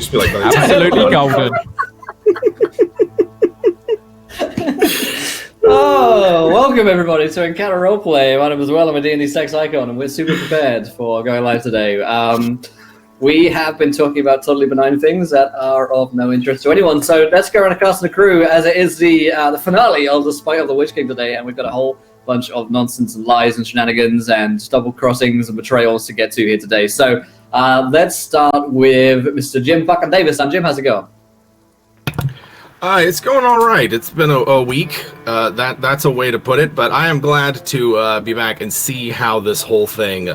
Just be like, Absolutely golden. Oh, welcome everybody to Encounter Roleplay. My name is I'm a D&D sex icon, and we're super prepared for going live today. We have been talking about totally benign things that are of no interest to anyone, so let's go around the cast and the crew, as it is the finale of the Spite of the Witch King today, and we've got a whole bunch of nonsense and lies and shenanigans and double crossings and betrayals to get to here today. So let's start with Mr. Jim fucking Davis. Jim, how's it going? It's going all right. It's been a week. That's a way to put it. But I am glad to be back and see how this whole thing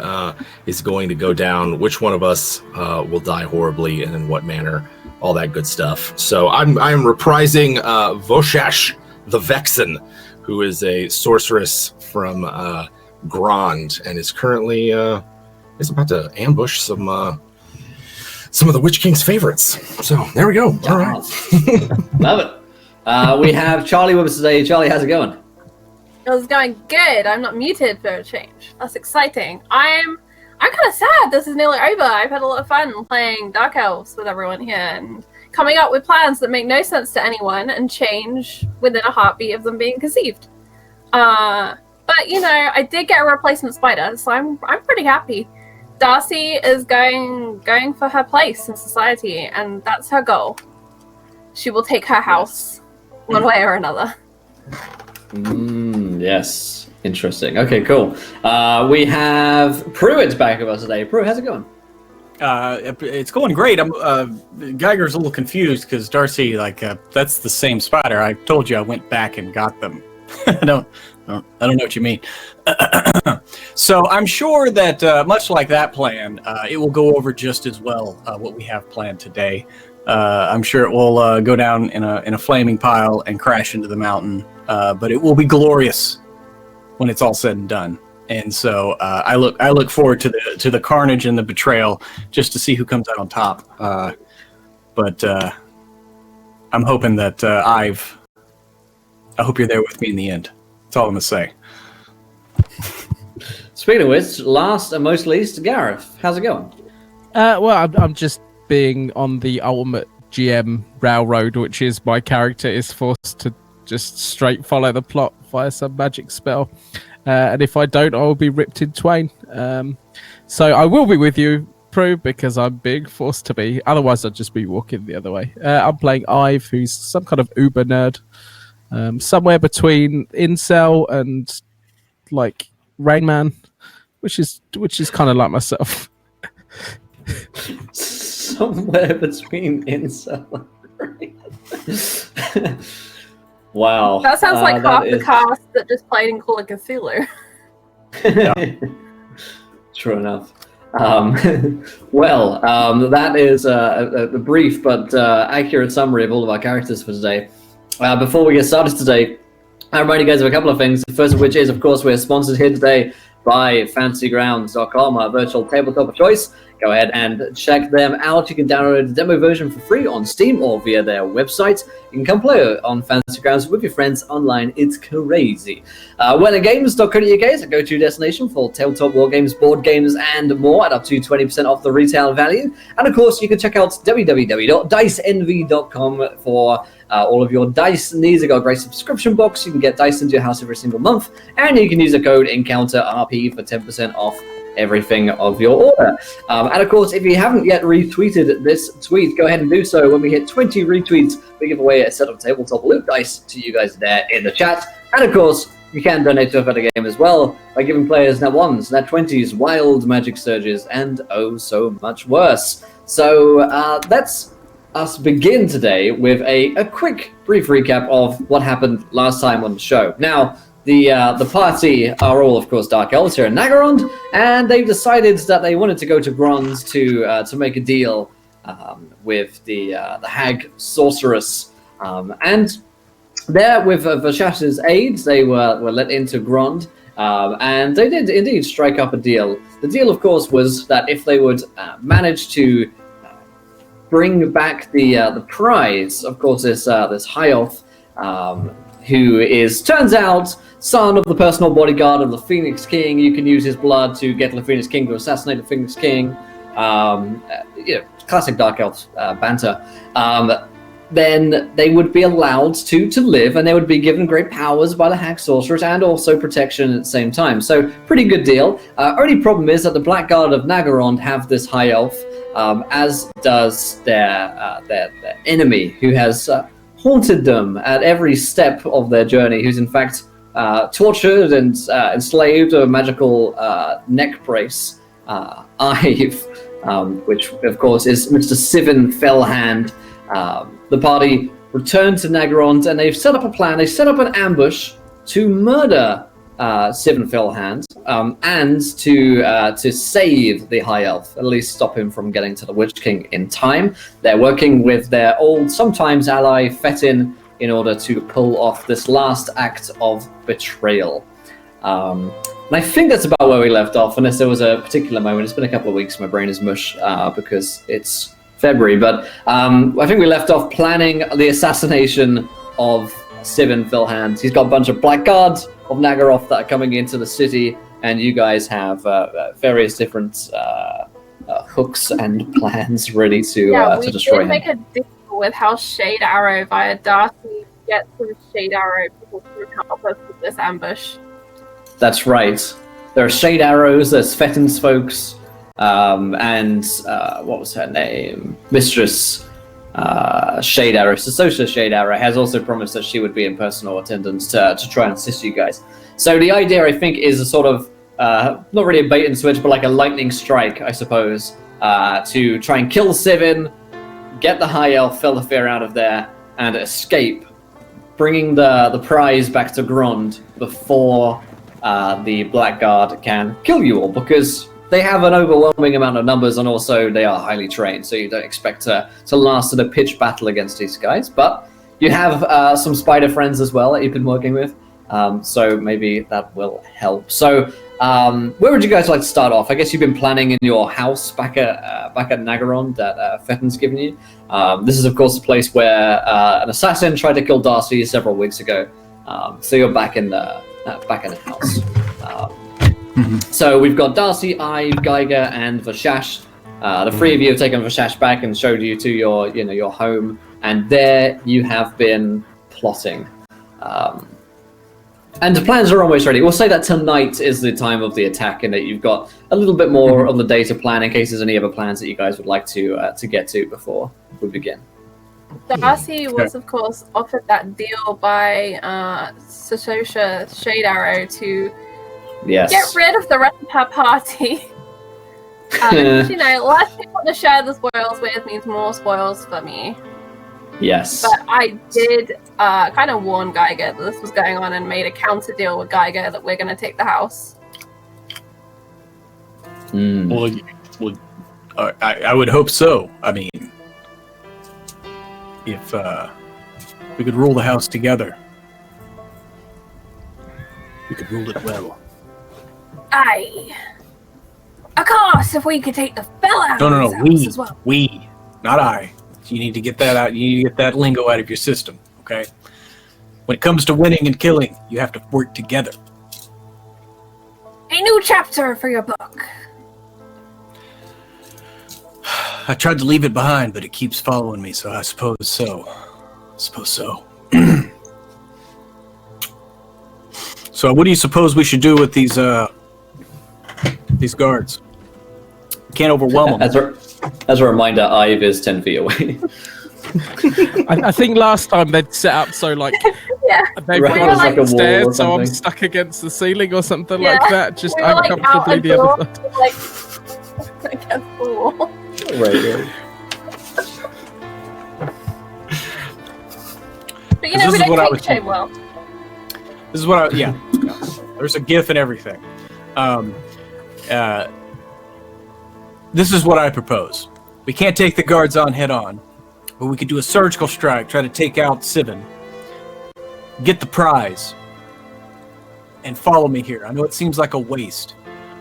is going to go down. Which one of us will die horribly and in what manner? All that good stuff. So I am reprising Voshash the Vexen, who is a sorceress from Grand and is currently is about to ambush some of the Witch King's favorites. So there we go. All right. Love it. We have Charlie with us today. Charlie, how's it going? It's going good. I'm not muted for a change. That's exciting. I'm kind of sad this is nearly over. I've had a lot of fun playing Dark Elves with everyone here and coming up with plans that make no sense to anyone and change within a heartbeat of them being conceived. But you know, I did get a replacement spider, so I'm pretty happy. Darcy is going for her place in society, and that's her goal. She will take her house one way or another. Yes. Interesting. Okay, cool. We have Pruitt back with us today. Pruitt, how's it going? It's going great. Geiger's a little confused because Darcy, that's the same spider. I told you I went back and got them. I don't know what you mean. So I'm sure that much like that plan, it will go over just as well what we have planned today. I'm sure it will go down in a flaming pile and crash into the mountain, but it will be glorious when it's all said and done. And so I look forward to the carnage and the betrayal just to see who comes out on top. But I'm hoping that I hope you're there with me in the end. That's all I'm gonna say. Speaking of which, last and most least, Gareth, how's it going? Well, I'm just being on the ultimate GM railroad, which is my character is forced to just straight follow the plot via some magic spell, and if I don't, I will be ripped in twain. So I will be with you, Prue, because I'm being forced to be. Otherwise, I'd just be walking the other way. I'm playing Ive, who's some kind of uber nerd. Somewhere between incel and like Rain Man, which is kind of like myself. Somewhere between incel and Rain. Wow. That sounds like half the cast that just played in Call of Cthulhu. True enough. That is a brief but accurate summary of all of our characters for today. Before we get started today, I remind you guys of a couple of things. The first of which is, of course, we're sponsored here today by fantasygrounds.com, our virtual tabletop of choice. Go ahead and check them out. You can download the demo version for free on Steam or via their website. You can come play on Fantasy Grounds with your friends online. It's crazy. WeatherGames.co.uk is a go-to destination for tabletop war games, board games, and more at up to 20% off the retail value. And of course, you can check out www.diceenvy.com for all of your dice needs. They've got a great subscription box. You can get dice into your house every single month, and you can use the code EncounterRP for 10% off everything of your order. And of course, if you haven't yet retweeted this tweet, go ahead and do so. When we hit 20 retweets, we give away a set of tabletop loot dice to you guys there in the chat. And of course, you can donate to a better game as well by giving players net 1s, net 20s, wild magic surges, and oh so much worse. So let's us begin today with a quick, brief recap of what happened last time on the show. Now, the party are all, of course, Dark Elves here in Nagarond, and they've decided that they wanted to go to Grond to make a deal with the hag sorceress, and there, with Vashash's aid, they were let into Grond, and they did indeed strike up a deal. The deal, of course, was that if they would manage to bring back the prize, of course, this high elf, who turns out, son of the personal bodyguard of the Phoenix King. You can use his blood to get the Phoenix King to assassinate the Phoenix King. classic Dark Elf banter, then they would be allowed to live, and they would be given great powers by the Hag Sorceress and also protection at the same time. So pretty good deal. Only problem is that the Blackguard of Nagarond have this High Elf, as does their enemy, who has haunted them at every step of their journey, who's in fact tortured and enslaved a magical neck brace, Ive, which of course is Mr. Sivin Fellhand. The party returned to Nagarond, and they've set up a plan. They set up an ambush to murder Sivin Fellhand and to save the High Elf, at least stop him from getting to the Witch King in time. They're working with their old, sometimes ally, Fetin, in order to pull off this last act of betrayal. And I think that's about where we left off, unless there was a particular moment. It's been a couple of weeks, my brain is mush because it's February, but I think we left off planning the assassination of Sivin Fellhand. He's got a bunch of Blackguards of Nagaroth that are coming into the city, and you guys have various different hooks and plans ready to destroy him. We did make a deal with House Shade Arrow via Darcy. Get some Shade Arrow people to help us with this ambush. That's right. There are Shade Arrows, there's Fetin's folks, and what was her name? Mistress Shade Arrow, Sasosha Shade Arrow, has also promised that she would be in personal attendance to try and assist you guys. So the idea, I think, is a sort of, not really a bait and switch, but like a lightning strike, I suppose, to try and kill Sivin, get the High Elf, Felafir out of there, and escape, bringing the prize back to Grond before the Blackguard can kill you all, because they have an overwhelming amount of numbers, and also they are highly trained, so you don't expect to last in a pitched battle against these guys. But you have some spider friends as well that you've been working with, so maybe that will help. So where would you guys like to start off? I guess you've been planning in your house back at Nagarond that Fetin's given you. This is, of course, the place where an assassin tried to kill Darcy several weeks ago. So you're back in the house. So we've got Darcy, Ive, Geiger, and Vashash. The three of you have taken Vashash back and showed you to your home, and there you have been plotting. And the plans are almost ready. We'll say that tonight is the time of the attack, and that you've got a little bit more on the day to plan in case there's any other plans that you guys would like to get to before we begin. Darcy was, of course, offered that deal by Sasosha Shade Arrow to get rid of the rest of her party. Less people to share the spoils with means more spoils for me. Yes. But I did kind of warn Geiger that this was going on and made a counter deal with Geiger that we're going to take the house. Well, I would hope so. I mean, if we could rule the house together, we could rule it well. Aye. Of course, if we could take the fell out No, of this house as well. We, not I. You need to get that out. You need to get that lingo out of your system, okay? When it comes to winning and killing, you have to work together. A new chapter for your book. I tried to leave it behind, but it keeps following me, so I suppose so. So what do you suppose we should do with these guards? Can't overwhelm them. As a reminder, Ive is 10 feet away. I think last time they'd set up so like they've Right, got like a wall stairs, or so I'm something. stuck against the ceiling or something like that. Just we were, like, uncomfortably out the other door, side. like against the wall. Right. But we don't take shade well. This is what yeah. There's a GIF and everything. This is what I propose. We can't take the guards on head on, but we could do a surgical strike, try to take out Sivin, get the prize, and follow me here. I know it seems like a waste,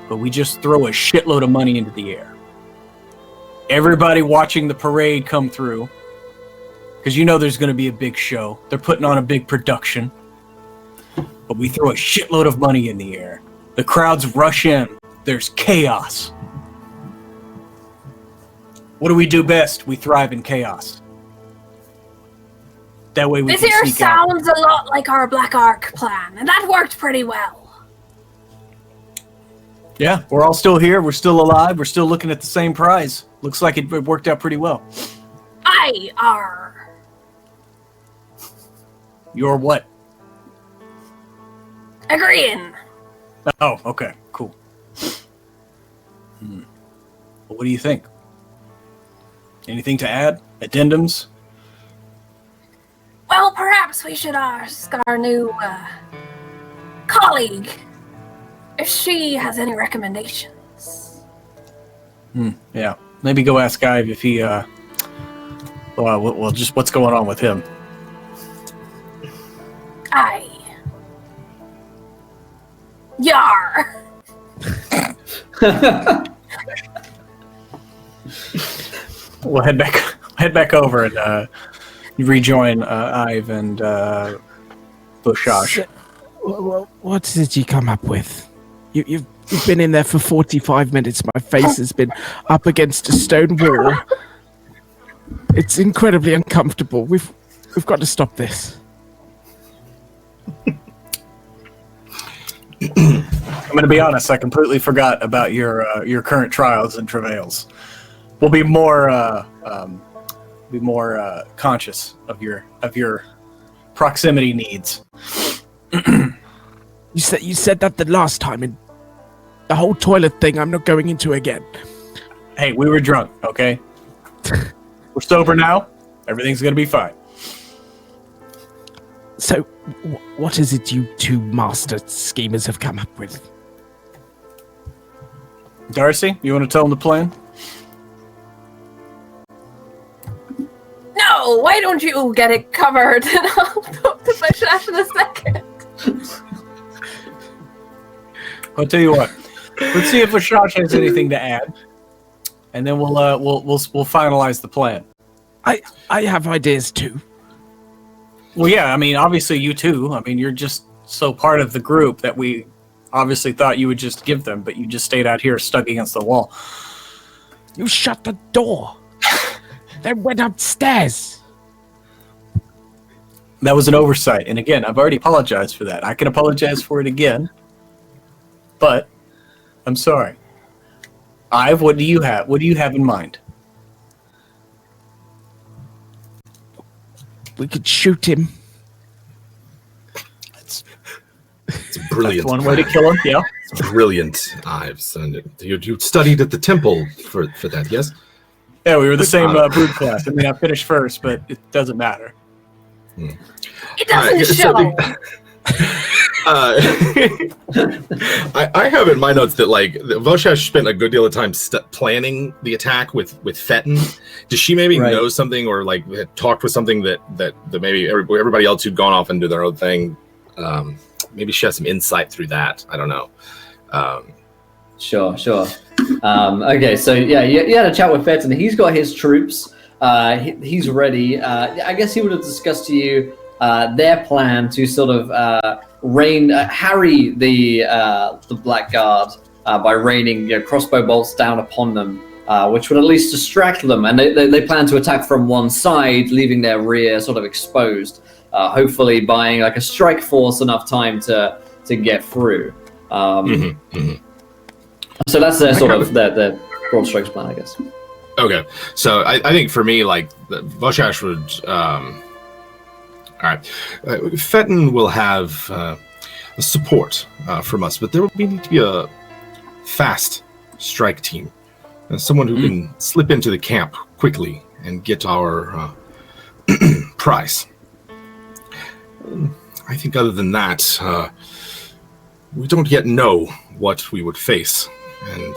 but we just throw a shitload of money into the air. Everybody watching the parade come through, because you know there's going to be a big show. They're putting on a big production. But we throw a shitload of money in the air. The crowds rush in. There's chaos. What do we do best? We thrive in chaos. That way we This can here sneak out. sounds a lot like our Black Ark plan, and that worked pretty well. Yeah, we're all still here. We're still alive. We're still looking at the same prize. Looks like it worked out pretty well. I are. You're what? Agreeing. Oh, okay, cool. Well, what do you think? Anything to add? Addendums? Well, perhaps we should ask our new colleague if she has any recommendations. Yeah, maybe go ask Ive if he. Well, just what's going on with him. Aye. Yar. We'll head back over and rejoin Ive and Bushash. What did you come up with? You've been in there for 45 minutes. My face has been up against a stone wall. It's incredibly uncomfortable. We've got to stop this. I'm going to be honest. I completely forgot about your current trials and travails. We'll be more conscious of your proximity needs. You said that the last time, and the whole toilet thing I'm not going into again. Hey, we were drunk, okay? We're sober now. Everything's going to be fine. So, what is it you two master schemers have come up with? Darcy, you want to tell them the plan? No, why don't you get it covered and I'll talk to Bushash in a second. I'll tell you what. Let's see if Bushash has anything to add, and then we'll finalize the plan. I have ideas too. Well, yeah, I mean, obviously you too. I mean, you're just so part of the group that we obviously thought you would just give them, but you just stayed out here stuck against the wall. You shut the door. They went upstairs. That was an oversight, and again, I've already apologized for that. I can apologize for it again, but I'm sorry. Ive, what do you have? What do you have in mind? We could shoot him. It's brilliant. That's one way to kill him, yeah. It's brilliant, Ives. And you studied at the temple for that, yes? Yeah, we were the same brood class. I mean, I finished first, but it doesn't matter. It doesn't show. I have in my notes that Voshash spent a good deal of time planning the attack with Fetton. Does she maybe know something or had talked with something that maybe everybody else who'd gone off and do their own thing? Maybe she has some insight through that. I don't know. Sure. Okay, so yeah, you had a chat with Fetton. He's got his troops. He's ready. I guess he would have discussed to you their plan to sort of harry the Blackguard by raining crossbow bolts down upon them, which would at least distract them. And they plan to attack from one side, leaving their rear sort of exposed, hopefully buying a strike force enough time to get through. So that's their sort of their broad strokes plan, I guess. Okay, so I think for me, Voshash would. All right, Fetton will have support from us, but there will need to be a fast strike team, someone who can slip into the camp quickly and get our prize. I think other than that, we don't yet know what we would face, and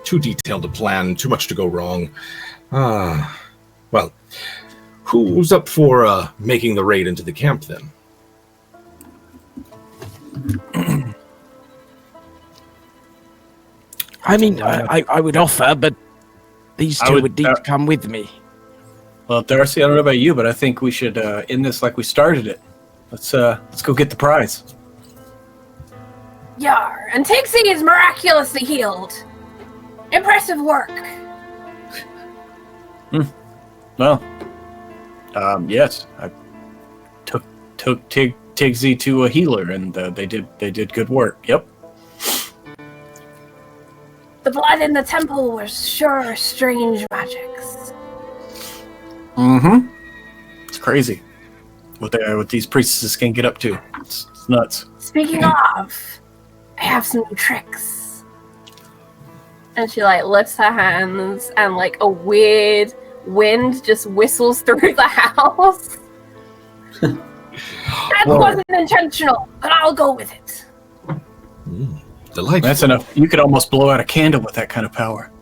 too detailed a plan, too much to go wrong. Well, who's up for making the raid into the camp then? I mean, I would offer, but these two would need to come with me. Well, Darcy, I don't know about you, but I think we should end this like we started it. Let's go get the prize. Yar, and Tixie is miraculously healed. Impressive work. Well, yes, I took Tigsy to a healer, and they did good work. Yep. The blood in the temple was sure strange magics. Mm-hmm. It's crazy what these priestesses can get up to. It's nuts. Speaking of, I have some new tricks. And she like lifts her hands, and like a weird wind just whistles through the house. That wasn't intentional, but I'll go with it. Delightful. That's enough. You could almost blow out a candle with that kind of power.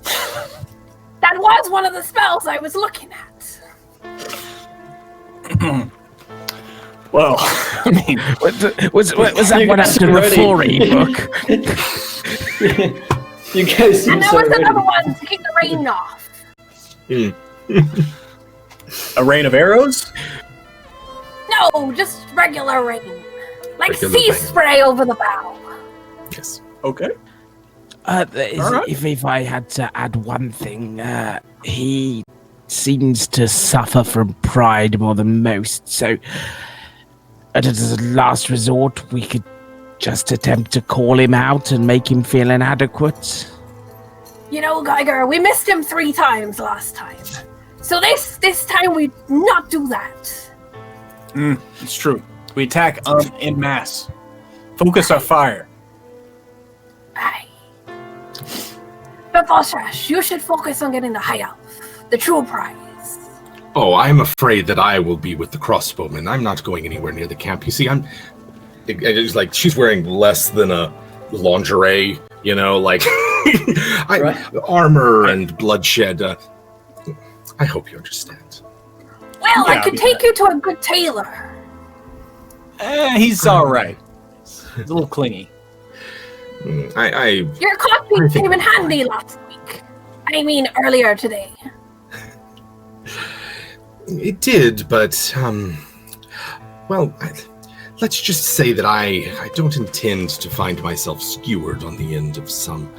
That was one of the spells I was looking at. Well, I mean, Was that one after the Florey book? You guys seem And there so was ready. another one to keep the rain off. a rain of arrows? No, just regular rain. Like Regular sea rain. spray over the bow. Yes. Okay. Right. If I had to add one thing, he seems to suffer from pride more than most, so as a last resort, we could just attempt to call him out and make him feel inadequate. You know, Geiger, we missed him 3 times last time. So this time we not do that. It's true. We attack en masse. Focus our fire. Aye. But Valshash, you should focus on getting the high elf, the true prize. Oh, I'm afraid that I will be with the crossbowmen. I'm not going anywhere near the camp. You see, it's like she's wearing less than a lingerie, you know, like armor and bloodshed. I hope you understand. Well, Yeah, I could take you to a good tailor. He's all right. He's a little clingy. I Your I costume think came in I'm fine. handy last week. I mean, earlier today. It did, but well, let's just say that I don't intend to find myself skewered on the end of some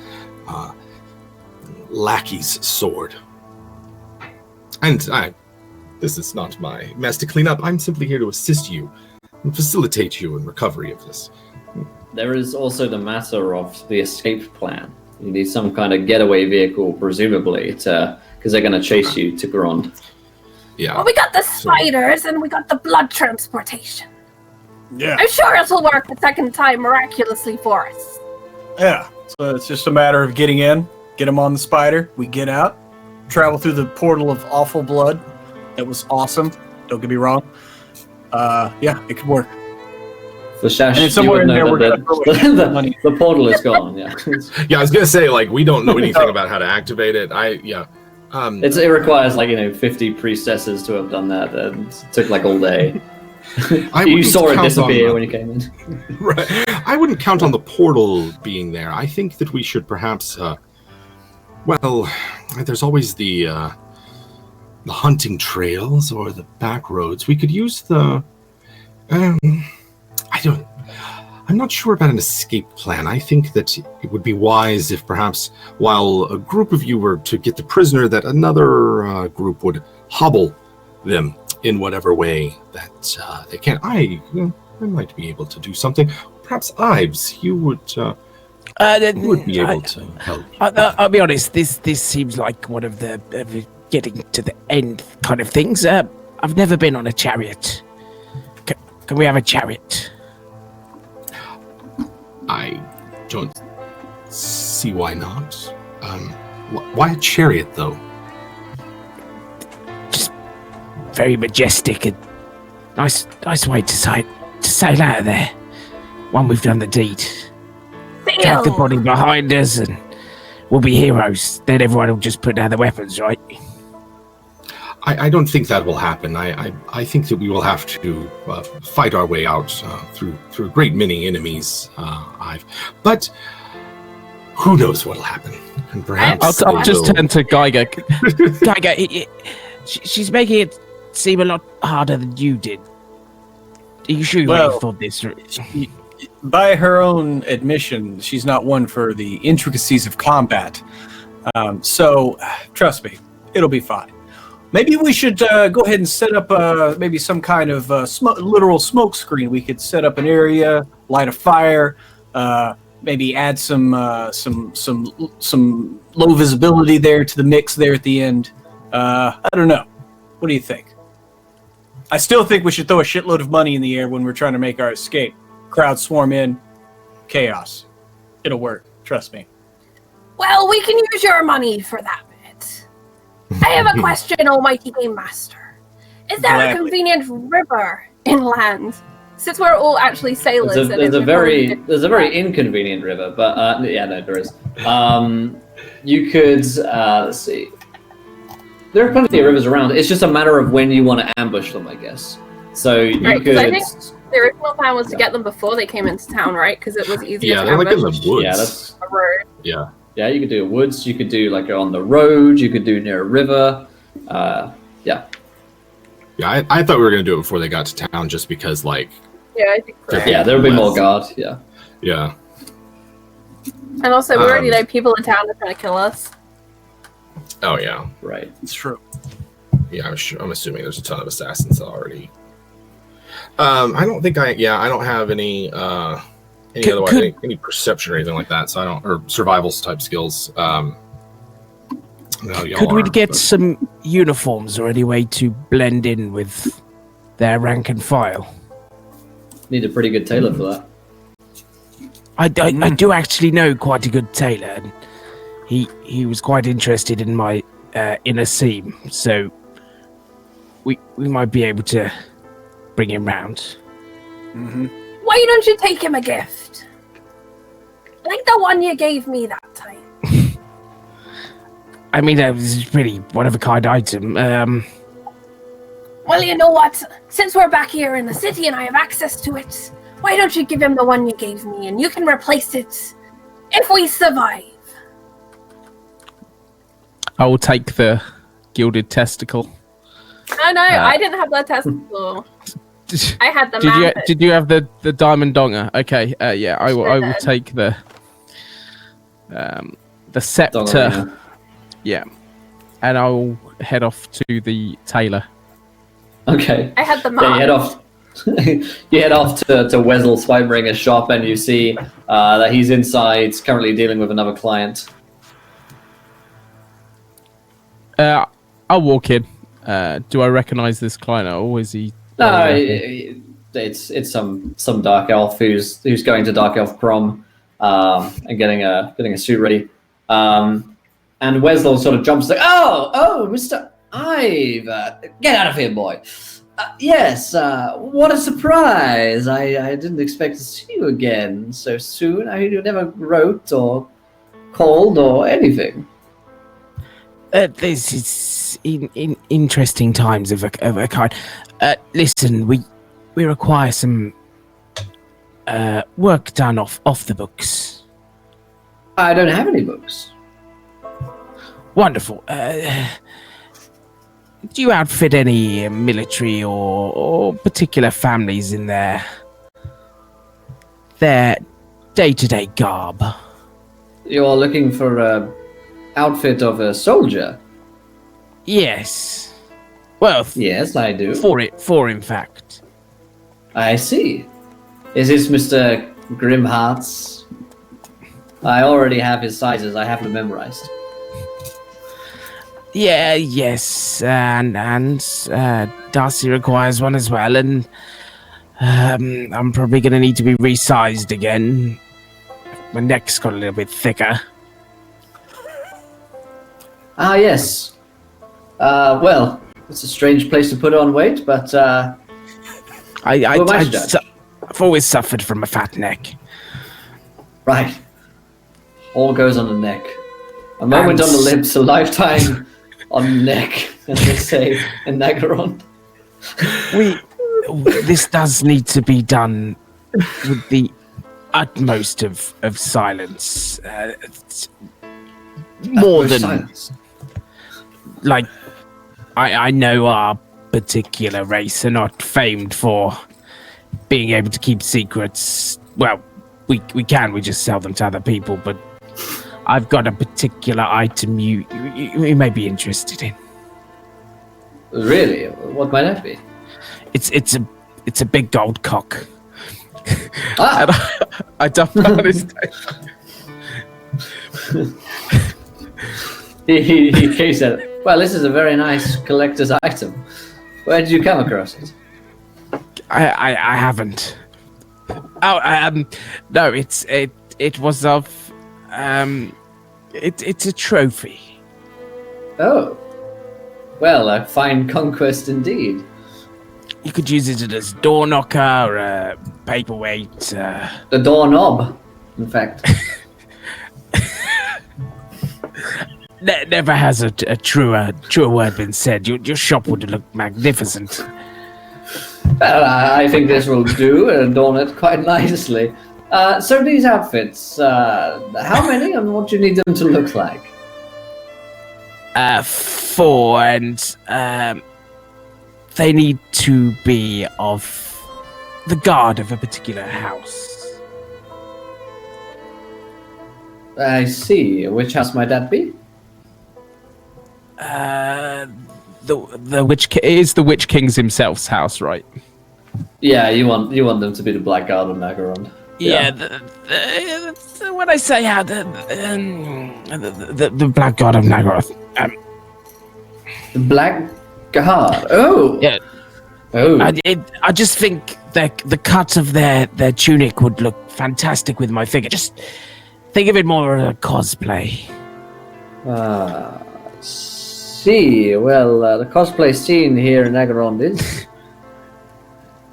lackey's sword. And this is not my mess to clean up. I'm simply here to assist you and facilitate you in recovery of this. There is also the matter of the escape plan. You need some kind of getaway vehicle, presumably, because they're going to chase you to Grond. Yeah. Well, we got the spiders and we got the blood transportation. Yeah. I'm sure it'll work the second time miraculously for us. Yeah. So it's just a matter of getting in, get him on the spider, we get out, travel through the portal of awful blood. That was awesome. Don't get me wrong. Yeah, it could work. For Shash, And it's somewhere in there we're gonna throw it. the portal is gone, yeah. Yeah, I was gonna say, like, we don't know anything about how to activate it. It requires, 50 priestesses to have done that, and it took, all day. I You wouldn't saw it count disappear on when you came in. Right. I wouldn't count on the portal being there. I think that we should perhaps, there's always the hunting trails or the back roads. We could use the, I'm not sure about an escape plan. I think that it would be wise if perhaps while a group of you were to get the prisoner, that another group would hobble them in whatever way that they can. I might be able to do something. Perhaps Ives, you would be able to help. I'll be honest. This seems like one of the getting to the end kind of things. I've never been on a chariot. Can we have a chariot? I don't see why not. Why a chariot, though? Just very majestic and nice way to sail out of there. When we've done the deed, drag the body behind us, and we'll be heroes. Then everyone will just put down the weapons, right? I don't think that will happen. I think that we will have to fight our way out through a great many enemies. But who knows what'll happen? And perhaps I'll just turn to Geiger. Geiger, she's making it seem a lot harder than you did. Are you sure you ready for this? By her own admission, she's not one for the intricacies of combat. So, trust me, It'll be fine. Maybe we should go ahead and set up maybe some kind of literal smoke screen. We could set up an area, light a fire, maybe add some low visibility there to the mix there at the end. I don't know. What do you think? I still think we should throw a shitload of money in the air when we're trying to make our escape. Crowd swarm in, chaos. It'll work. Trust me. Well, we can use your money for that bit. I have a question, Almighty Game Master. Is there a convenient river inland? Since we're all actually sailors. There's a very inconvenient river, but yeah, no, there is. You could let's see. There are plenty of rivers around. It's just a matter of when you want to ambush them, I guess. So you could. I think the original plan was to get them before they came into town, right? Because it was easier to they're like in the ambush. woods. Yeah, that's A road. yeah. You could do woods. You could do like on the road. You could do near a river. Yeah. Yeah, I thought we were gonna do it before they got to town, just because like. Yeah, I think so. Yeah, there would be more guard. Yeah. Yeah. And also, we already know people in town are trying to kill us. Oh yeah. Right. It's true. Yeah, I'm assuming there's a ton of assassins already. I don't think I don't have any any perception or anything like that, so I don't, or survival type skills. No, Could we get some uniforms or any way to blend in with their rank and file? Need a pretty good tailor for that. I do actually know quite a good tailor, and he was quite interested in my inner seam, so we might be able to bring him round. Mm-hmm. Why don't you take him a gift? Like the one you gave me that time. I mean, that was a pretty one-of-a-kind item. Well, you know what? Since we're back here in the city and I have access to it, why don't you give him the one you gave me and you can replace it if we survive? I will take the gilded testicle. No, I didn't have that testicle. I had the map. Did you have the diamond donger? Okay, yeah, I will take the scepter. Donger, yeah, and I will head off to the tailor. Okay. I had the Yeah, map. you head off. You head off to Wessel Swinebringer's shop, and you see that he's inside, currently dealing with another client. I'll walk in. Do I recognize this client at all? Is he? No, it's some dark elf who's going to dark elf prom, and getting a suit ready. And Wessel sort of jumps like, oh, Mr. Ive, get out of here, boy. Yes, what a surprise. I didn't expect to see you again so soon. You never wrote or called or anything. This is in interesting times of a kind. Listen, we require some work done off the books. I don't have any books. Wonderful. Do you outfit any military or particular families in their day-to-day garb? You're looking for a outfit of a soldier? Yes. Well, Yes, I do. Four in fact. I see. Is this Mr. Grimheart's? I already have his sizes. I have them memorized. Yeah, yes, and Darcy requires one as well, and I'm probably going to need to be resized again. My neck's got a little bit thicker. Ah, yes. Well, it's a strange place to put on weight, but I've am I to judge? always suffered from a fat neck. Right. All goes on the neck. A moment on the lips, a lifetime on the neck, as they say in Nagaron. This does need to be done with the utmost of silence. More than silence. like, I know our particular race are not famed for being able to keep secrets. Well, we can. We just sell them to other people. But I've got a particular item you may be interested in. Really? What might that be? It's a big gold cock. Ah! And I don't know his name. He said, well, this is a very nice collector's item. Where did you come across it? I haven't. Oh, no, it was of, it's a trophy. Oh. Well, a fine conquest indeed. You could use it as door knocker, a paperweight. The doorknob, in fact. Never has a truer word been said. Your shop would look magnificent. Well, I think this will do and adorn it quite nicely. So these outfits, how many and what do you need them to look like? 4, and they need to be of the guard of a particular house. I see. Which house might that be? The Witch King's himself's house, right? Yeah, you want them to be the Black Guard of Nagaron. Yeah. When I say how the Black God of Nagaroth. The Black Guard. Oh. Yeah. Oh. I just think the cut of their tunic would look fantastic with my figure. Just think of it more as a cosplay. See. Well, the cosplay scene here in Nagaron is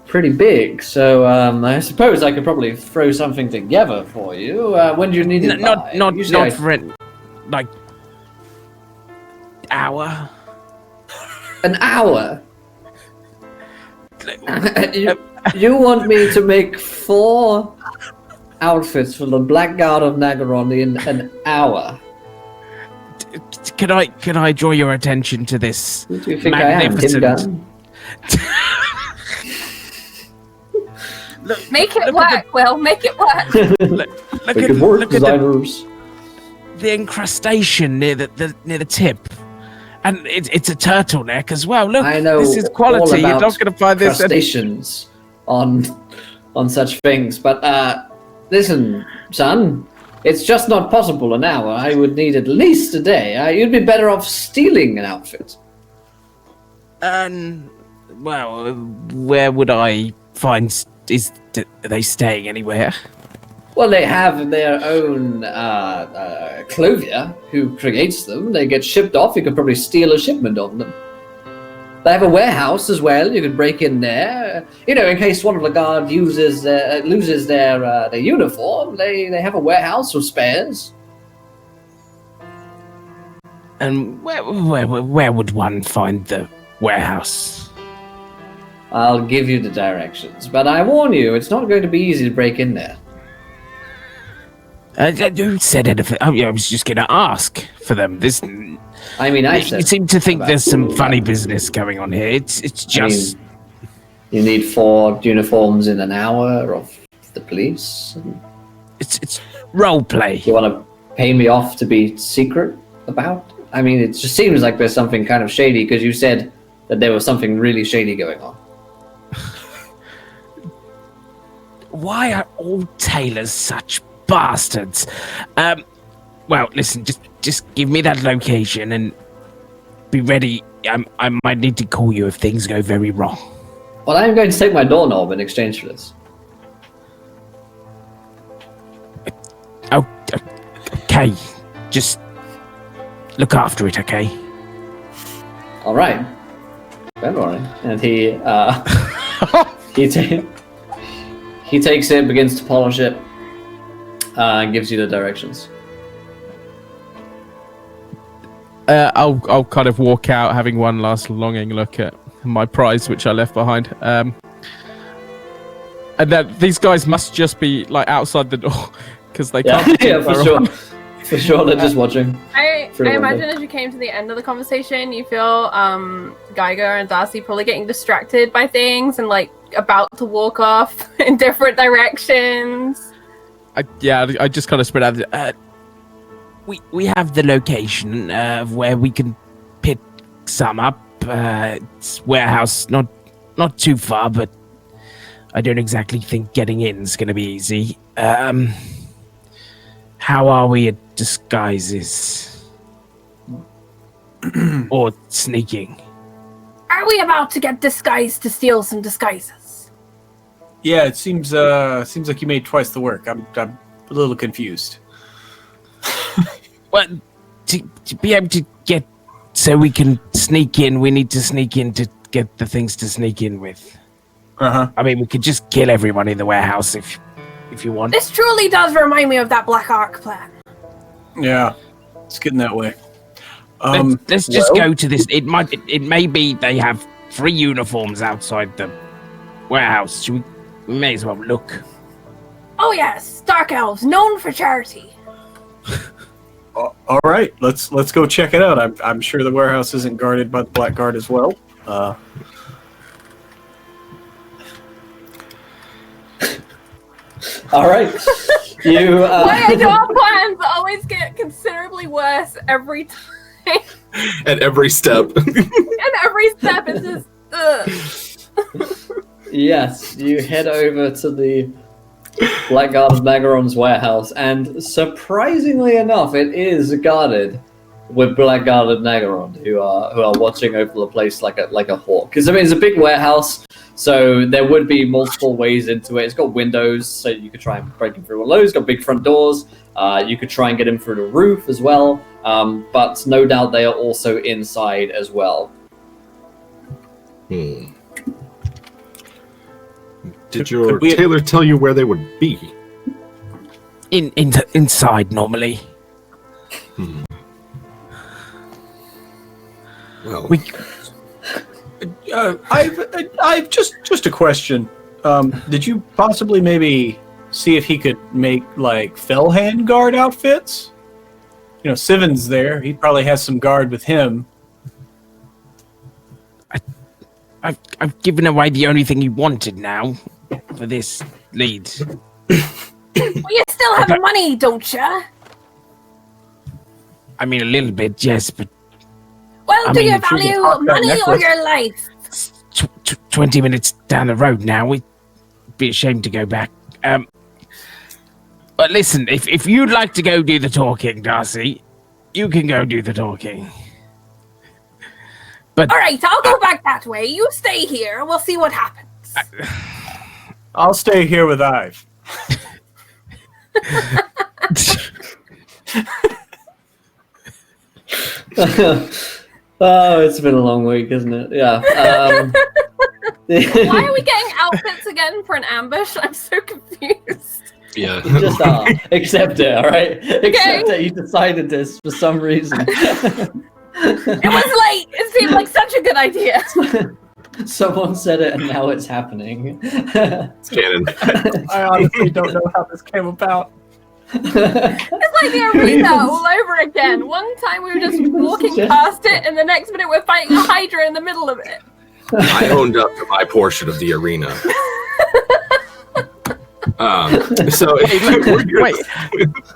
pretty big, so I suppose I could probably throw something together for you. When do you need it? Not for it, like hour. An hour. You want me to make 4 outfits for the Black Guard of Nagaron in an hour? Can I draw your attention to this Who do you think I am, Tim Gunn? Make it work, Will. Make it work. Look Make it work, designers. The incrustation near the tip, and it's a turtleneck as well. Look, I know this is quality. You're not going to find this crustaceans on such things. But listen, son, it's just not possible an hour. I would need at least a day. You'd be better off stealing an outfit. Well, where would I find? Are they staying anywhere? Well, they have their own clothier who creates them. They get shipped off. You could probably steal a shipment of them. They have a warehouse as well. You could break in there. In case one of the guard loses their uniform, they have a warehouse of spares. And where would one find the warehouse? I'll give you the directions, but I warn you, it's not going to be easy to break in there. Who said anything? I was just going to ask for them. You seem to think there's some funny business going on here. It's just. You need 4 uniforms in an hour of the police. It's role play. You want to pay me off to be secret about? It just seems like there's something kind of shady because you said that there was something really shady going on. Why are all tailors such bastards? Well, listen, just give me that location and be ready. I might need to call you if things go very wrong. Well, I'm going to take my doorknob in exchange for this. Oh, okay. Just look after it, okay? All right. Don't worry. And he takes it, begins to polish it, and gives you the directions. I'll kind of walk out, having one last longing look at my prize, which I left behind. And then these guys must just be like outside the door because they can't. Yeah, for sure. For sure, they're just watching. I imagine as you came to the end of the conversation, you feel Geiger and Darcy probably getting distracted by things and like about to walk off in different directions. I just kind of spread out. We have the location of where we can pick some up. It's warehouse, not too far, but I don't exactly think getting in's gonna be easy. How are we at disguises? Or sneaking? Are we about to get disguised to steal some disguises? Yeah, it seems like you made twice the work. I'm a little confused. Well, to be able to get so we can sneak in, we need to sneak in to get the things to sneak in with. Uh-huh. I mean, we could just kill everyone in the warehouse if you want. This truly does remind me of that Black Ark plan. Yeah, it's getting that way. Let's just go to this. It may be they have 3 uniforms outside the warehouse. We may as well look. Oh yes, Dark Elves, known for charity. All right, let's go check it out. I'm sure the warehouse isn't guarded by the Black Guard as well. All right. Why do our plans always get considerably worse every time? At every step. And every step is just, ugh. Yes, you head over to the Blackguard of Nagaron's warehouse, and surprisingly enough, it is guarded with Blackguard of Nagaron, who are watching over the place like a hawk. Because I mean, it's a big warehouse, so there would be multiple ways into it. It's got windows, so you could try and break in through one of those. It's got big front doors. You could try and get in through the roof as well. But no doubt they are also inside as well. Did your tailor tell you where they would be? Inside normally. Well, I've just a question. Did you possibly maybe see if he could make like Fellhand guard outfits? You know, Sivan's there. He probably has some guard with him. I've given away the only thing you wanted now for this lead. Well, you still have money, don't you? I mean, a little bit, yes, but Well, do you if you value could money that or necklace- your life? 20 minutes down the road now. We'd be ashamed to go back. But listen, if you'd like to go do the talking, Darcy, you can go do the talking. But All right, I'll go back that way. You stay here, and we'll see what happens. I'll stay here with Ive. Oh, it's been a long week, isn't it? Yeah. Why are we getting outfits again for an ambush? I'm so confused. Yeah. You just are. Accept it, all right? Accept it. You decided this for some reason. It was late. It seemed like such a good idea. Someone said it, and now it's happening. It's canon. I honestly don't know how this came about. It's like the arena all over again. One time we were just walking past it, and the next minute we're fighting a Hydra in the middle of it. I owned up to my portion of the arena. So Wait,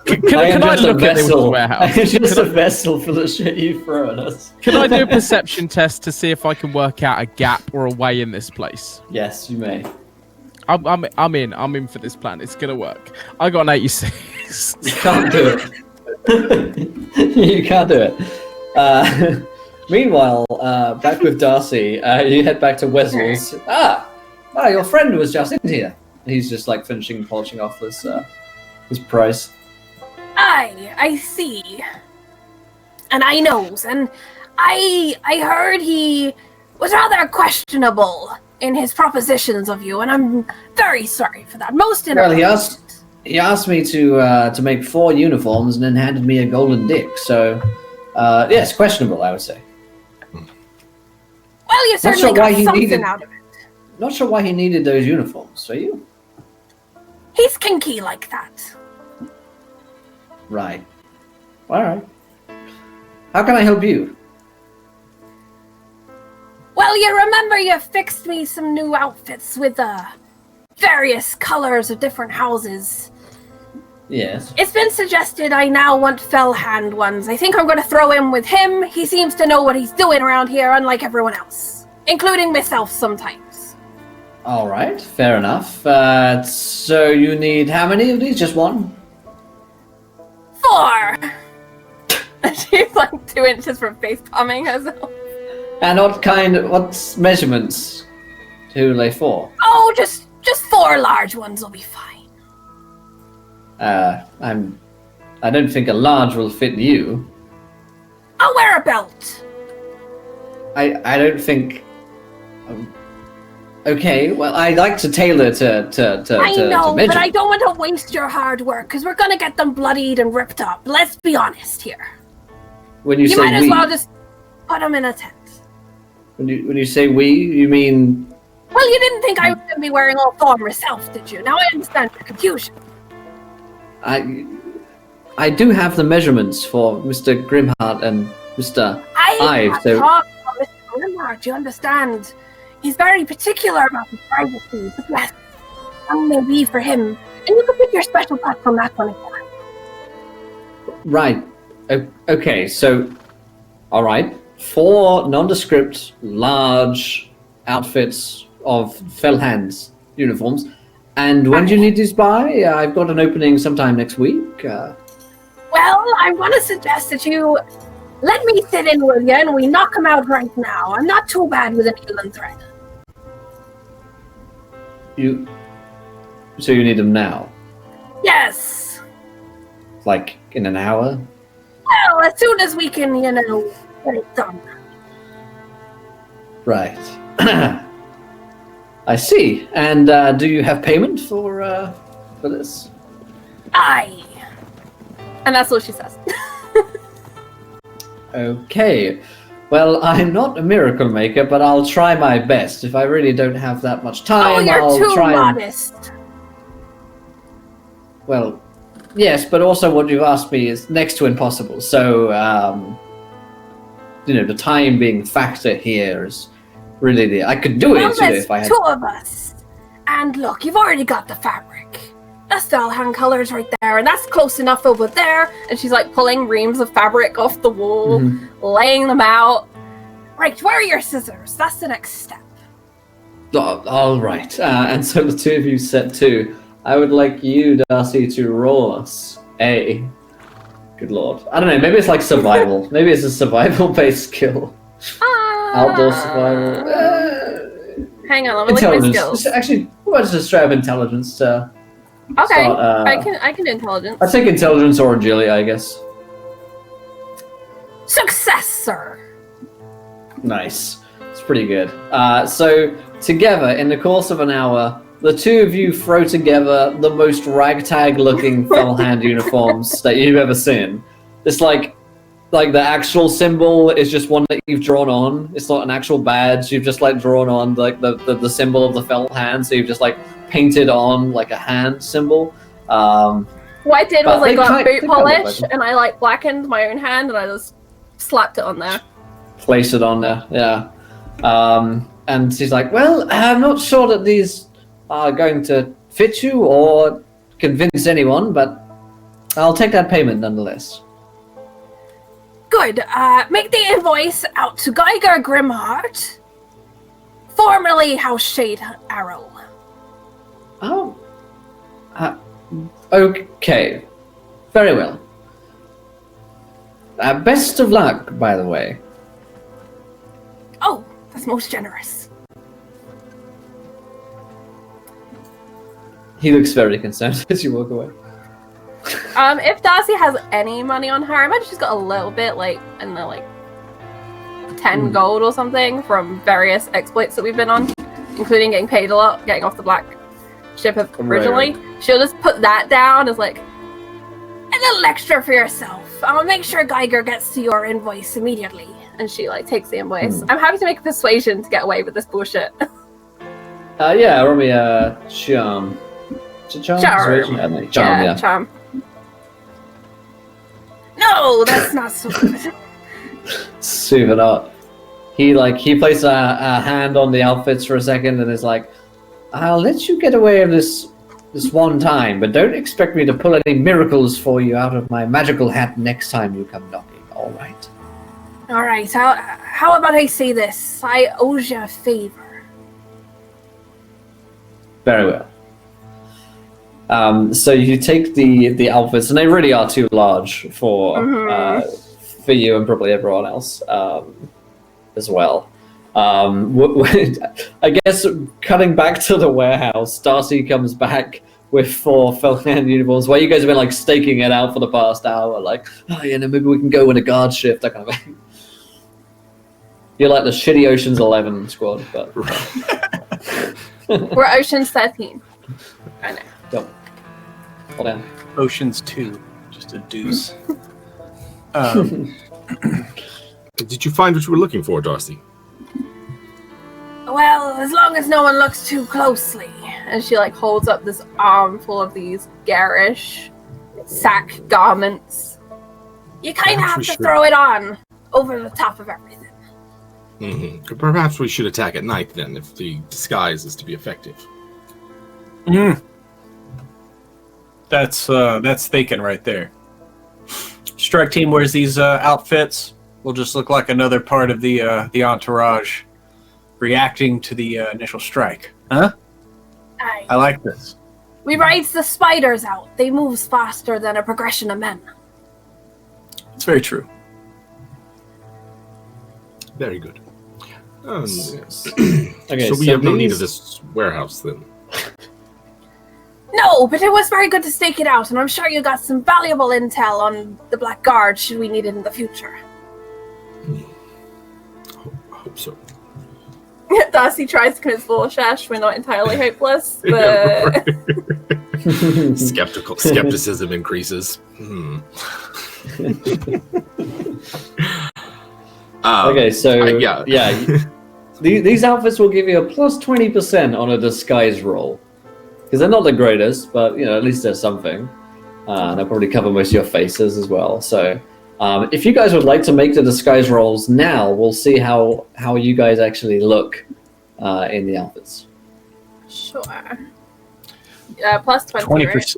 can I look at the warehouse? I'm just a vessel for the shit you throw at us. Can I do a perception test to see if I can work out a gap or a way in this place? Yes, you may. I'm in for this plan. It's gonna work. I got an 86. You can't do it. You can't do it. Meanwhile, back with Darcy, you head back to Wessel's. Your friend was just in here. He's just like polishing off his prize. I see. And I knows, and I heard he was rather questionable in his propositions of you, and I'm very sorry for that. Most Well, inappropriate. he asked me to make 4 uniforms and then handed me a golden dick. So, yes, questionable, I would say. Well, you certainly sure why got he something needed- out of it. Not sure why he needed those uniforms. Are you? He's kinky like that. Right. All right. How can I help you? Well, you remember you fixed me some new outfits with various colors of different houses. Yes. It's been suggested I now want Fellhand ones. I think I'm going to throw in with him. He seems to know what he's doing around here, unlike everyone else, including myself sometimes. All right, fair enough. So you need how many of these? Just one? 4! She's like 2 inches from face palming herself. And what measurements to lay for? Oh, just 4 large ones will be fine. I don't think a large will fit you. I'll wear a belt. I don't think. Okay, well, I like to tailor to I know, measure. but I don't want to waste your hard work, because we're going to get them bloodied and ripped up. Let's be honest here. When you say might as we, well just put them in a tent. when you say we, you mean? Well, you didn't think I was going to be wearing all 4 myself, did you? Now I understand your confusion. I do have the measurements for Mr. Grimheart and Mr. Ive, so talked about Mr. Grimheart, you understand. He's very particular about his privacy, but yes, some may be for him. And you can pick your special touch from that one again. right. Okay, so all right, 4 nondescript, large outfits of Fellhands uniforms. And when do you need these by? I've got an opening sometime next week. Well, I want to suggest that you let me sit in with you and we knock him out right now. I'm not too bad with an healing thread. So you need them now? Yes. Like in an hour? Well, as soon as we can, get it done. Right. I see. And do you have payment for this? Aye. And that's what she says. Okay. Well, I'm not a miracle maker, but I'll try my best. If I really don't have that much time, you're I'll too try modest. Well, yes, but also what you've asked me is next to impossible. So, the time being factor here is really I could do it there's if I had. 2 of us. And look, you've already got the fabric. That's the hand colors right there, and that's close enough over there. And she's like pulling reams of fabric off the wall, laying them out. Right, where are your scissors? That's the next step. All right. And so the 2 of you set 2. I would like you, Darcy, to roll us a. Good lord. I don't know. Maybe it's like survival. Maybe it's a survival-based skill. Outdoor survival. Hang on, let me look at my skills. Actually, what is a straight up intelligence to? Okay, start, I can do intelligence. I think intelligence or agility, I guess. Success, sir. Nice. It's pretty good. So together, in the course of an hour, the 2 of you throw together the most ragtag-looking Fellhand uniforms that you've ever seen. It's like the actual symbol is just one that you've drawn on. It's not an actual badge. You've just like drawn on like the symbol of the Fellhand. So you've just like painted on like a hand symbol. What I did was I got boot polish like and I like blackened my own hand and I just slapped it on there. Place it on there, yeah. And she's like, well, I'm not sure that these are going to fit you or convince anyone, but I'll take that payment nonetheless. Good. Make the invoice out to Geiger Grimheart, formerly House Shade Arrow. Oh. Okay. Very well. Best of luck, by the way. Oh, that's most generous. He looks very concerned as you walk away. If Darcy has any money on her, I imagine she's got a little bit, like, in the, like, 10 gold or something from various exploits that we've been on, including getting paid a lot, getting off the black ship originally. Right. She'll just put that down as, like, a little extra for yourself. I'll make sure Geiger gets to your invoice immediately. And she, like, takes the invoice. I'm happy to make a persuasion to get away with this bullshit. Yeah, roll me a charm. Charm? Yeah, charm. No, that's not so good. Super not. He places a hand on the outfits for a second and is like, I'll let you get away with this this one time, but don't expect me to pull any miracles for you out of my magical hat next time you come knocking, all right? All right, how about I say this? I owe you a favor. Very well. So you take the outfits, and they really are too large for you and probably everyone else as well. I guess cutting back to the warehouse, Darcy comes back with 4 Felhand uniforms, while you guys have been like staking it out for the past hour, like, oh yeah, no, maybe we can go in a guard shift, that kind of thing. You're like the shitty Ocean's 11 squad, but We're Ocean's 13. I know. yep. Hold on. Ocean's 2, just a deuce. Did you find what you were looking for, Darcy? Well, as long as no one looks too closely. And she like holds up this armful of these garish sack garments. You kind of have to throw it on over the top of everything. Mm-hmm. Perhaps we should attack at night then, if the disguise is to be effective. That's thinking right there. Strike team wears these outfits. We'll just look like another part of the entourage reacting to the initial strike. Huh? Aye. I like this. We rides the spiders out. They moves faster than a progression of men. It's very true. Very good. Yes. Okay, so we have no need of this warehouse then. No, but it was very good to stake it out, and I'm sure you got some valuable intel on the Black Guard should we need it in the future. I hope so. Darcy tries to convince little Shash we're not entirely hopeless, but... Skepticism increases. Okay, so these outfits will give you a plus 20% on a disguise roll. Because they're not the greatest, but at least there's something. They'll probably cover most of your faces as well. So if you guys would like to make the disguise rolls now, we'll see how you guys actually look in the outfits. Sure. Plus 20, 20%.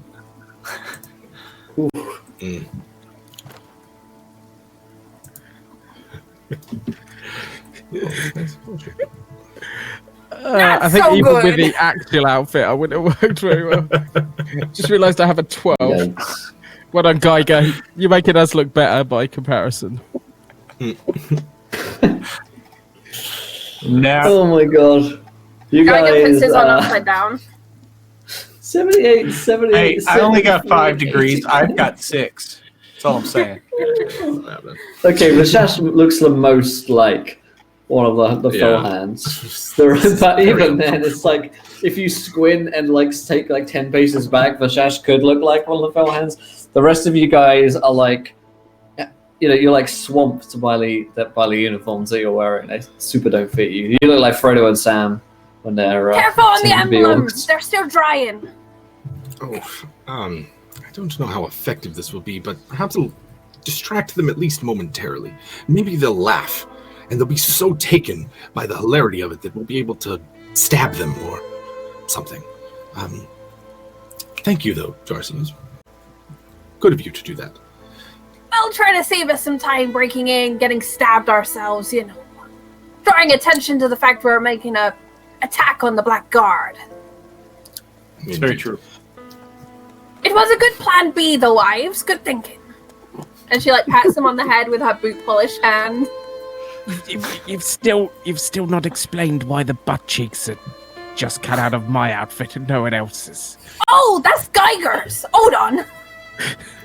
Right? I think so even good. with the actual outfit, I wouldn't have worked very well. Just realised I have a 12. Yikes. Well done, Geiger. You're making us look better by comparison. Now, Oh my god. You Geiger puts guys, his on upside down. 78. hey, I only got 5 74, degrees. I've got 6. That's all I'm saying. Okay, Vashash looks the most like one of the fell hands. But even then, it's like if you squint and like take like 10 paces back, Vashash could look like one of the fell hands. The rest of you guys are like, you're like swamped by the uniforms that you're wearing. They super don't fit you. You look like Frodo and Sam when they're Careful on the pretending to be emblems. orcs. They're still drying. I don't know how effective this will be, but perhaps it'll distract them at least momentarily. Maybe they'll laugh, and they'll be so taken by the hilarity of it that we'll be able to stab them or something. Thank you, though, Darcy. It's good of you to do that. We'll try to save us some time breaking in, getting stabbed ourselves, drawing attention to the fact we're making a attack on the Black Guard. It's very true. It was a good plan B, though, Ives. Good thinking. And she pats him on the head with her boot polish hand. You've still not explained why the butt cheeks are just cut out of my outfit and no one else's. Oh, that's Geiger's. Hold on.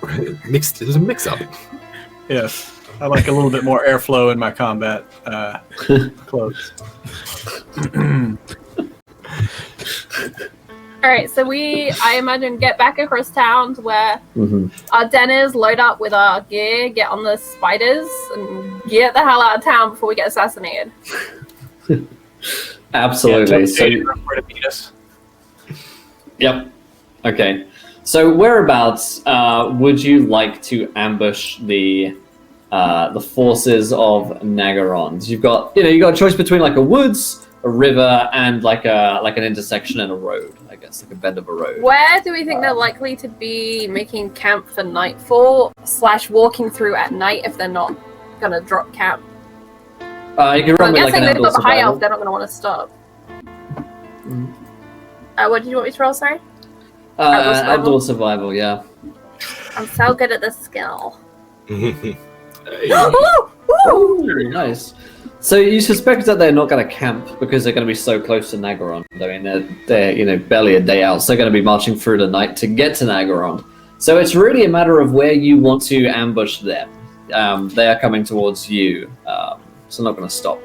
There's a mix-up. Yes. I like a little bit more airflow in my combat clothes. All right, so I imagine, get back across town to where our den is, load up with our gear, get on the spiders, and get the hell out of town before we get assassinated. Absolutely. Yeah, So, where to beat us. yep. Okay. So whereabouts would you like to ambush the forces of Nagarons? You've got a choice between like a woods a river and like an intersection and a road, I guess, like a bend of a road. Where do we think they're likely to be making camp for nightfall / walking through at night if they're not gonna drop camp? You can run I'm with like guessing an they've outdoor got the high elf. survival. They're not gonna want to stop. Mm. What did you want me to roll? Sorry. Outdoor survival, yeah. I'm so good at this skill. Hey. Ooh, nice. So you suspect that they're not going to camp because they're going to be so close to Nagaron. I mean, they're barely a day out, so they're going to be marching through the night to get to Nagaron. So it's really a matter of where you want to ambush them. They are coming towards you, so not going to stop.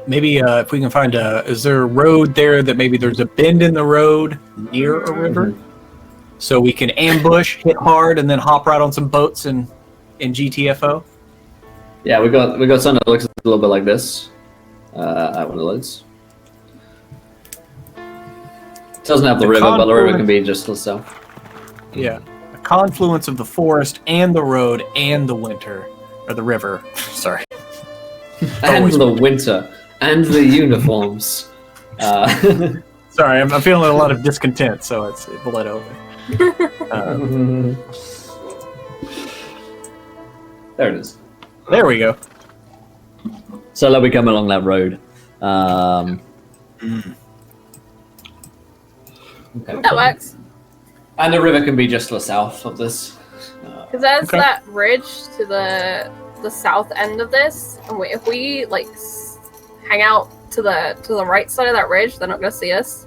Maybe if we can find is there a road there that maybe there's a bend in the road near a river? So we can ambush, hit hard, and then hop right on some boats in GTFO? Yeah, we got something that looks a little bit like this. At one of those. It doesn't have the river, but the river can be just the south. Yeah. A confluence of the forest and the road and the winter. Or the river. Sorry. And the winter. And the uniforms. Sorry, I'm feeling a lot of discontent, so it bled over. There it is. There we go. So let me come along that road. Okay. That works. And the river can be just to the south of this. Because there's Okay. that ridge to the south end of this, and if we like hang out to the right side of that ridge, they're not gonna see us.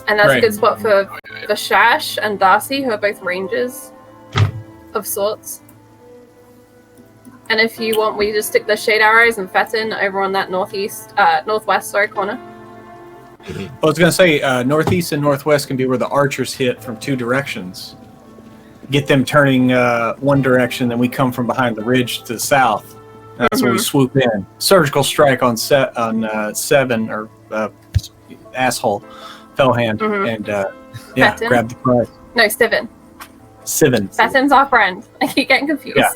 And that's Right. a good spot for Shash and Darcy, who are both rangers of sorts. And if you want, we just stick the shade arrows and Fettin over on that northwest corner. I was going to say, northeast and northwest can be where the archers hit from two directions. Get them turning one direction, then we come from behind the ridge to the south. That's where we swoop in. Surgical strike on 7, or asshole, Fellhand, and Fettin? grab the prize. No, Stivin. Sivin. Fettin's our friend. I keep getting confused. Yeah.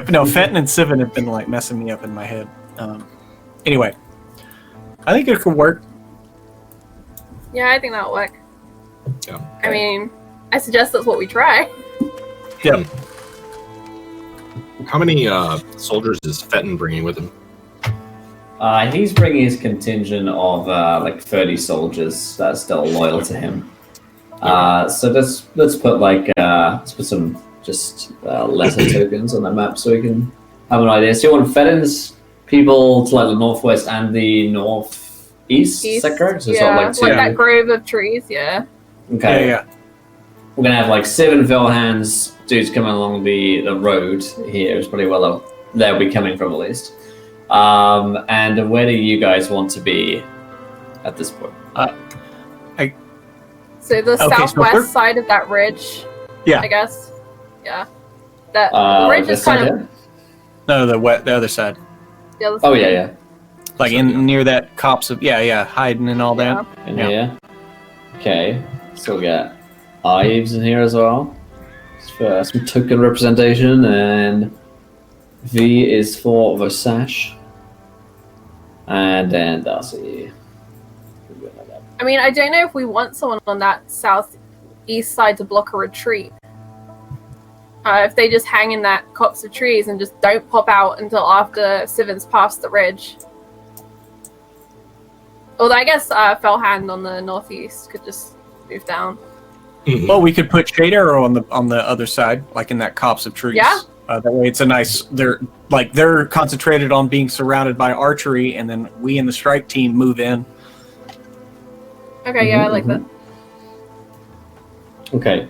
No, Fenton and Sivin have been like messing me up in my head. Anyway, I think it could work. Yeah, I think that'll work. Yeah. I mean, I suggest that's what we try. Yep. How many soldiers is Fenton bringing with him? He's bringing his contingent of like 30 soldiers that are still loyal to him. So let's put some just letter tokens on the map so we can have an idea. So you want Fetton's people to like the northwest and the northeast? Is that correct? So Yeah, sort of like that grove of trees, yeah. Okay. Yeah. We're gonna have like 7 Velhands dudes coming along the road here. Is probably where they'll be coming from at least. And where do you guys want to be at this point? So the Okay, so southwest we're- side of that ridge, Yeah. I guess. Yeah. The ridge this is kind side of here? No, the other side. the other Oh side. yeah. Like near that copse of hiding and all that. In Yeah. here. Okay. So we got Ives in here as well. Just for some token representation, and V is for Versace. And then Darcy. I mean, I don't know if we want someone on that southeast side to block a retreat. If they just hang in that copse of trees and just don't pop out until after Sivin's past the ridge. Although I guess Fellhand on the northeast could just move down. Well, we could put Shade Arrow on the other side, like in that copse of trees. Yeah. That way, it's a nice. They're concentrated on being surrounded by archery, and then we and the strike team move in. Okay, yeah, I like that. Okay.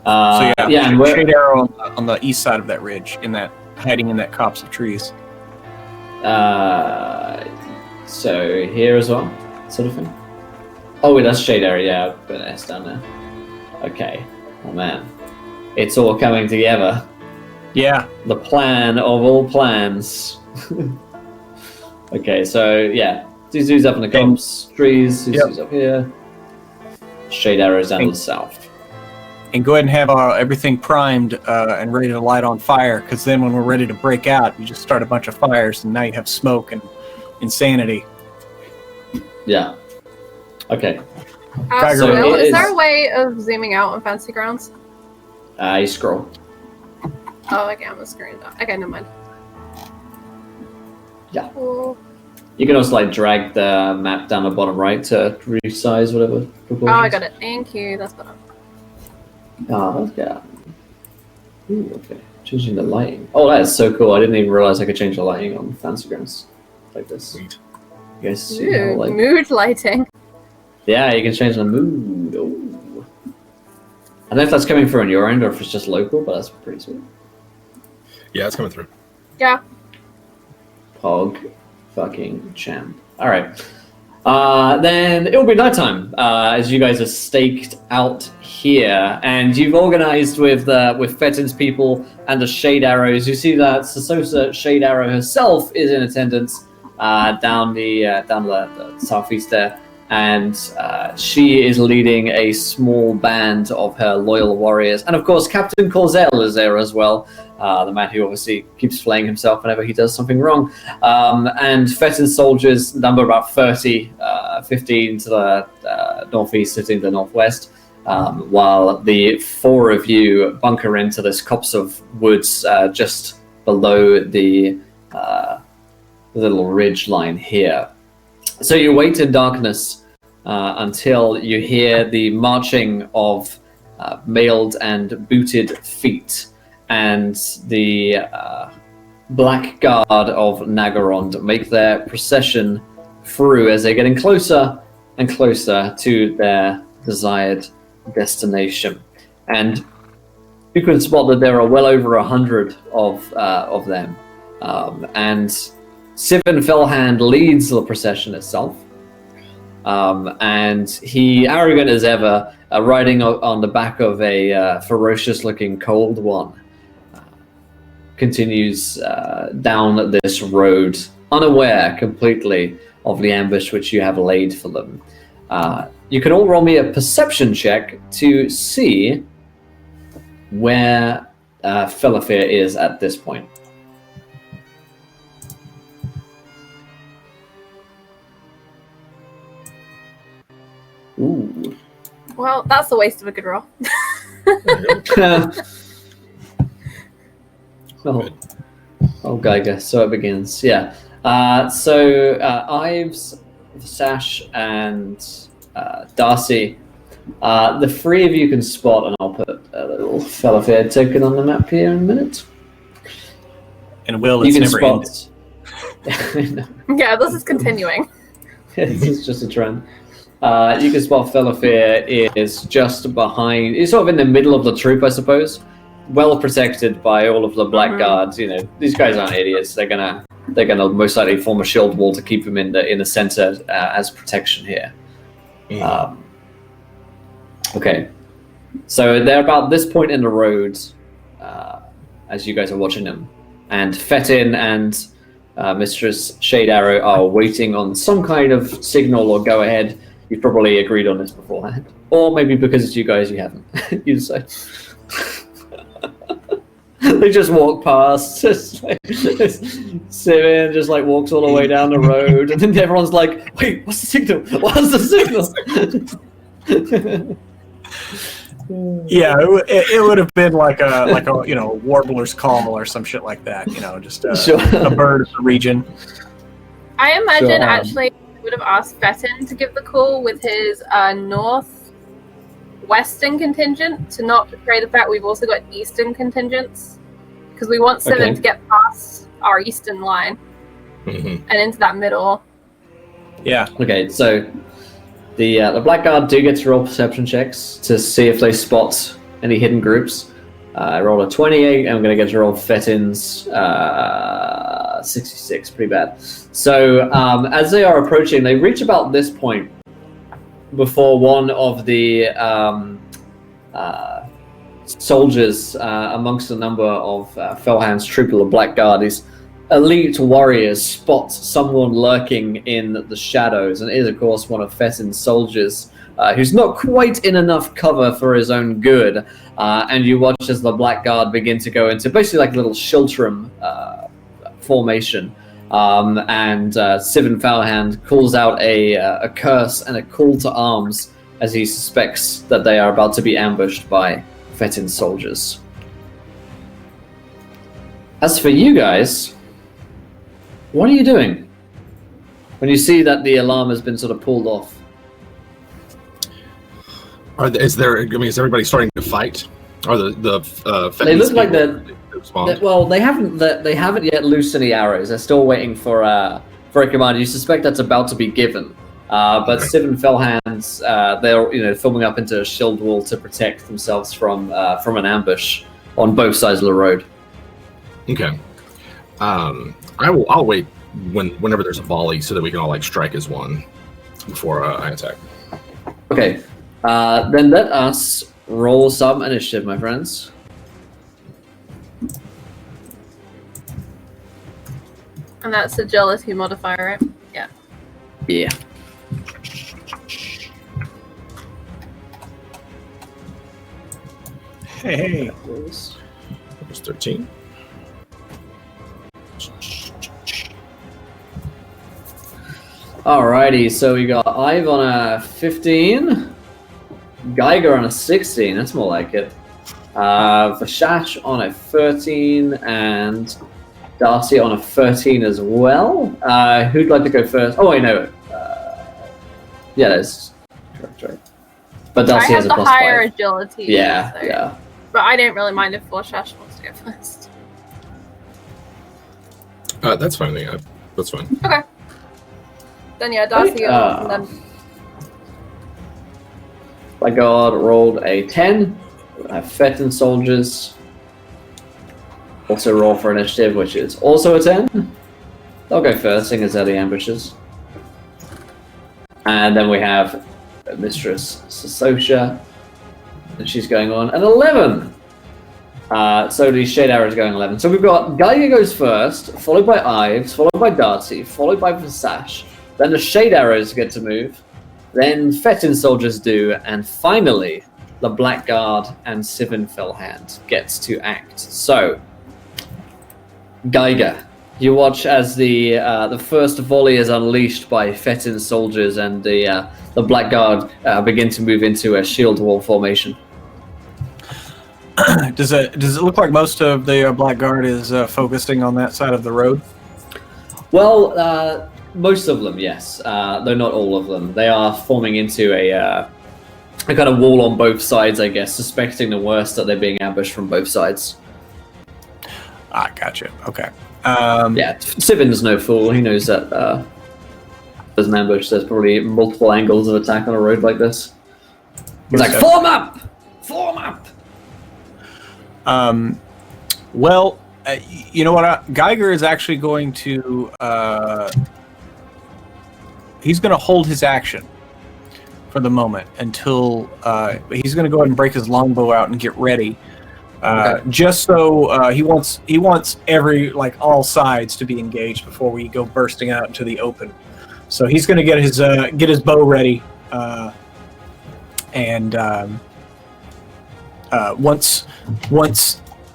So and where, Shade Arrow on the east side of that ridge, hiding in that copse of trees. so here as well, sort of thing. Oh, wait, that's shade area. Yeah, I've put an S down there. Okay. Oh man, it's all coming together. Yeah. The plan of all plans. Okay, so yeah, Zuzu's up in the copse trees. Zuzu's up here. Shade arrows down to the south. And go ahead and have everything primed and ready to light on fire, because then when we're ready to break out, you just start a bunch of fires, and now you have smoke and insanity. Yeah. Okay. So Will, it is is- there a way of zooming out on Fantasy Grounds? You scroll. Oh, okay, I'm screwing that. Okay, never mind. Yeah. Cool. You can also like drag the map down the bottom right to resize whatever. Oh, I got it. Thank you. That's better. Oh, yeah. Ooh, okay. Changing the lighting. Oh, that is so cool. I didn't even realize I could change the lighting on Fantasy Grounds like this. Sweet. You guys see how, Ooh, like... mood lighting. Yeah, you can change the mood. Ooh. I don't know if that's coming through on your end or if it's just local, but that's pretty sweet. Yeah, it's coming through. Yeah. Pog fucking champ. Alright. Then it'll be nighttime as you guys are staked out here, and you've organized with Fetin's people and the Shade Arrows. You see that Sasosa Shade Arrow herself is in attendance down the southeast there, and she is leading a small band of her loyal warriors. And of course, Captain Corzel is there as well, the man who obviously keeps flaying himself whenever he does something wrong. And Fetin's soldiers number about 30, 15 to the northeast, 15 to the northwest, while the four of you bunker into this copse of woods just below the little ridge line here. So you wait in darkness until you hear the marching of mailed and booted feet, and the Black Guard of Nagarond make their procession through as they're getting closer and closer to their desired destination. And you can spot that there are well over 100 of them. And Sivin Fellhand leads the procession itself. And he, arrogant as ever, riding on the back of a ferocious-looking cold one, continues down this road, unaware completely of the ambush which you have laid for them. You can all roll me a perception check to see where Felafir is at this point. Ooh. Well, that's a waste of a good roll. Oh, Geiger, so it begins. Yeah. So Ives, Sash, and Darcy, the three of you can spot, and I'll put a little Felafir token on the map here in a minute. And Will, You it's can never spot. ended. Yeah, this is continuing. This is just a trend. You can spot Felafir is just behind. He's sort of in the middle of the troop, I suppose. Well protected by all of the Black Guards. You know, these guys aren't idiots. They're gonna most likely form a shield wall to keep him in the center as protection here. Okay, so they're about this point in the road as you guys are watching them, and Fetin and Mistress Shade Arrow are waiting on some kind of signal or go ahead. You've probably agreed on this beforehand, or maybe because it's you guys, you haven't. You decide. They just walk past, just like, Sivan just like walks all the way down the road, and then everyone's like, "Wait, what's the signal? What's the signal?" Yeah, it would have been like a warbler's call or some shit like that. You know, just Sure. a bird of the region. I imagine Sure. actually I would have asked Fetin to give the call with his northwestern contingent to not betray the fact we've also got eastern contingents, because we want Sivan to get past our eastern line and into that middle. Yeah. Okay, so the Black Guard do get to roll perception checks to see if they spot any hidden groups. I rolled a 28, and I'm going to get to roll Fetin's 66, pretty bad. So as they are approaching, they reach about this point before one of the soldiers amongst a number of Fellhand's troop of the Black Guard, these elite warriors, spots someone lurking in the shadows, and it is of course one of Fetin's soldiers, who's not quite in enough cover for his own good, and you watch as the Black Guard begin to go into basically like a little Shiltram formation, and Sivin Foulhand calls out a curse and a call to arms as he suspects that they are about to be ambushed by Fetin's soldiers. As for you guys, what are you doing when you see that the alarm has been sort of pulled off? Is everybody starting to fight? Or They look like they haven't yet loosed any arrows. They're still waiting for a command. You suspect that's about to be given. But Sivin Fellhands, they're filming up into a shield wall to protect themselves from an ambush on both sides of the road. Okay. I'll wait whenever there's a volley so that we can all strike as one before I attack. Okay. Then let us roll some initiative, my friends. And that's agility modifier, right? Yeah. Yeah. Hey. That was 13. Alrighty, so we got Ive on a 15, Geiger on a 16, that's more like it. Vashash on a 13, and Darcy on a 13 as well. Who'd like to go first? Oh, wait, no. Yeah, that's correct, right? But Darcy has a plus I have the higher 5. agility. Yeah, so. yeah. But I don't really mind if Vashash wants to go first. That's fine. Yeah, that's fine. Okay. Then yeah, Darcy goes, and then My god rolled a 10. I have Fetin soldiers. Also roll for initiative, which is also a 10. They'll go first, seeing as they're the ambushes. And then we have Mistress Sasosha, and she's going on an 11. So the Shade Arrow is going 11. So we've got Geiger goes first, followed by Ives, followed by Darcy, followed by Vasash. Then the Shade Arrows get to move. Then Fetin soldiers do, and finally, the Blackguard and Sivin Fellhand gets to act. So, Geiger, you watch as the first volley is unleashed by Fetin soldiers, and the Blackguard begin to move into a shield wall formation. Does it look like most of the Blackguard is focusing on that side of the road? Well, most of them, yes. Though not all of them. They are forming into a kind of wall on both sides, I guess, suspecting the worst that they're being ambushed from both sides. Ah, gotcha. Okay. Yeah, Sivin's no fool. He knows that there's an ambush. There's probably multiple angles of attack on a road like this. He's like, form up! Form up! Well, you know what? Geiger is actually going to... he's going to hold his action for the moment until... he's going to go ahead and break his longbow out and get ready. Okay. Just so he wants all sides to be engaged before we go bursting out into the open. So he's going to get his bow ready, and once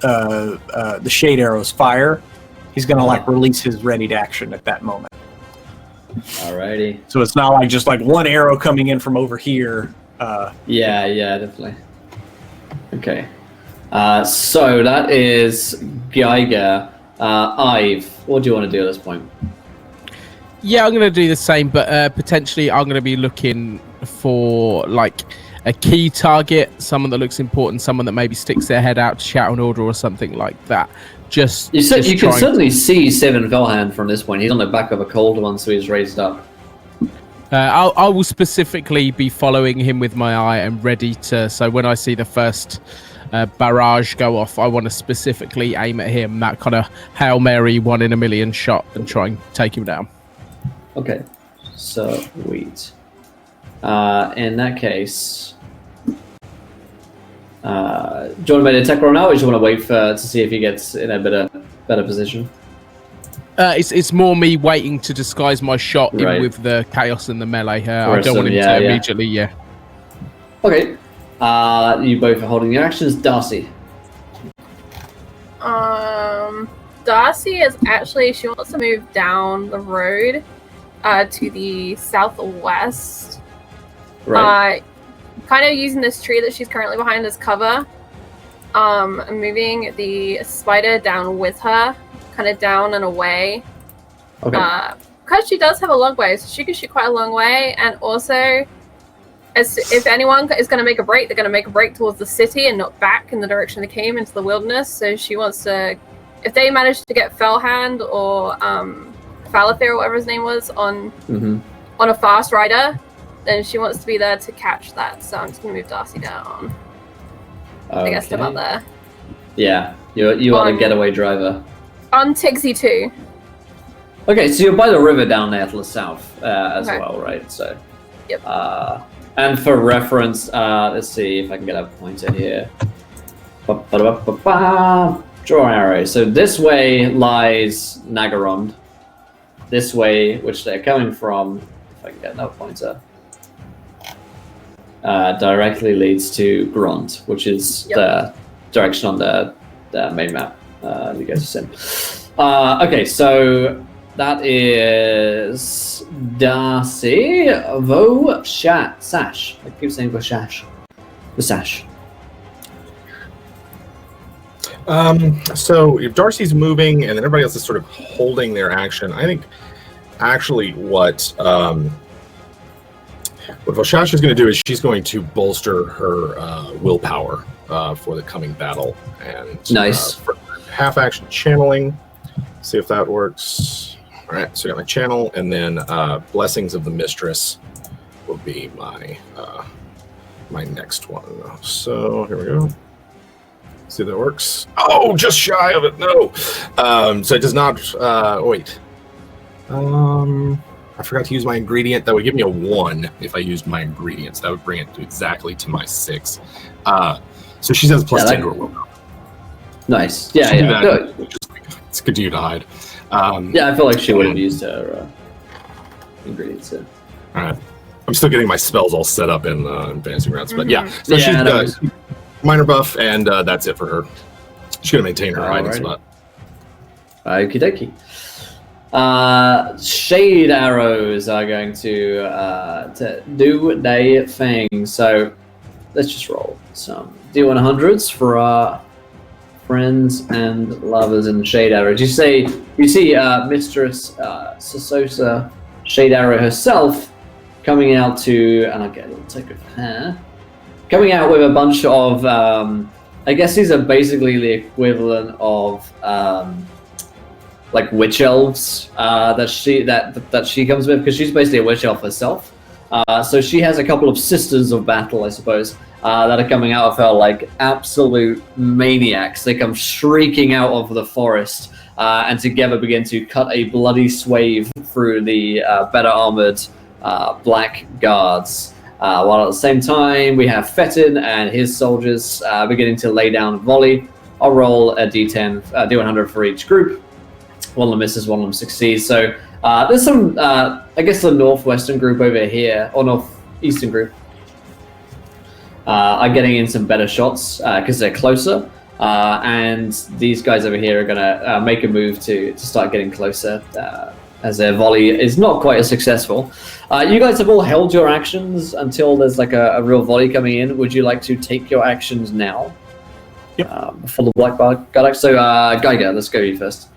the shade arrows fire, he's going to release his readied action at that moment. Alrighty. So it's not just one arrow coming in from over here. Yeah, definitely. Okay. So that is Geiger. Ive, what do you want to do at this point? Yeah, I'm going to do the same, but potentially I'm going to be looking for a key target, someone that looks important, someone that maybe sticks their head out to shout an order or something like that. You can certainly see Sivin Velhand from this point. He's on the back of a cold one, so he's raised up. I will specifically be following him with my eye and ready to. So when I see the first barrage go off, I want to specifically aim at him, that kind of Hail Mary 1 in a million shot, and try and take him down. Okay, so wait. In that case, do you want to make an attack roll now, or do you want to wait to see if he gets in a better position? It's more me waiting to disguise my shot Right. in with the chaos and the melee. I don't want him to immediately. Yeah. Okay. You both are holding your actions. Darcy. Darcy is actually, she wants to move down the road to the southwest. Right. Kind of using this tree that she's currently behind as cover. Moving the spider down with her, kind of down and away. Okay. Because she does have a long way, so she can shoot quite a long way, and also, if anyone is going to make a break, they're going to make a break towards the city and not back in the direction they came into the wilderness. So she wants to, if they manage to get Fellhand or Falafir or whatever his name was on a fast rider, then she wants to be there to catch that. So I'm just going to move Darcy down. I guess about there. Yeah, you are the getaway driver. On Tigsy 2. Okay, so you're by the river down there to the south as well, right? So. Yep. And for reference, let's see if I can get a pointer here. Draw arrow. So this way lies Nagarond. This way, which they're coming from, if I can get another pointer, directly leads to Grond, which is the direction on the main map you guys have seen. Okay, so that is Darcy Sash. I keep saying Vashash. Vasash. So if Darcy's moving and then everybody else is sort of holding their action, I think actually what Vashash is going to do is she's going to bolster her willpower for the coming battle. And nice. For half action channeling, see if that works. All right, so I got my channel, and then Blessings of the Mistress will be my my next one. So here we go. See if that works. Oh, just shy of it. No. So it does not. Wait. I forgot to use my ingredient. That would give me a 1 if I used my ingredients. That would bring it to exactly to my 6. So she has plus 10 to her willpower. Nice. Yeah. It's continue to hide. Yeah, I feel like she would have used her ingredients. Yeah. All right. I'm still getting my spells all set up in Fantasy Grounds, but yeah. So she's minor buff, and that's it for her. She's going to maintain her hiding spot. Okie dokie. Shade arrows are going to do their thing. So let's just roll some D100s for our friends and lovers in Shade Arrows. You see Mistress Sasosa Shade Arrow herself coming out to, and I'll get a little take of her, coming out with a bunch of, I guess these are basically the equivalent of like witch elves that she comes with, because she's basically a witch elf herself. So she has a couple of sisters of battle, I suppose, that are coming out of her like absolute maniacs. They come shrieking out of the forest and together begin to cut a bloody swathe through the better armored black guards. While at the same time, we have Fettin and his soldiers beginning to lay down volley. I'll roll a D10, D100 for each group. One of them misses, one of them succeeds. So there's some, I guess the northwestern group over here, or northeastern group, are getting in some better shots because they're closer. And these guys over here are going to make a move to start getting closer as their volley is not quite as successful. You guys have all held your actions until there's like a real volley coming in. Would you like to take your actions now? Yep. Before the black bar got up? So Geiger, let's go you first.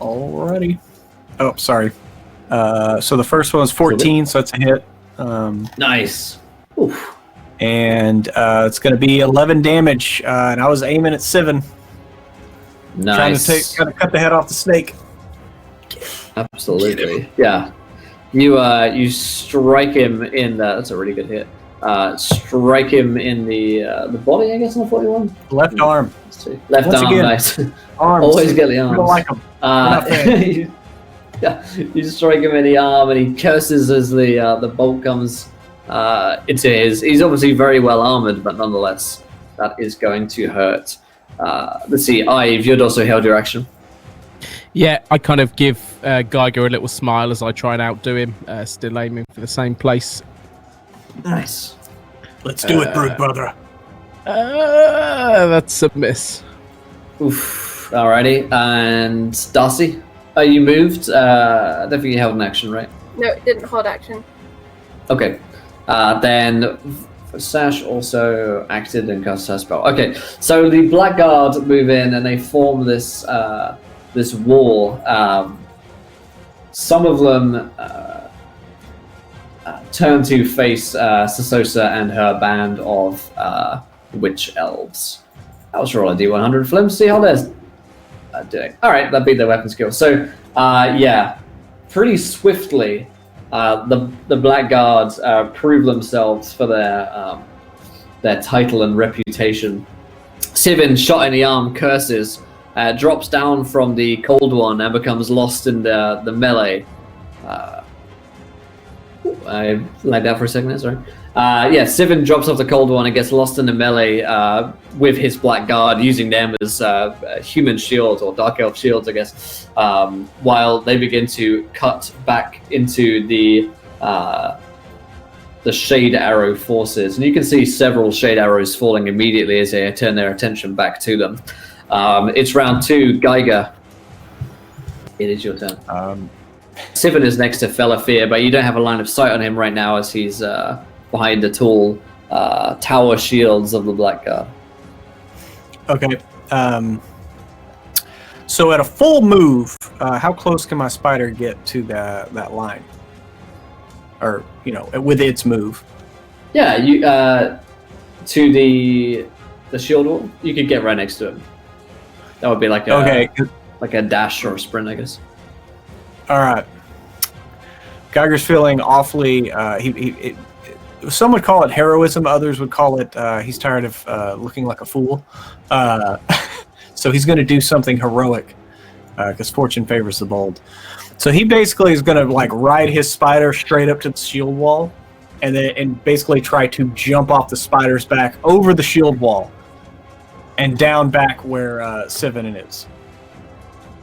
Alrighty. Oh, sorry. So the first one was 14, so it's a hit. Nice. Oof. And it's going to be 11 damage, and I was aiming at 7. Nice. Trying to cut the head off the snake. Absolutely. Yeah. You strike him in the, that's a really good hit. Strike him in the body, I guess, on the 41. Left arm. Left Once arm, again, nice. Arms. Always get the arms. We don't like them. You strike him in the arm, and he curses as the bolt comes into his. He's obviously very well armored, but nonetheless, that is going to hurt. Let's see, Ive, you'd also held your action. Yeah, I kind of give Geiger a little smile as I try and outdo him, still aiming for the same place. Nice. Let's do it, Brood Brother. That's a miss. Oof. Alrighty, and Darcy, are you moved? I don't think you held an action, right? No, it didn't hold action. Okay. Then Sash also acted and cast her spell. Okay, so the Blackguard move in and they form this this wall. Some of them turn to face Sasosa and her band of witch elves. I was roll a d100 for them to see how they're doing. All right, that beat their weapon skill. So yeah, pretty swiftly. The Blackguards prove themselves for their title and reputation. Sivin, shot in the arm, curses, drops down from the Cold One and becomes lost in the melee. I laid that for a second there, sorry. Yeah, Sivin drops off the Cold One and gets lost in the melee with his Blackguard, using them as human shields or Dark Elf shields, I guess, while they begin to cut back into the Shade Arrow forces. And you can see several Shade Arrows falling immediately as they turn their attention back to them. It's round 2. Geiger, it is your turn. Sivin is next to Felafir, but you don't have a line of sight on him right now as he's behind the tall tower shields of the Blackguard. Okay. So at a full move, how close can my spider get to that line? Or, with its move? Yeah, you to the shield wall, you could get right next to him. That would be like a dash or a sprint, I guess. All right. Geiger's feeling awfully. Some would call it heroism. Others would call it he's tired of looking like a fool. So he's going to do something heroic because fortune favors the bold. So he basically is going to ride his spider straight up to the shield wall, and basically try to jump off the spider's back over the shield wall and down back where Sivin is.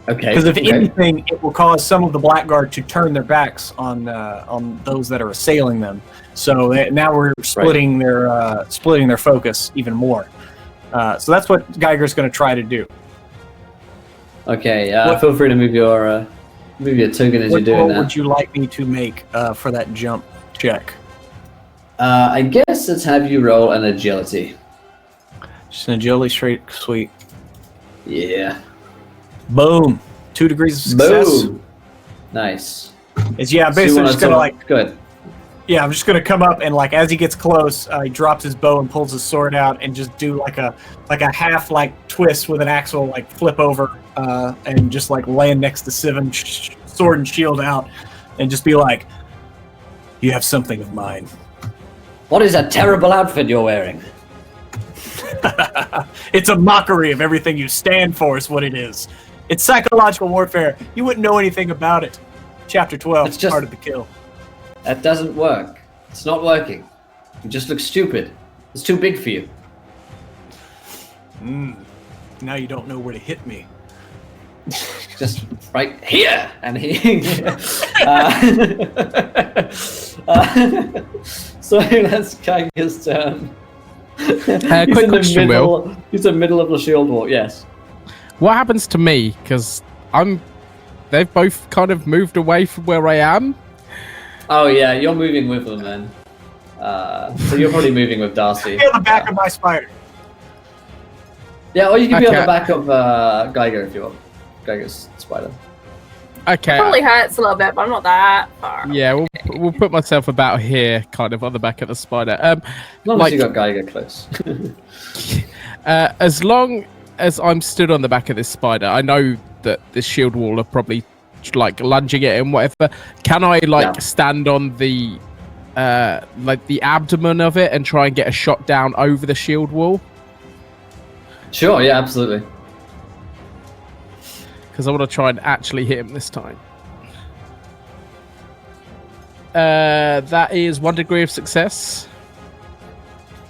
Okay. Because if anything, it will cause some of the Blackguard to turn their backs on those that are assailing them. So now we're splitting their focus even more. So that's what Geiger's going to try to do. Okay. Feel free to move your token as you're doing that. What would you like me to make for that jump check? I guess let's have you roll an agility. Just an agility, straight, sweet. Yeah. Boom. 2 degrees of success. Boom. Nice. Basically just gonna good. Yeah, I'm just gonna come up and as he gets close, he drops his bow and pulls his sword out and just do like a half twist with an axle, flip over, and just land next to Sivin, sword and shield out, and just be like, "You have something of mine." What is that terrible outfit you're wearing? It's a mockery of everything you stand for, is what it is. It's psychological warfare. You wouldn't know anything about it. Chapter 12, it's just part of the kill. That doesn't work. It's not working. You just look stupid. It's too big for you. Now you don't know where to hit me. Just right here, and so that's Geiger's turn. Quick question, Will. He's in the middle of the shield wall. Yes. What happens to me? Because they've both kind of moved away from where I am. Oh yeah, you're moving with them then. So you're probably moving with Darcy. Be on the back of my spider. Yeah, or you can be on the back of Geiger if you want. Geiger's spider. Okay. Probably hurts a little bit, but I'm not that far. Yeah, we'll put myself about here, kind of on the back of the spider. As long as you got Geiger close. As long as I'm stood on the back of this spider, I know that this shield wall are probably lunging it and whatever. Can I stand on the the abdomen of it and try and get a shot down over the shield wall? Sure. Yeah. Absolutely. Because I want to try and actually hit him this time. That is 1 degree of success.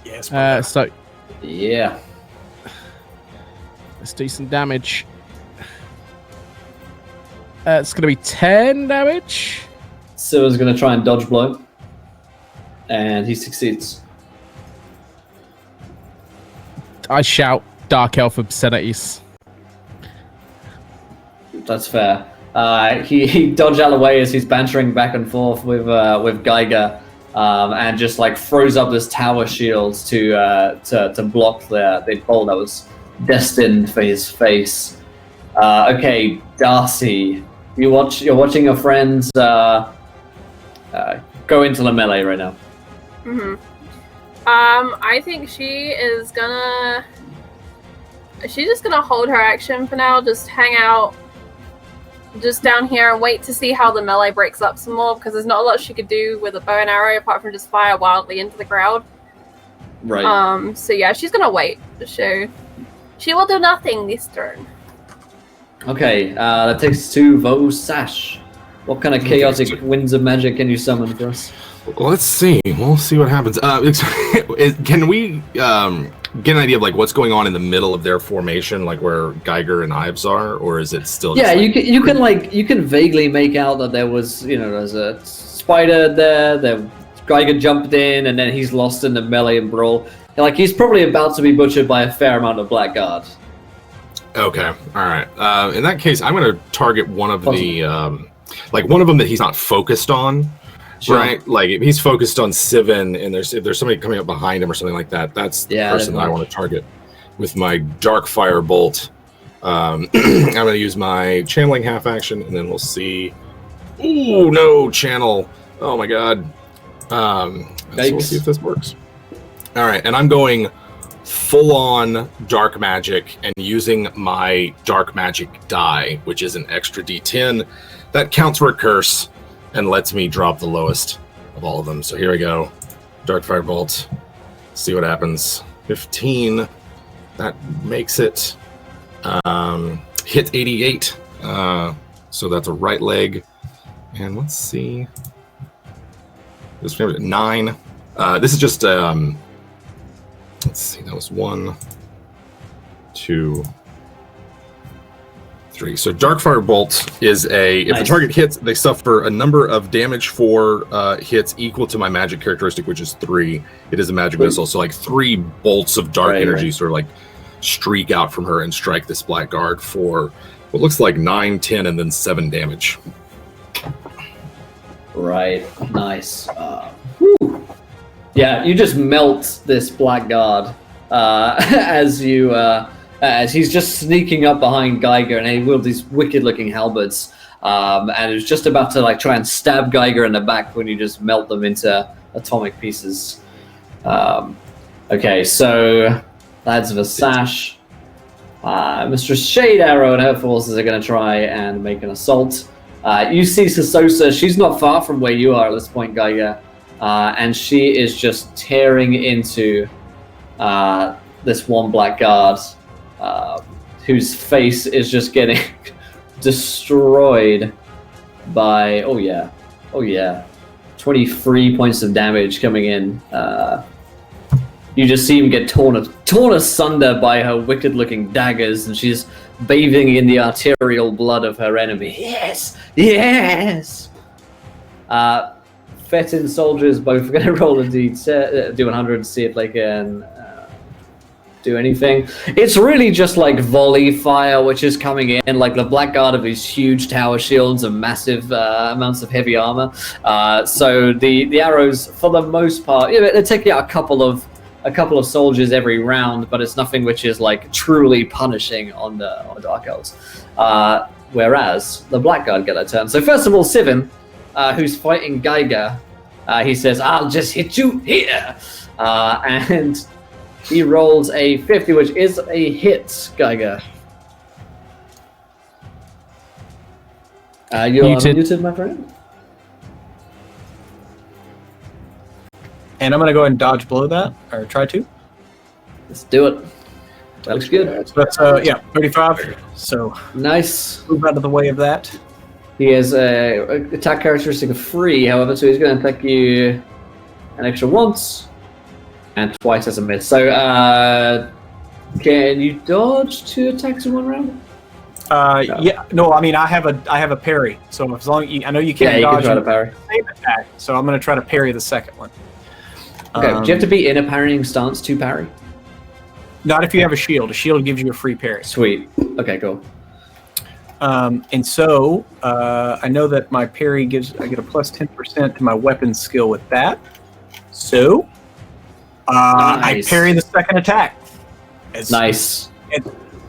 Yes. So yeah, let's do some damage. It's going to be 10 damage. Silver's going to try and dodge blow, and he succeeds. I shout Dark Elf obscenities. That's fair. He dodged out of the way as he's bantering back and forth with Geiger, and just like throws up this tower shield to block the bolt that was destined for his face. Okay, Darcy, you're watching your friends go into the melee right now. Mm-hmm. I think she's just gonna hold her action for now, just hang out just down here and wait to see how the melee breaks up some more, because there's not a lot she could do with a bow and arrow apart from just fire wildly into the crowd. Right. So yeah, she's gonna wait. She will do nothing this turn. Okay, that takes us to Vosash. What kind of chaotic winds of magic can you summon for us? Let's see. We'll see what happens. Can we get an idea of like what's going on in the middle of their formation, like where Geiger and Ives are, or is it still? Yeah, you can vaguely make out that there was there's a spider there. The Geiger jumped in, and then he's lost in the melee and brawl. Like he's probably about to be butchered by a fair amount of blackguard. Okay, all right. In that case, I'm going to target one of the one of them that he's not focused on. Sure. Right, like if he's focused on Sivin, and if there's somebody coming up behind him or something like that, that's the person that I want to target with my Dark Fire Bolt. I'm going to use my channeling half action, and then we'll see. Ooh, no channel! Oh my god! So we'll see if this works. All right, and I'm going full on dark magic and using my dark magic die, which is an extra D10 that counts for a curse and lets me drop the lowest of all of them. So here we go. Dark Firebolt. See what happens. 15. That makes it. Hit 88. So that's a right leg. And let's see. This 9. This is just let's see, that was 1, 2, 3. So Dark Firebolt is if the target hits, they suffer a number of damage for hits equal to my magic characteristic, which is 3. It is a magic missile, so like 3 bolts of dark energy sort of like streak out from her and strike this blackguard for what looks like 9, 10, and then 7 damage. Right, nice. Yeah, you just melt this blackguard as he's just sneaking up behind Geiger, and he wields these wicked-looking halberds, and is just about to like try and stab Geiger in the back when you just melt them into atomic pieces. Okay, so that's Vasash. Mistress Shade Arrow and her forces are going to try and make an assault. You see Sasosa, she's not far from where you are at this point, Geiger. And she is just tearing into this one blackguard, whose face is just getting destroyed by 23 points of damage coming in. You just see him get torn asunder by her wicked-looking daggers, and she's bathing in the arterial blood of her enemy. Yes, yes. Fetin soldiers both going to roll a do 100 to see if they can do anything. It's really just like volley fire, which is coming in, like the blackguard of these huge tower shields and massive amounts of heavy armor. So the arrows, for the most part, they're taking out a couple of soldiers every round, but it's nothing which is like truly punishing on the Dark Elves. Whereas the blackguard get a turn. So first of all, Sivin, who's fighting Geiger, he says, "I'll just hit you here," and he rolls a 50, which is a hit, Geiger. You're muted, my friend. And I'm going to go ahead and dodge below that, or try to. Let's do it. That looks good. So that's 35. So nice. Move out of the way of that. He has a attack characteristic of 3, however, so he's going to attack you an extra once and twice as a miss. So can you dodge 2 attacks in one round? No. Yeah. No, I mean I have a parry. So as long as I know you can't dodge can try to parry. The same attack, so I'm going to try to parry the second one. Okay. Do you have to be in a parrying stance to parry? Not if you have a shield. A shield gives you a free parry. Sweet. Okay, cool. And so I know that my parry I get a plus 10% to my weapon skill with that. So I parry the second attack. Nice.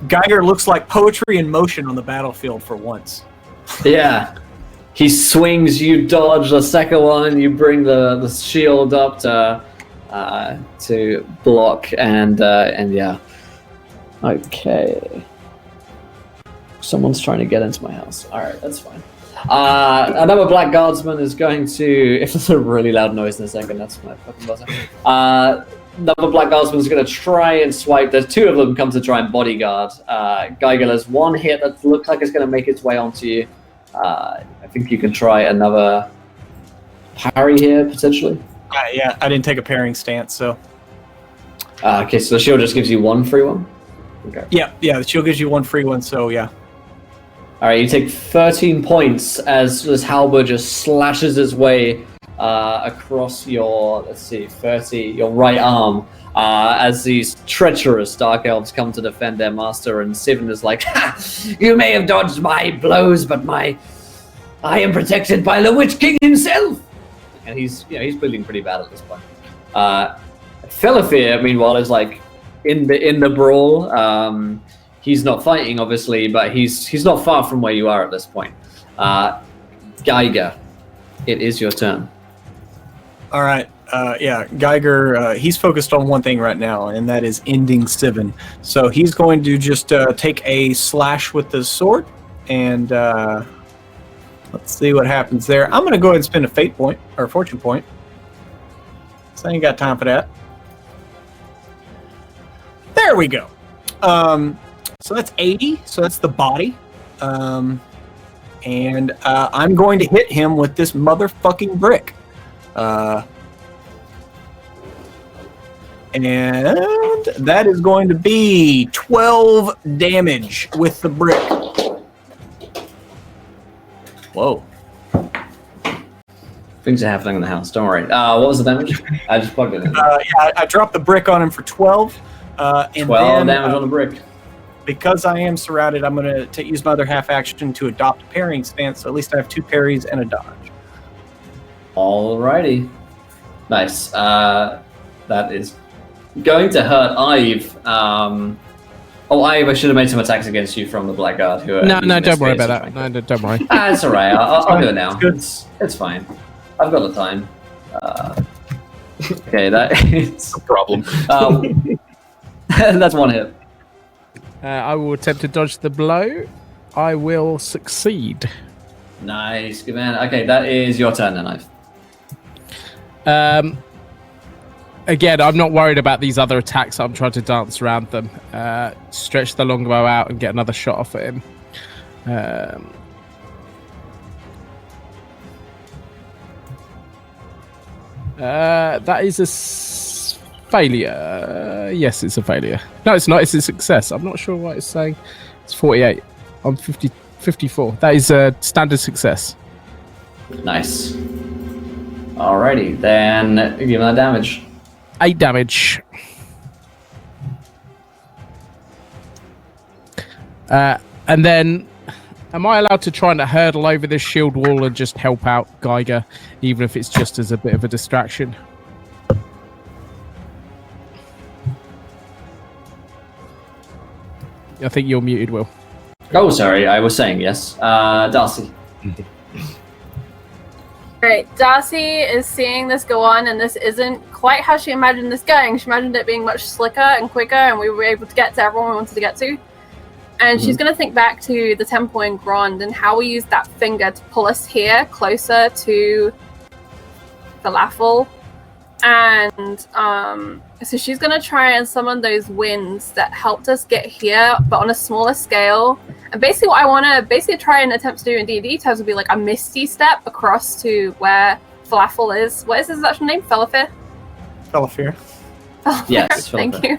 Geiger looks like poetry in motion on the battlefield for once. Yeah. He swings, you dodge the second one, you bring the shield up to block, and yeah. Okay. Someone's trying to get into my house. Alright, that's fine. Another Black Guardsman is going to... If there's a really loud noise in a second, that's my fucking buzzer. Another Black Guardsman is going to try and swipe. There's two of them come to try and bodyguard. Geiger has one hit that looks like it's going to make its way onto you. I think you can try another parry here, potentially. Yeah, I didn't take a parrying stance, so... Okay, so the shield just gives you one free one? Okay. Yeah, the shield gives you one free one, so yeah. Alright, you take 13 points as this halberd just slashes its way across your, your right arm, as these treacherous Dark Elves come to defend their master, and Sivan is like, "Ha! You may have dodged my blows, but I am protected by the Witch King himself!" And he's bleeding pretty bad at this point. Felafir, meanwhile, is like in the brawl. He's not fighting, obviously, but he's not far from where you are at this point. Geiger, it is your turn. All right. Geiger, he's focused on one thing right now, and that is ending Sivan. So he's going to just take a slash with the sword, and let's see what happens there. I'm going to go ahead and spend a fate point, or a fortune point. So I ain't got time for that. There we go. So that's 80, so that's the body. And I'm going to hit him with this motherfucking brick. And that is going to be 12 damage with the brick. Whoa. Things are happening in the house, don't worry. What was the damage? I just plugged it in. I dropped the brick on him for 12. And 12 damage on the brick. Because I am surrounded, I'm going to use my other half action to adopt a parrying stance, so at least I have 2 parries and a dodge. Alrighty. Nice. That is going to hurt Ive. Ive, I should have made some attacks against you from the Blackguard. No, don't worry about that. No, don't worry. It's alright. I'll do it now. It's fine. I've got the time. Okay, that is... No problem. That's one hit. I will attempt to dodge the blow. I will succeed. Nice, good man. Okay, that is your turn then, Ive. Again, I'm not worried about these other attacks. I'm trying to dance around them. Stretch the longbow out and get another shot off at him. That is a failure. Yes, it's a failure. No, it's not. It's a success. I'm not sure what it's saying. It's 48. I'm 54. That is a standard success. Nice. Alrighty, then give him that damage. 8 damage. And then, am I allowed to try and hurdle over this shield wall and just help out Geiger, even if it's just as a bit of a distraction? I think you're muted, Will. Oh, sorry, I was saying yes. Darcy. Great. Darcy is seeing this go on, and this isn't quite how she imagined this going. She imagined it being much slicker and quicker, and we were able to get to everyone we wanted to get to. And she's going to think back to the 10-point Grand and how we used that finger to pull us here closer to Falafel. And so she's going to try and summon those winds that helped us get here, but on a smaller scale. And basically what I want to try and attempt to do in D&D terms would be like a misty step across to where Falafel is. What is his actual name? Felafir? Felafir. Yes, Thank you.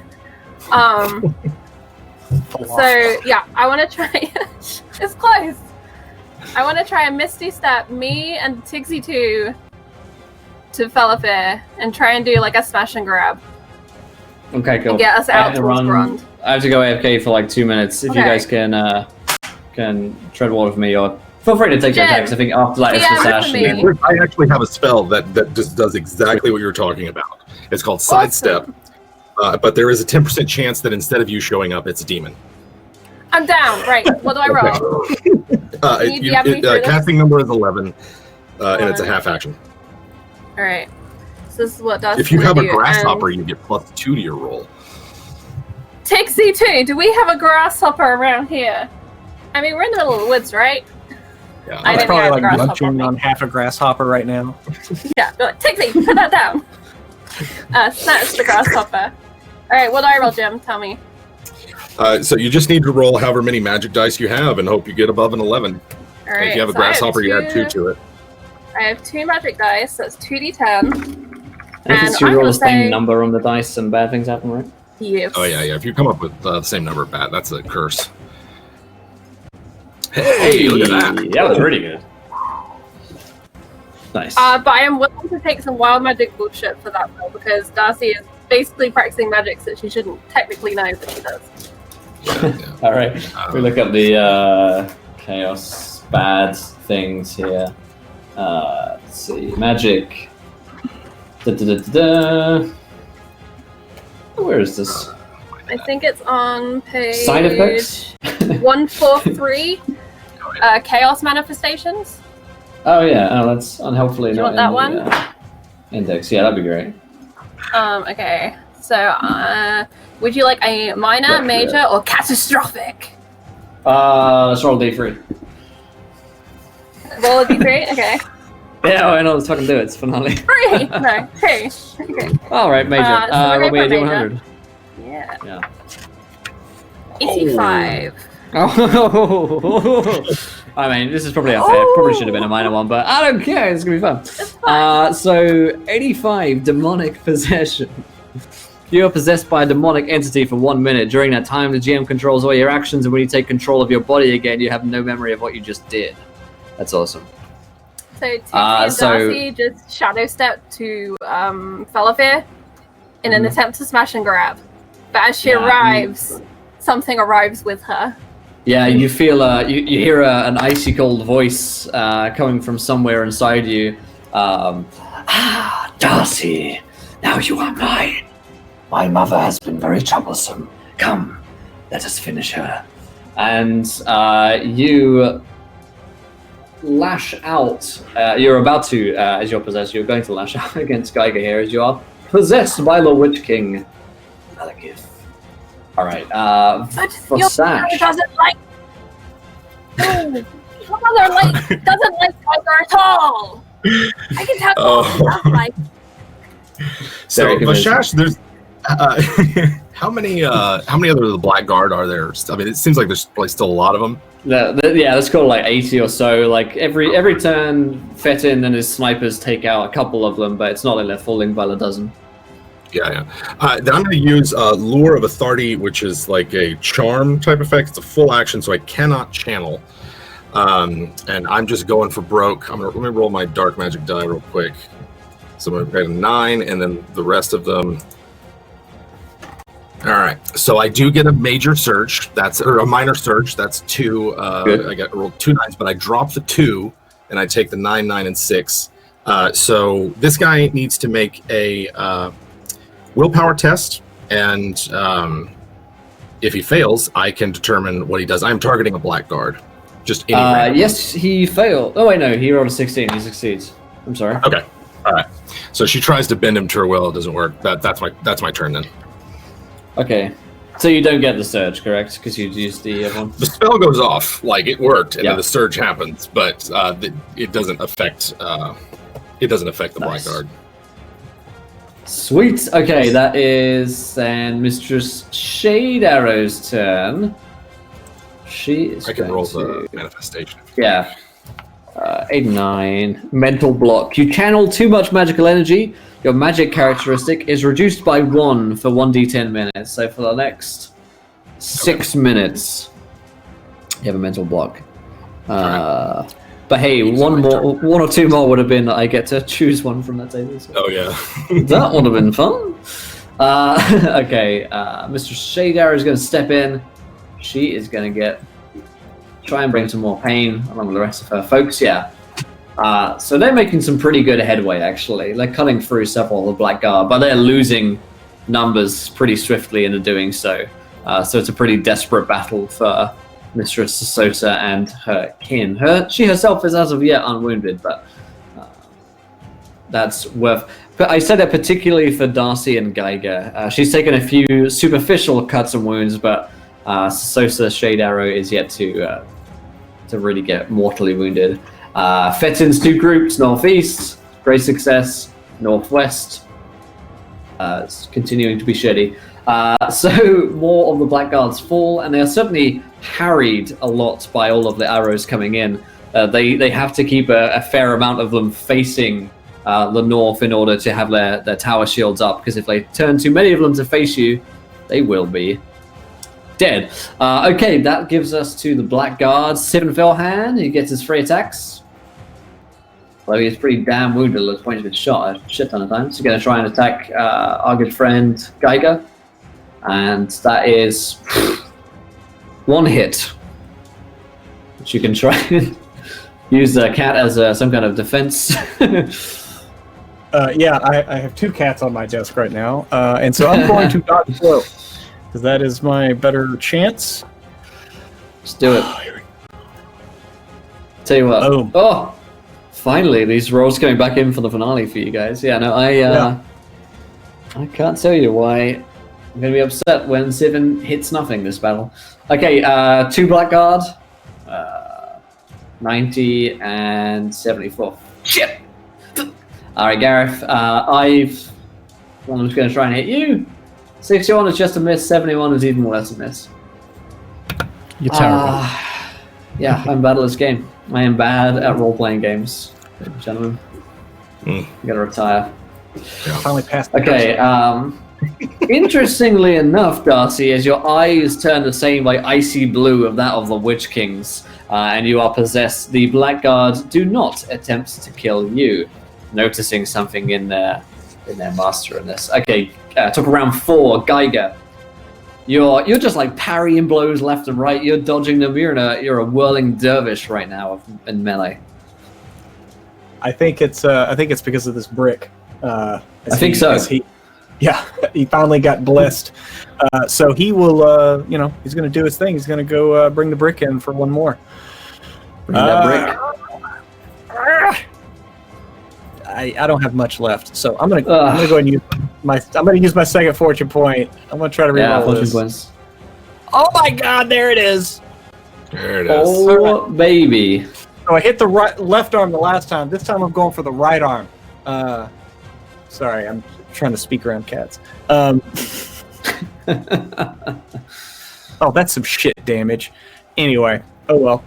So yeah, I want to try. It's close. I want to try a misty step, me and Tigsy 2 to Felafir, and try and do like a smash and grab. Okay, cool. And get us out towards Grand. I have to go AFK for like 2 minutes. If you guys can can tread water for me, or feel free to take your Jen, attacks. I think after that, it's yeah, the sash. me. and- I actually have a spell that just does exactly what you're talking about. It's called Sidestep, but there is a 10% chance that instead of you showing up, it's a demon. I'm down. Right. What do I roll? Casting number is 11, and it's a half action. All right. So this is what does. If you have a grasshopper, you get +2 to your roll. Tixie too. Do we have a grasshopper around here? I mean, we're in the middle of the woods, right? Yeah. I I'm didn't probably have a like grasshopper. munching on half a grasshopper right now. Yeah. Be like, Tixie, put that down. Snatch the grasshopper. All right. What do I roll, Jim? Tell me. So you just need to roll however many magic dice you have and hope you get above an 11. All right. And if you have a so I grasshopper, you add 2 to it. I have 2 magic dice. So it's 2d10. If it's you I'm roll gonna the same say- number on the dice and bad things happen, right? Yes. Oh yeah. If you come up with the same number of bad, that's a curse. Hey, look at that. That was really good. Nice. But I am willing to take some wild magic bullshit for that though, because Darcy is basically practicing magics that she shouldn't technically know that she does. Yeah. All right. We look up the chaos bad things here. Let's see. Magic. Da-da-da-da-da. Where is this? I think it's on page Side effects? 143. Chaos manifestations. Oh yeah. Oh, that's unhelpfully Do you not want in that the, index. Yeah, that'd be great. Okay. So, would you like a minor, Yeah, major, or catastrophic? Let's roll D3. Roll a d3. Okay. Yeah, I know. Let's fucking do it. It's finale. 3. No. 2. Okay. All right, major. So we're roll me a going for D100. Yeah. Yeah. 85. Oh, I mean, this is probably unfair. Probably should have been a minor one, but I don't care. It's gonna be fun. It's fine. So 85 demonic possession. You are possessed by a demonic entity for 1 minute. During that time, the GM controls all your actions, and when you take control of your body again, you have no memory of what you just did. That's awesome. So Tixie and so- Darcy just shadow step to Felafir in an attempt to smash and grab. But as she Yeah. arrives, something arrives with her. Yeah, you feel you hear an icy cold voice coming from somewhere inside you. Darcy, now you are mine. My mother has been very troublesome. Come, let us finish her. And you lash out. You're about to, as you're possessed, you're going to lash out against Geiger here as you are possessed by the Witch King, Malekith. All right, But for your Sash. mother doesn't like. No, your mother doesn't like Tiger at all. I can tell Oh. you doesn't like. So, Very convincing. Vashash, there's how many other of the Black Guard are there? I mean, it seems like there's probably still a lot of them. Yeah, let's call it like 80 or so. Like every turn, Fetin and his snipers take out a couple of them, but it's not like they're falling by the dozen. Yeah. Then I'm going to use Lure of Authority, which is like a charm type effect. It's a full action, so I cannot channel. And I'm just going for broke. Let me roll my dark magic die real quick. So I'm going to get a 9, and then the rest of them. All right. So I do get a major search. Or a minor search. That's 2. Good. I rolled 2 9s, but I drop the 2, and I take the 9, 9, and 6. So this guy needs to make a willpower test, and if he fails, I can determine what he does. I'm targeting a blackguard. Just any random. Yes, he failed. Oh wait, no, he rolled a 16. He succeeds. I'm sorry. Okay. All right. So she tries to bend him to her will. It doesn't work. That's my turn then. Okay. So you don't get the surge, correct? Because you used the one. The spell goes off, like it worked, and Yeah. then the surge happens, but it doesn't affect. It doesn't affect the Nice. blackguard. Sweet. Okay, that is then Mistress Shade Arrow's turn. She is. I can going roll to... the manifestation. Yeah. 8 and 9. Mental block. You channel too much magical energy. Your magic characteristic is reduced by 1 for 1d10 minutes. So for the next 6 minutes, you have a mental block. But hey, one or two more would have been I get to choose one from that table. So. Oh yeah. That would have been fun. Okay, Mr. Shade Arrow is going to step in. She is going to get try and bring some more pain along with the rest of her folks. Yeah. So they're making some pretty good headway, actually. They're cutting through several of the Black Guard, but they're losing numbers pretty swiftly into doing so. So it's a pretty desperate battle for Mistress Sosa and her kin. She herself is as of yet unwounded, but that's worth... But I said that particularly for Darcy and Geiger. She's taken a few superficial cuts and wounds, but Sosa Shade Arrow is yet to really get mortally wounded. Fetin's 2 groups, northeast, great success, northwest, it's continuing to be shitty. So more of the Blackguards fall, and they are certainly harried a lot by all of the arrows coming in. They have to keep a fair amount of them facing the north in order to have their tower shields up, because if they turn too many of them to face you, they will be dead. Okay, that gives us to the Blackguard. Sivin Felhan, he gets his 3 attacks. Well, he's pretty damn wounded at this point. He's been shot a shit ton of times. He's going to try and attack our good friend Geiger. And that is 1 hit. Which you can try and use the cat as some kind of defense. Yeah, I have 2 cats on my desk right now. And so I'm going to dodge blow. Because that is my better chance. Let's do it. Tell you what. Boom. Oh! Finally, these rolls coming back in for the finale for you guys. Yeah, no, I can't tell you why I'm going to be upset when Sivin hits nothing this battle. Okay, 2 Blackguard, 90 and 74. Shit! Alright, Gareth, one of them's going to try and hit you. 61 is just a miss, 71 is even worse a miss. You're terrible. Yeah, I'm bad at this game. I am bad at role-playing games, gentlemen. You gotta retire. Finally passed the Okay, interestingly enough, Darcy, as your eyes turn the same like icy blue of that of the Witch Kings, and you are possessed, the Blackguard do not attempt to kill you, noticing something in their master in this. Okay, took round 4, Geiger. You're just like parrying blows left and right. You're dodging them. You're a whirling dervish right now in melee. I think it's because of this brick. I think so. He finally got blessed. So he will, he's going to do his thing. He's going to go bring the brick in for 1 more. Bring that brick. I don't have much left, so I'm gonna go ahead and use my 2nd fortune point. I'm gonna try to reroll this. Points. Oh my god, there it is! There it is. Oh baby! So I hit the left arm the last time. This time I'm going for the right arm. Sorry, I'm trying to speak around cats. Oh, that's some shit damage. Anyway, oh well.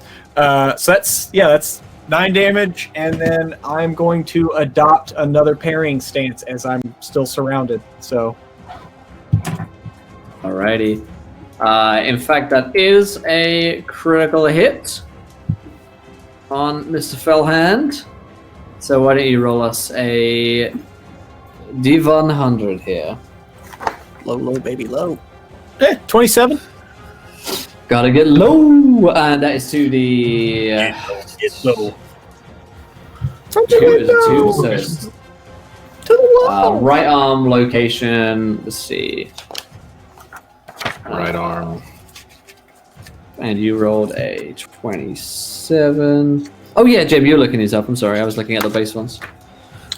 So that's 9 damage, and then I'm going to adopt another parrying stance as I'm still surrounded. So, alrighty. In fact, that is a critical hit on Mr. Fellhand. So why don't you roll us a D100 here? low, baby, low. 27. Gotta get low, and that is to the. It's low. To the wall. Right arm location. Let's see. Right arm. And you rolled a 27. Oh yeah, Jim, you're looking these up. I'm sorry, I was looking at the base ones.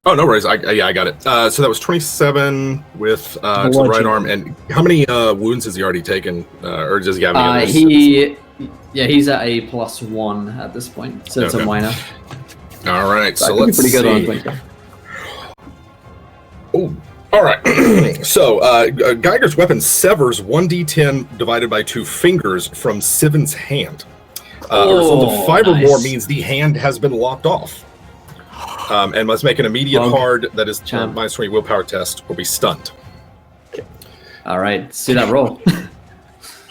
Oh, no worries. I got it. So that was 27 with to the right arm. And how many wounds has he already taken? Or does he have any others? He's at a +1 at this point, so it's a minor. All right, so let's see. Oh, all right. So Geiger's weapon severs 1d10 divided by 2 fingers from Sivin's hand. A result of 5 or more means the hand has been locked off. And must make an immediate hard, that is -20 willpower test, or be stunned. Okay. All right, see that roll.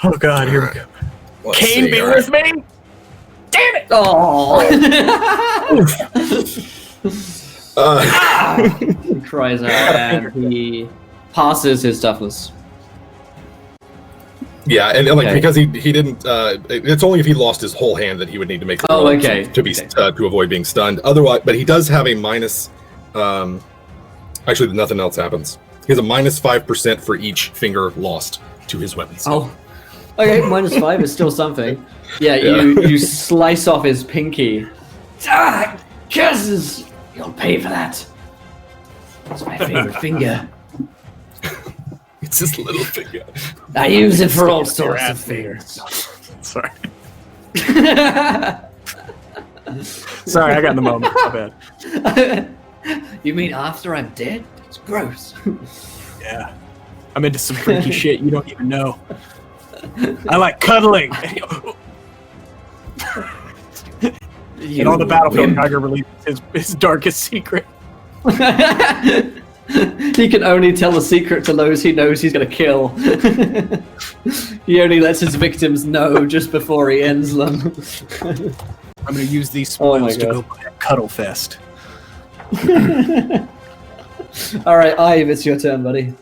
Oh god, here we go. Kane, be with me! Damn it! Oh! He cries out and he passes his toughness. Yeah, and like Okay. because he didn't. It's only if he lost his whole hand that he would need to make the Oh, roll okay. to avoid being stunned. Otherwise, but he does have a minus. Actually, nothing else happens. He has a minus 5% for each finger lost to his weapons. Oh, okay. -5 is still something. Yeah, you slice off his pinky. Ah, curses! You'll pay for that. It's my favorite finger. It's his little finger. I use it for all sorts of things. Sorry. Sorry, I got in the moment. My bad. You mean after I'm dead? It's gross. Yeah. I'm into some freaky shit you don't even know. I like cuddling. And on the battlefield, Geiger releases his darkest secret. He can only tell a secret to those he knows he's going to kill. He only lets his victims know just before he ends them. I'm going to use these Oh my spoils to God. go play a cuddle fest. All right, Ive, it's your turn, buddy.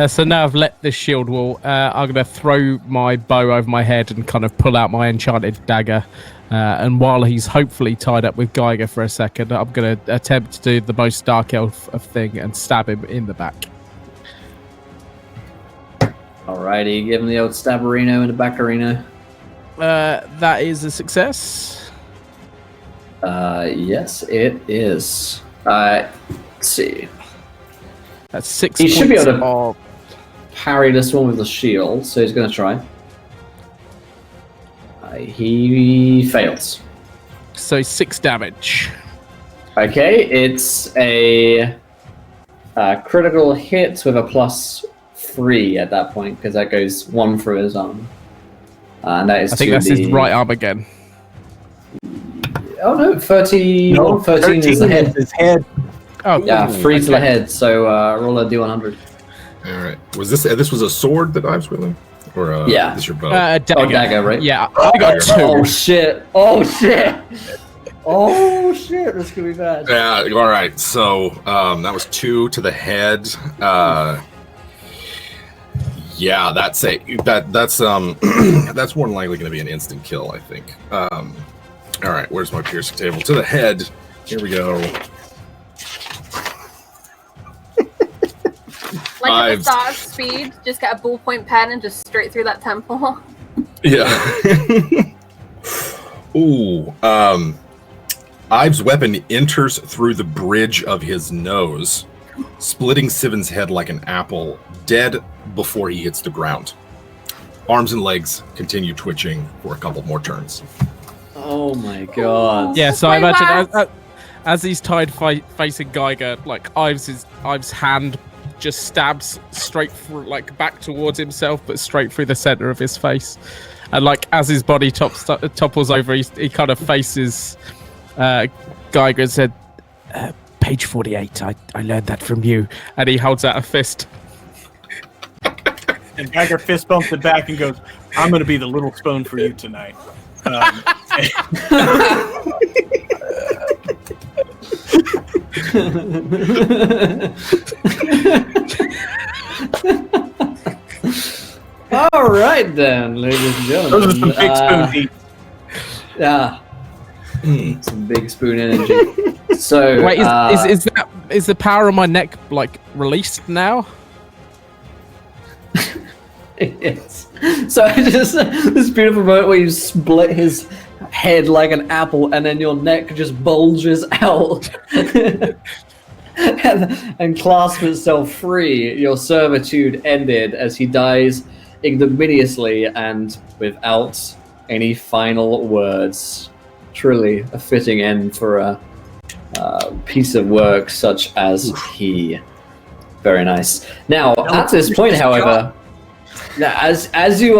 So now I've let the shield wall. I'm going to throw my bow over my head and kind of pull out my enchanted dagger. And while he's hopefully tied up with Geiger for a second, I'm going to attempt to do the most dark elf thing and stab him in the back. Alrighty, give him the old stabberino in the baccarino. That is a success. Yes, it is. Let's see. That's 6 He points should be able to- of... Parry this one with the shield, so he's going to try. He fails. So 6 damage. Okay, it's a critical hit with a +3 at that point, because that goes 1 through his arm. And that is I think to that's the... his right arm again. Oh no, 13, No, 13 is the head. his head. Oh, Yeah, 3 to the okay. head, so roll a D100. All right. Was this was a sword that I was wielding, or Yeah. This your bow? Dagger. Oh, dagger, right? Yeah, I got 2. Oh shit! Oh shit! Oh shit! This could be bad. Yeah. All right. So that was 2 to the head. Yeah, that's that's that's more than likely going to be an instant kill, I think. All right. Where's my piercing table? To the head. Here we go. Like at the I've- start of Speed, just get a ballpoint pen and just straight through that temple. Yeah. Ooh. Ives' weapon enters through the bridge of his nose, splitting Sivan's head like an apple, dead before he hits the ground. Arms and legs continue twitching for a couple more turns. Oh my god. Yeah, so I My imagine bad. as he's tied facing Geiger, like Ives' hand just stabs straight through, like back towards himself, but straight through the center of his face. And like as his body topples over, he kind of faces Geiger and said, "Page 48. I learned that from you." And he holds out a fist. And Geiger fist bumps it back and goes, "I'm going to be the little spoon for you tonight." All right then, ladies and gentlemen. Those are some big spoon deep. Yeah. Some big spoon energy. So Wait, is the power on my neck like released now? Yes. So just this beautiful moment where you split his head like an apple, and then your neck just bulges out and clasps itself free. Your servitude ended as he dies ignominiously and without any final words. Truly a fitting end for a piece of work such as he. Very nice. Now, at this point, however. Yeah, as you're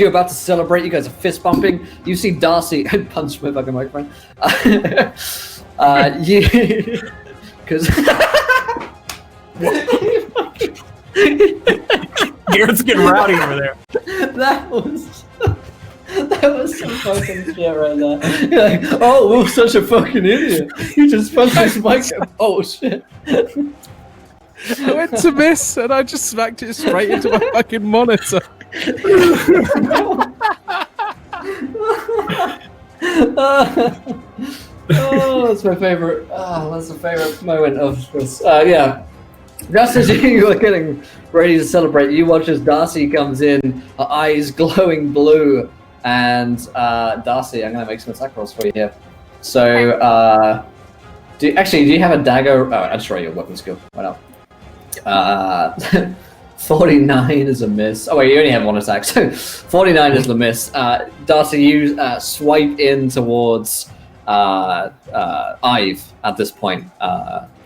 about to celebrate, you guys are fist bumping. You see Darcy punch my fucking microphone. Because Garrett's getting rowdy over there. that was some fucking shit right there. You're like, oh, we're such a fucking idiot. You just punched his microphone. Oh shit. I went to miss and I just smacked it straight into my fucking monitor. Oh, that's my favorite. Oh, that's the favorite moment of this. Yeah. Just as you are getting ready to celebrate, you watch as Darcy comes in, her eyes glowing blue, and Darcy, I'm going to make some attack rolls for you here. So, do you have a dagger? Oh, I'll just roll your weapon skill. Why not? 49 is a miss. Oh wait, you only have one attack, so 49 is the miss. Darcy, you swipe in towards Ive at this point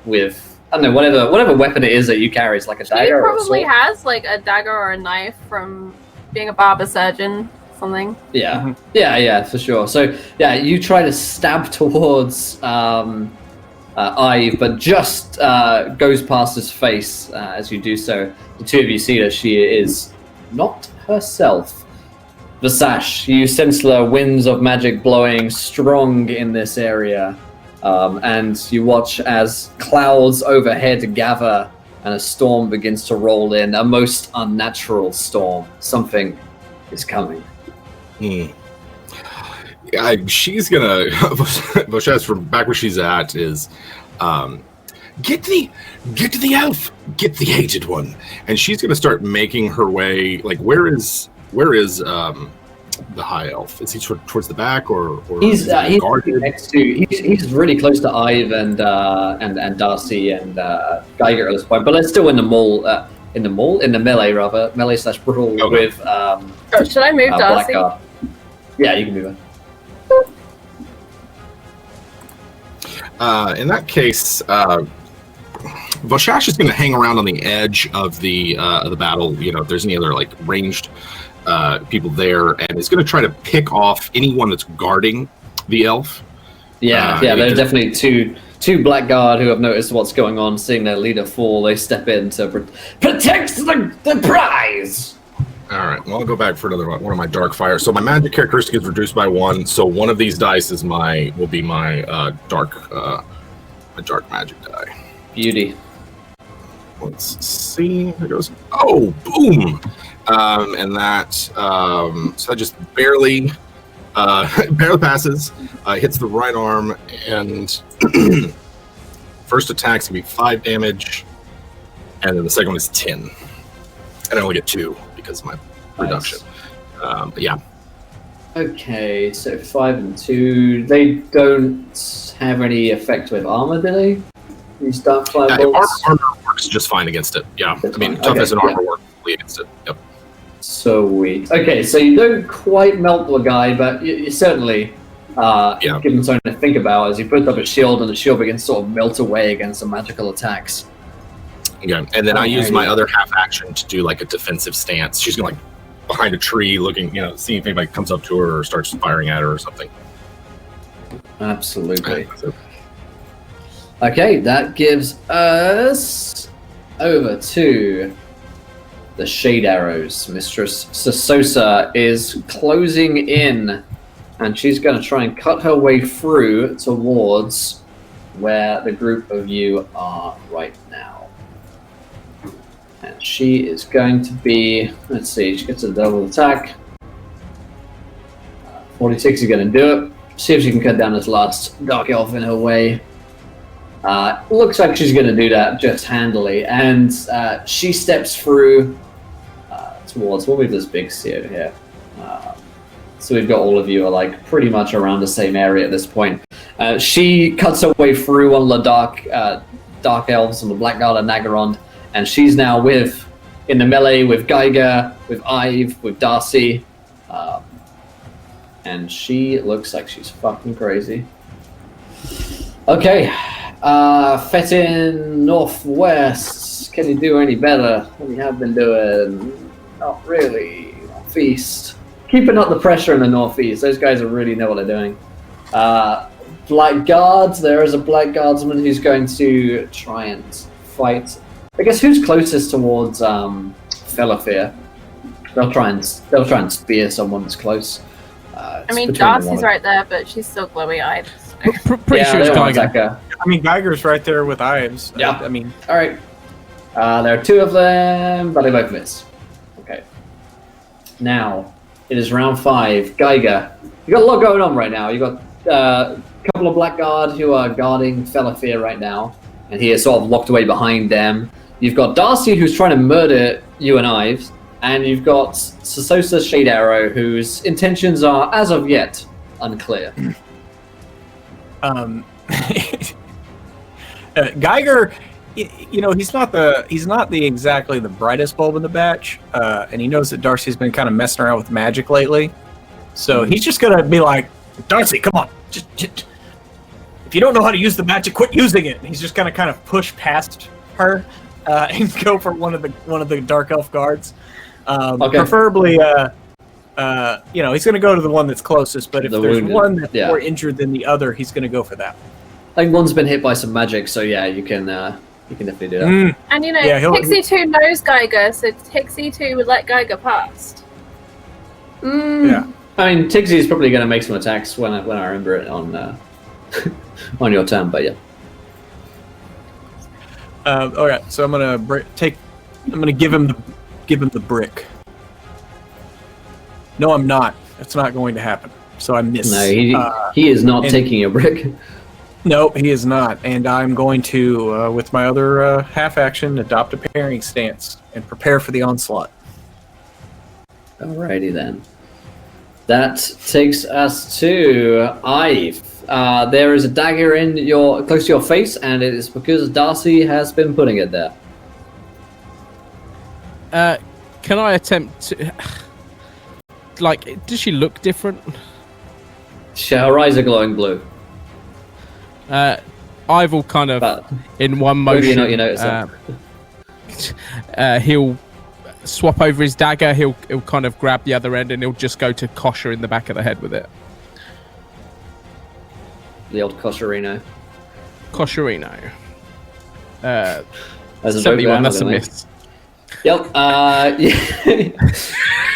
with, I don't know, whatever weapon it is that you carry. It's like a dagger. She probably or a sword. has like a dagger or a knife from being a barber surgeon, something. Yeah, yeah, for sure. So yeah, you try to stab towards Ive, but just goes past his face as you do so. The two of you see that she is not herself. Vasash, you sense the winds of magic blowing strong in this area, and you watch as clouds overhead gather and a storm begins to roll in, a most unnatural storm. Something is coming. She's gonna Voshaz from back where she's at is get to the elf, get the hated one, and she's gonna start making her way. Like, where is the high elf? Is he towards the back or he's guarded? next to he's really close to Ive and Darcy and Geiger at this point, but it's still in the melee rather, melee/brawl with Should I move Darcy? Blackguard. Yeah, you can move it. In that case, Voshash is going to hang around on the edge of the battle. You know, if there's any other like ranged people there, and is going to try to pick off anyone that's guarding the elf. Yeah, there's definitely two Blackguard who have noticed what's going on, seeing their leader fall. They step in to protect the prize. All right, well, I'll go back for another one of my dark fire. So my magic characteristic is reduced by 1. So one of these dice will be my dark magic die. Beauty. Let's see. There goes. Oh, boom! And that so that just barely passes. Hits the right arm, and first attack's gonna be 5 damage, and then the second one is 10. And I only get 2 because of my reduction. But yeah. Okay, so 5 and 2. They don't have any effect with armor, do they? These dark fire bolts? Armor works just fine against it. Yeah, That's I mean, fine. toughness Okay, and armor work against it. Yep. Sweet. Okay, so you don't quite melt the guy, but you certainly give him something to think about as he puts up a shield, and the shield begins to sort of melt away against the magical attacks. Yeah, and then I use my other half action to do like a defensive stance. She's gonna like behind a tree, looking, seeing if anybody comes up to her or starts firing at her or something. Absolutely. Okay, that gives us over to the Shade Arrows. Mistress Sasosa is closing in, and she's going to try and cut her way through towards where the group of you are right now. And she is going to be, let's see, she gets a double attack. 46 is going to do it. See if she can cut down this last Dark Elf in her way. Looks like she's going to do that just handily. And she steps through towards, we'll move this big sphere here. So we've got all of you are like pretty much around the same area at this point. She cuts her way through one of the dark elves on the Blackguard and Nagarond, and she's now in the melee with Geiger, with Ive, with Darcy. And she looks like she's fucking crazy. Okay, Fetin Northwest, can you do any better than you have been doing? Not really. Northeast. Keeping up the pressure in the Northeast. Those guys really know what they're doing. Blackguards, there is a Blackguardsman who's going to try and fight. I guess who's closest towards Felafir? They'll try and spear someone that's close. I mean, Darcy's right there, but she's still glowy-eyed. So. Pretty sure it's Geiger. I mean, Geiger's right there with Ives. Yeah. I mean, all right. There are 2 of them, but they both miss. Okay. now. It is round 5. Geiger, you got a lot going on right now. You got a couple of Blackguard who are guarding Felafir right now, and he is sort of locked away behind them. You've got Darcy who's trying to murder you and Ives, and you've got Sasosa Shade Arrow whose intentions are, as of yet, unclear. Geiger, he's not the exactly the brightest bulb in the batch, and he knows that Darcy's been kind of messing around with magic lately, so he's just gonna be like, Darcy, come on, just if you don't know how to use the magic, quit using it. And he's just gonna kind of push past her and go for one of the dark elf guards, preferably. He's gonna go to the one that's closest, but if there's wounded one that's more injured than the other, he's gonna go for that. I think one's been hit by some magic, so yeah, you can definitely do that. And Tixie 2 knows Geiger, so Tixie 2 would let Geiger past. Yeah. I mean, Tixie is probably going to make some attacks when I remember it on on your turn, but yeah. All right, so I'm gonna give him the brick. No, I'm not. That's not going to happen. So I miss. No, he is not taking your brick. No, he is not, and I'm going to, with my other half action, adopt a parrying stance and prepare for the onslaught. Alrighty then. That takes us to Ive. There is a dagger close to your face, and it is because Darcy has been putting it there. Can I attempt to... does she look different? Her eyes are glowing blue. I will kind of, in one motion, he'll swap over his dagger, he'll kind of grab the other end, and he'll just go to Kosher in the back of the head with it. The old Kosherino. Kosherino. 71, that's a miss. Yep.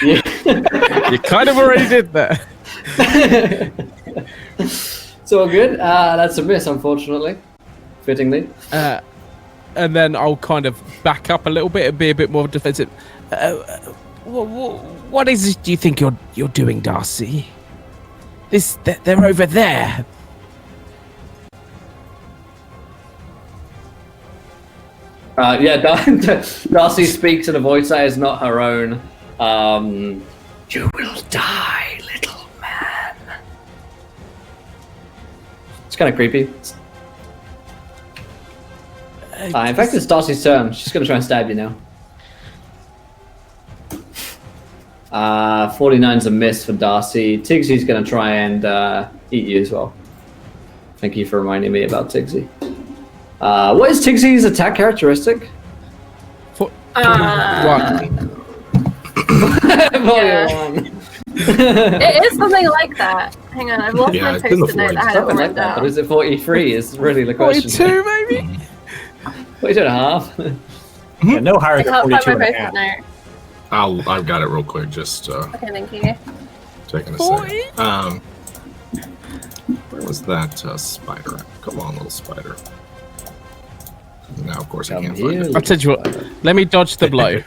You kind of already did that. It's all good. That's a miss, unfortunately. Fittingly. And then I'll kind of back up a little bit and be a bit more defensive. What is it do you think you're doing, Darcy? They're over there. Darcy speaks in a voice that is not her own. You will die, little man. It's kind of creepy. In fact, it's Darcy's turn. She's going to try and stab you now. 49's a miss for Darcy. Tigsy's going to try and eat you as well. Thank you for reminding me about Tigsy. What is Tigsy's attack characteristic? One. It is something like that. Hang on, I've lost my post-it note that I had it written down. But is it 43 is really the question. 42 maybe? 42 and a half. Yeah, no higher than 42 and a half. I've got it real quick. Just okay, thank you. Taking a second. Where was that spider at? Come on, little spider. Now, of course, I can't find it. I'll tell you what. Let me dodge the blow.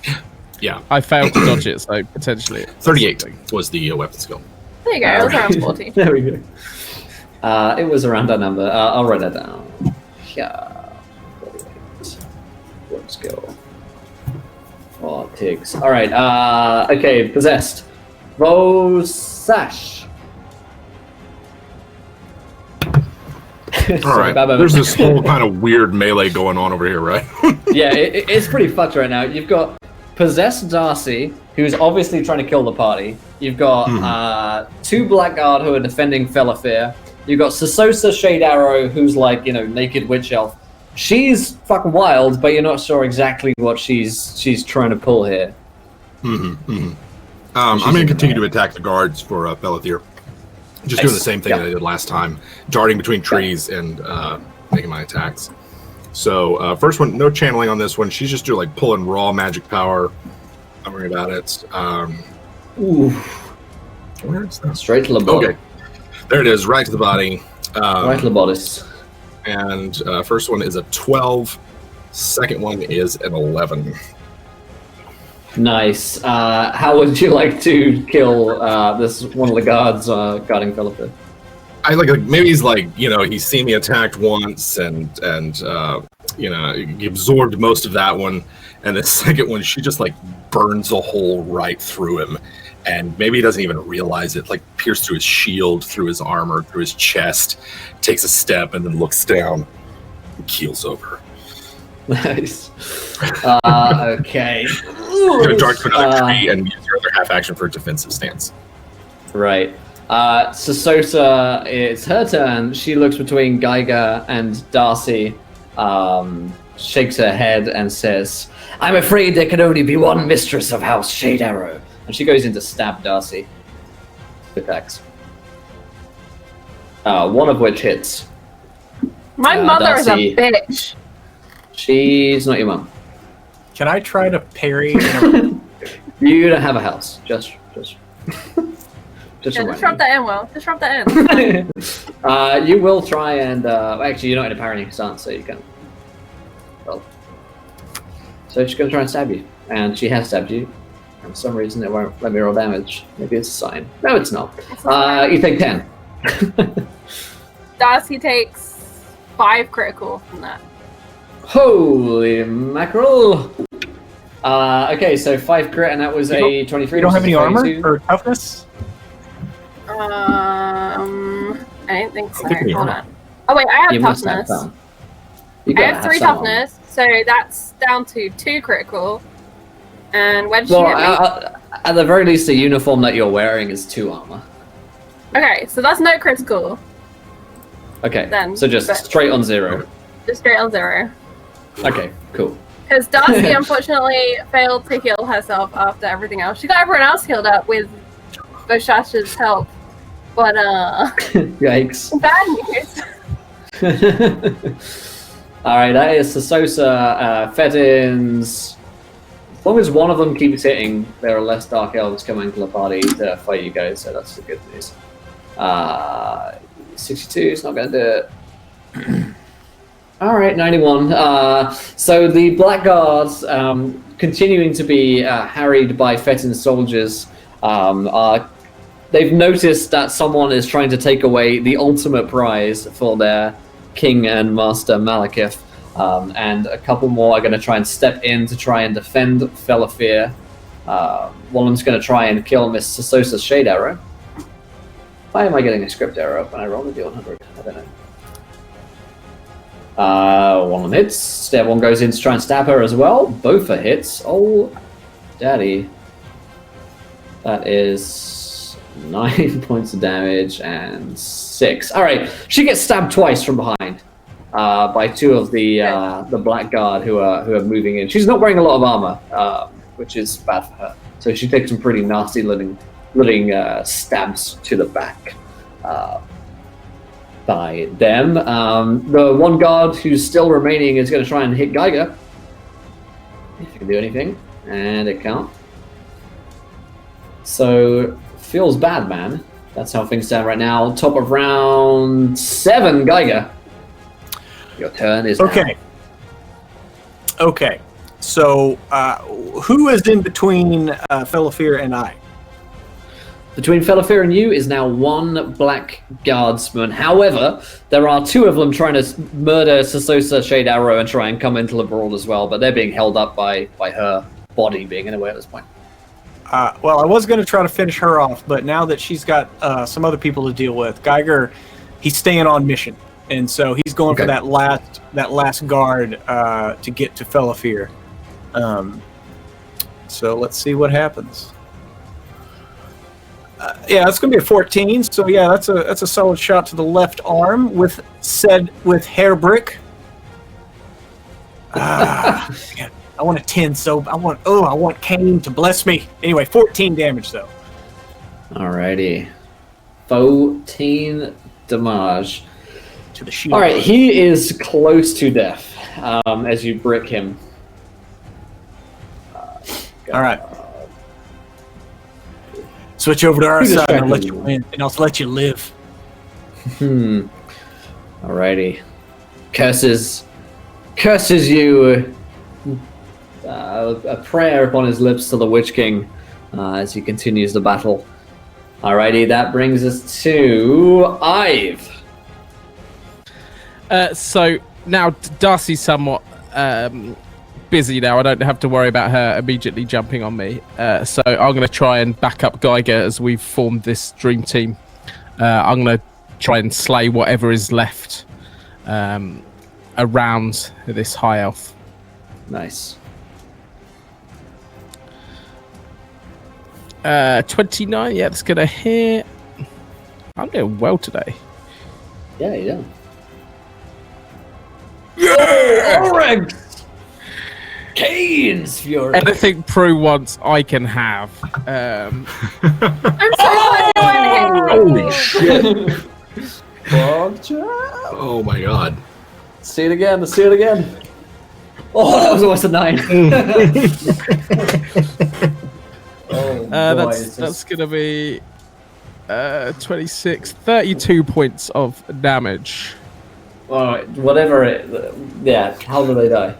Yeah. I failed to dodge it, so potentially... 38 was the weapon skill. There you go, it was around 40. There we go. It was around that number. I'll write that down. Yeah. 48. Weapon skill. Oh, Tigs. Alright, okay, possessed. Roll sash. All right. There's this whole kind of weird melee going on over here, right? Yeah, it's pretty fucked right now. You've got possessed Darcy, who's obviously trying to kill the party. You've got two Blackguard who are defending Felafir. You've got Sasosa Shade Arrow, who's like, naked witch elf. She's fucking wild, but you're not sure exactly what she's trying to pull here. I'm going to continue to attack the guards for Felafir. Just doing the same thing that I did last time, darting between trees and making my attacks. So first one, no channeling on this one. She's just doing like pulling raw magic power. I'm worried about it. Ooh. Where is that? Straight to the body. Okay, there it is, right to the body. Right to the bodice. And first one is a 12. Second one is an 11. Nice. How would you like to kill this one of the guards guarding Philippa? I maybe he's he's seen me attacked once and he absorbed most of that one, and the second one she just burns a hole right through him, and maybe he doesn't even realize it, pierced through his shield, through his armor, through his chest, takes a step and then looks down and keels over. Nice. Okay. Gonna dart to another tree and use your other half action for a defensive stance. Right. Sasosa, it's her turn. She looks between Geiger and Darcy, shakes her head and says, I'm afraid there can only be one mistress of House Shade Arrow. And she goes in to stab Darcy with axe. One of which hits. My mother Darcy, is a bitch. She's not your mum. Can I try to parry? You don't have a house. Just Just rub that in, Will. Just rub that in. You will try and actually you're not in a parrying stance, so you can. Well, so she's gonna try and stab you, and she has stabbed you. And for some reason, it won't let me roll damage. Maybe it's a sign. No, it's not. You take 10. Darcy takes 5 critical from that. Holy mackerel! Okay, so 5 crit, and that was a 23. You don't have any armor or toughness? I don't think so. Hold on. Oh wait, I have toughness. I have 3 toughness, so that's down to 2 critical. And where did she hit me? At the very least, the uniform that you're wearing is 2 armor. Okay, so that's no critical. Okay, then, so just straight on 0. Just straight on 0. Okay, cool. Because Darcy unfortunately failed to heal herself after everything else. She got everyone else healed up with Boshash's help. But, yikes. Bad news. Alright, that is Sasosa, Fedins. As long as one of them keeps hitting, there are less Dark Elves coming to the party to fight you guys, so that's the good news. 62 is not going to do it. Alright, 91. So the Blackguards, continuing to be harried by Fetin's soldiers, they've noticed that someone is trying to take away the ultimate prize for their king and master Malekith, and a couple more are going to try and step in to try and defend Felafir. One of them's going to try and kill Miss Sasosa's Shade Arrow. Why am I getting a script error up when I roll the D100? I don't know. One of them hits. The other one goes in to try and stab her as well. Both are hits. Oh, daddy. That is 9 points of damage and 6. All right, she gets stabbed twice from behind by 2 of the Blackguard who are moving in. She's not wearing a lot of armor, which is bad for her. So she takes some pretty nasty looking stabs to the back by them. The one guard who's still remaining is going to try and hit Geiger. If you can do anything, and it can't. So, feels bad, man. That's how things stand right now. Top of round 7, Geiger. Your turn is okay. now. Okay. So, who is in between Felafir and I? Between Felafir and you is now 1 Black Guardsman. However, there are 2 of them trying to murder Sasosa Shade Arrow and try and come into the brawl as well, but they're being held up by her body being in a way at this point. Well, I was going to try to finish her off, but now that she's got some other people to deal with, Geiger, he's staying on mission, and so he's going for that last guard to get to Felafir. So let's see what happens. Yeah, it's going to be a 14. So yeah, that's a solid shot to the left arm with hair brick. Man, I want a 10. So I want Kane to bless me. Anyway, 14 damage though. Alrighty, 14 damage to the shield. All right, he is close to death as you brick him. All right. Switch over to our side and I'll let you win, and I'll let you live. Alrighty. Curses you. a prayer upon his lips to the Witch King as he continues the battle. Alrighty, that brings us to Ive. So now Darcy's somewhat busy now. I don't have to worry about her immediately jumping on me. So I'm going to try and back up Geiger as we've formed this dream team. I'm going to try and slay whatever is left around this high elf. Nice. 29, yeah, that's going to hit. I'm doing well today. Yeah, you do. Yeah! Oryx! Kane's Fury! Anything Prue wants, I can have. I'm so glad Holy shit! Gotcha. Oh my god. Let's see it again, let's see it again. Oh, that was almost a 9. Oh, that's going to be 26, 32 points of damage. Well, whatever it... Yeah, how do they die?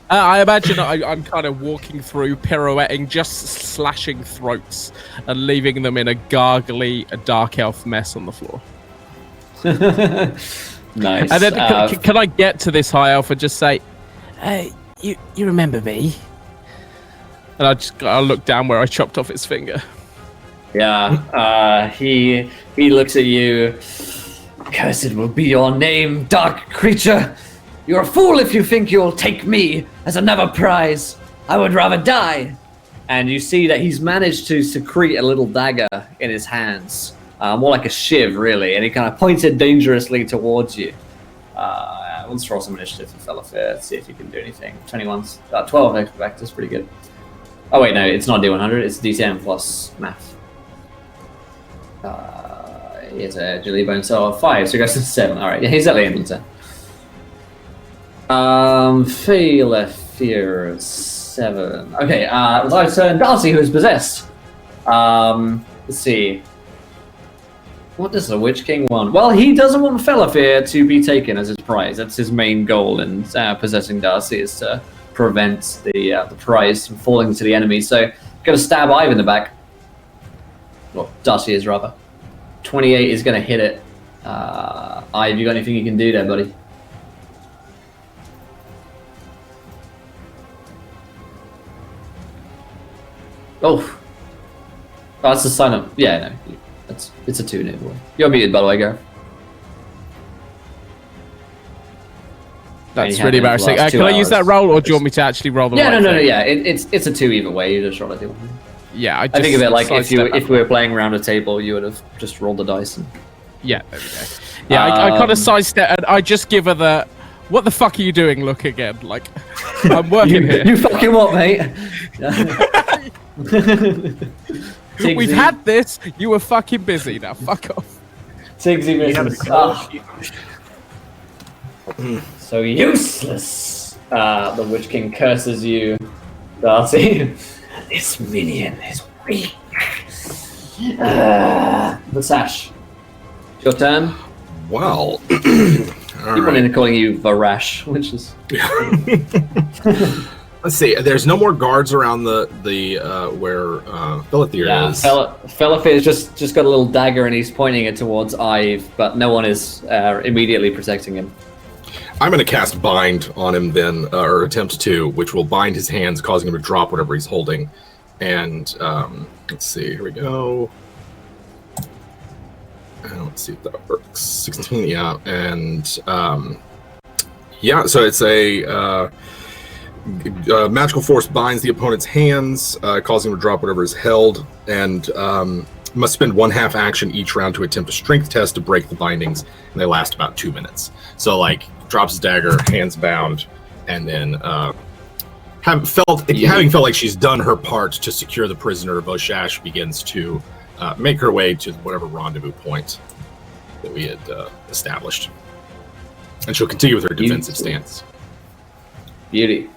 I imagine I'm kind of walking through, pirouetting, just slashing throats and leaving them in a gargly, dark elf mess on the floor. Nice. And then can I get to this high elf and just say, "Hey, you remember me?" And I look down where I chopped off his finger. Yeah, he looks at you. Cursed will be your name, dark creature. You're a fool if you think you'll take me as another prize. I would rather die. And you see that he's managed to secrete a little dagger in his hands. More like a shiv, really. And he kind of points it dangerously towards you. Let's roll some initiative for Fella Fair. See if you can do anything. 21's 12 expect. That's pretty good. Oh, wait, no. It's not D100. It's D10 plus math. Here's a agility bonus of 5, so he goes to 7. Alright, yeah, he's at the end of the turn. Fela Fear 7. Okay, it's our turn. Darcy, who is possessed. Let's see. What does the Witch King want? Well, he doesn't want Felafir to be taken as his prize. That's his main goal in possessing Darcy, is to prevent the prize from falling to the enemy. So, gonna stab Ive in the back. Well, Darcy is rather. 28 is gonna hit it. Ive, you got anything you can do there, buddy? Oh, that's the sign up. Yeah, no, it's a 2 new boy. You're muted, by the way, Gareth. That's really embarrassing. Can I use that roll, or do you want me to actually roll the? Yeah, no. Yeah, it's a 2 either way. You just roll a 2. Yeah, I think of it like if we were playing around a table, you would have just rolled the dice. And... Yeah, there we go. Yeah, I kind of sidestep and I just give her the "What the fuck are you doing?" look again. Like, I'm working here. You fucking what, mate? We've had this. You were fucking busy. Now, fuck off. Tigsy misses. So useless. The Witch King curses you, Darcy. This minion is weak. The Sash. It's your turn. Well. People are calling you Varash, which is... Let's see. There's no more guards around the where Felafir is. Felafir's just got a little dagger and he's pointing it towards Ive, but no one is immediately protecting him. I'm going to cast Bind on him then, or attempt to, which will bind his hands, causing him to drop whatever he's holding. And let's see. Here we go. Let's see if that works. 16, yeah. And yeah, so it's a magical force binds the opponent's hands, causing him to drop whatever is held, and must spend 1/2 action each round to attempt a strength test to break the bindings, and they last about 2 minutes. So, like, drops his dagger, hands bound, and then having felt like she's done her part to secure the prisoner, Voshash begins to make her way to whatever rendezvous point that we had established. And she'll continue with her defensive stance. Beauty.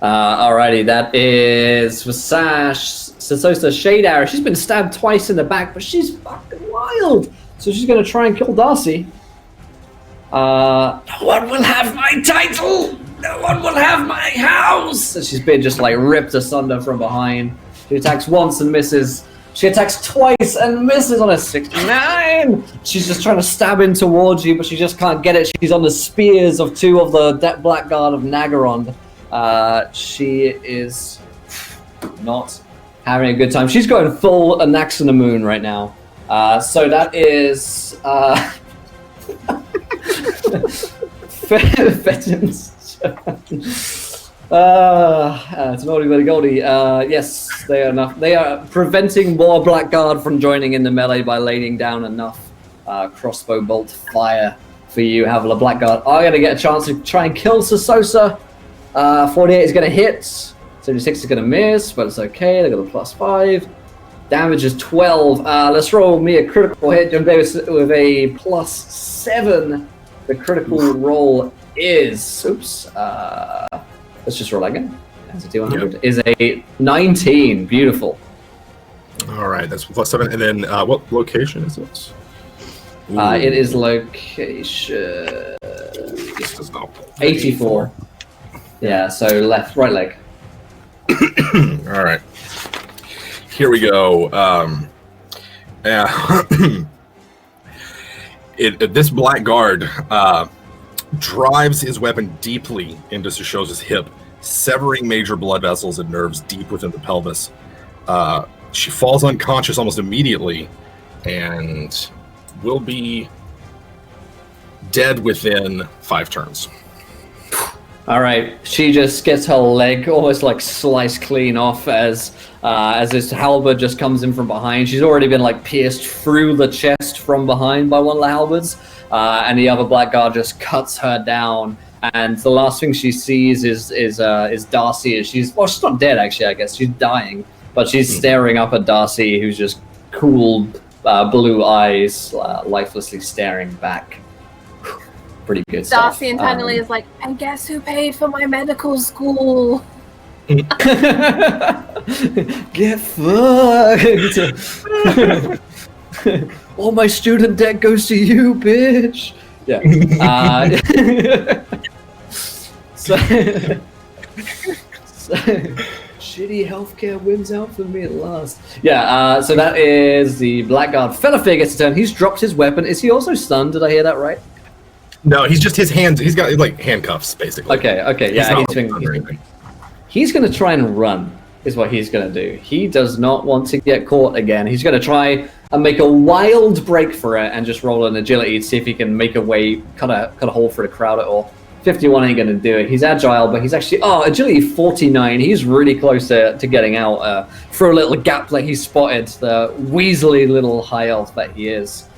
Alrighty, that is Vasash. Sasosa Shade Arrow. She's been stabbed twice in the back, but she's fucking wild. So she's going to try and kill Darcy. No one will have my title! No one will have my house! And she's been just like ripped asunder from behind. She attacks once and misses. She attacks twice and misses on a 69! She's just trying to stab in towards you, but she just can't get it. She's on the spears of two of the Blackguard of Nagaron. She is not having a good time. She's going full Anaxina Moon right now. So that is... Fetton's it's an oldie goldie. Yes, they are preventing more Blackguard from joining in the melee by laying down enough crossbow bolt fire for you. Havila Blackguard are going to get a chance to try and kill Sasosa. 48 is going to hit. 76 is going to miss, but it's okay. They got a +5. Damage is 12. Let's roll me a critical hit. John Davis with a +7. The critical roll is, let's just roll again. As a D100 is a 19. Beautiful. All right, that's +7. And then what location is this? It is location 84. Yeah, so right leg. All right. Here we go. This Blackguard drives his weapon deeply into Sashosa's hip, severing major blood vessels and nerves deep within the pelvis. She falls unconscious almost immediately and will be dead within 5 turns. All right, she just gets her leg almost like sliced clean off as this halberd just comes in from behind. She's already been like pierced through the chest from behind by one of the halberds, and the other Blackguard just cuts her down. And the last thing she sees is Darcy. She's not dead actually. I guess she's dying, but she's staring up at Darcy, who's just cool blue eyes, lifelessly staring back. Pretty good stuff. Darcy internally is like, and guess who paid for my medical school? Get fucked! All my student debt goes to you, bitch! Yeah. So shitty healthcare wins out for me at last. Yeah, so that is the Blackguard. Felafir gets a turn. He's dropped his weapon. Is he also stunned? Did I hear that right? No, he's just his hands. He's got like handcuffs, basically. Okay, yeah. He's going to try and run, is what he's going to do. He does not want to get caught again. He's going to try and make a wild break for it and just roll an agility to see if he can make a way, cut a hole through the crowd at all. 51 ain't going to do it. He's agile, but he's actually... agility 49. He's really close to getting out through a little gap that he spotted. The weaselly little high elf that he is.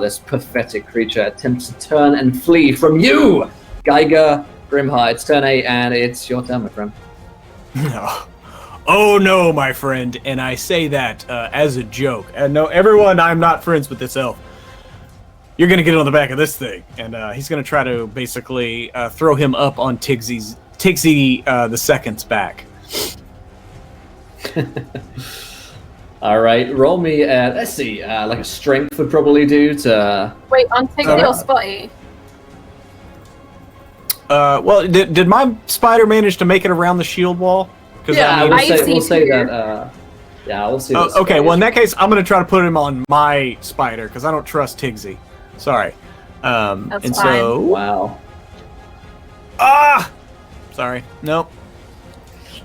This pathetic creature attempts to turn and flee from you, Geiger Grimheart. It's turn 8, and it's your turn, my friend. No. Oh no, my friend, and I say that as a joke. And no, everyone, I'm not friends with this elf. You're gonna get on the back of this thing, and he's gonna try to basically throw him up on Tigsy the Second's back. All right, roll me at, let's see, like a strength would probably do to... Wait, on Tigsy or Spotty? Well, did my spider manage to make it around the shield wall? Yeah, we'll say that. Yeah, we'll see. Okay, well in that case, I'm gonna try to put him on my spider because I don't trust Tigsy. Sorry. That's and fine. So wow. Sorry. Nope.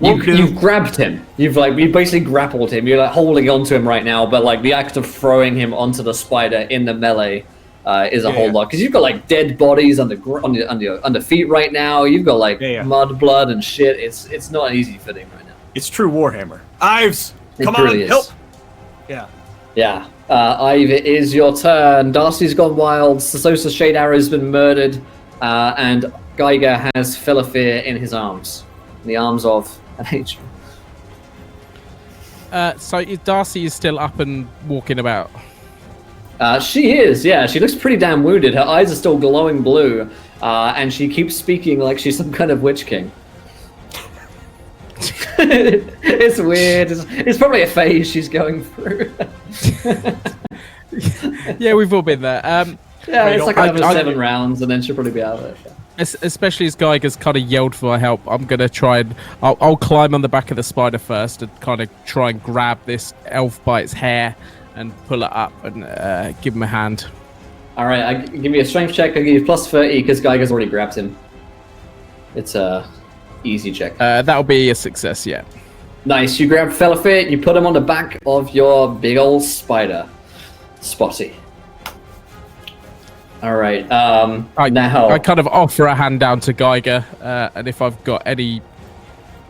You've grabbed him. You basically grappled him. You're like holding onto him right now, but like the act of throwing him onto the spider in the melee is a whole lot because you've got like dead bodies under feet right now. You've got like mud, blood, and shit. It's not an easy fitting right now. It's true Warhammer. Ives, come really on, help! Yeah. Yeah. Ive, it is your turn. Darcy's gone wild. Sasosa Shade Arrow's been murdered, and Geiger has Felafir in his arms. In the arms of an angel. So Darcy is still up and walking about. She is, yeah. She looks pretty damn wounded. Her eyes are still glowing blue, and she keeps speaking like she's some kind of witch king. It's weird. It's probably a phase she's going through. Yeah, we've all been there. Yeah, it's like another 7 rounds, and then she'll probably be out of it. Especially as Geiger's kind of yelled for my help, I'm gonna try and I'll climb on the back of the spider first and kind of try and grab this elf by its hair and pull it up and give him a hand. All right, give me a strength check. I'll give you plus 30 because Geiger's already grabbed him. It's a easy check. That'll be a success, yeah. Nice. You grab Felafir, you put him on the back of your big old spider, Spotty. All right. Now I kind of offer a hand down to Geiger, and if I've got any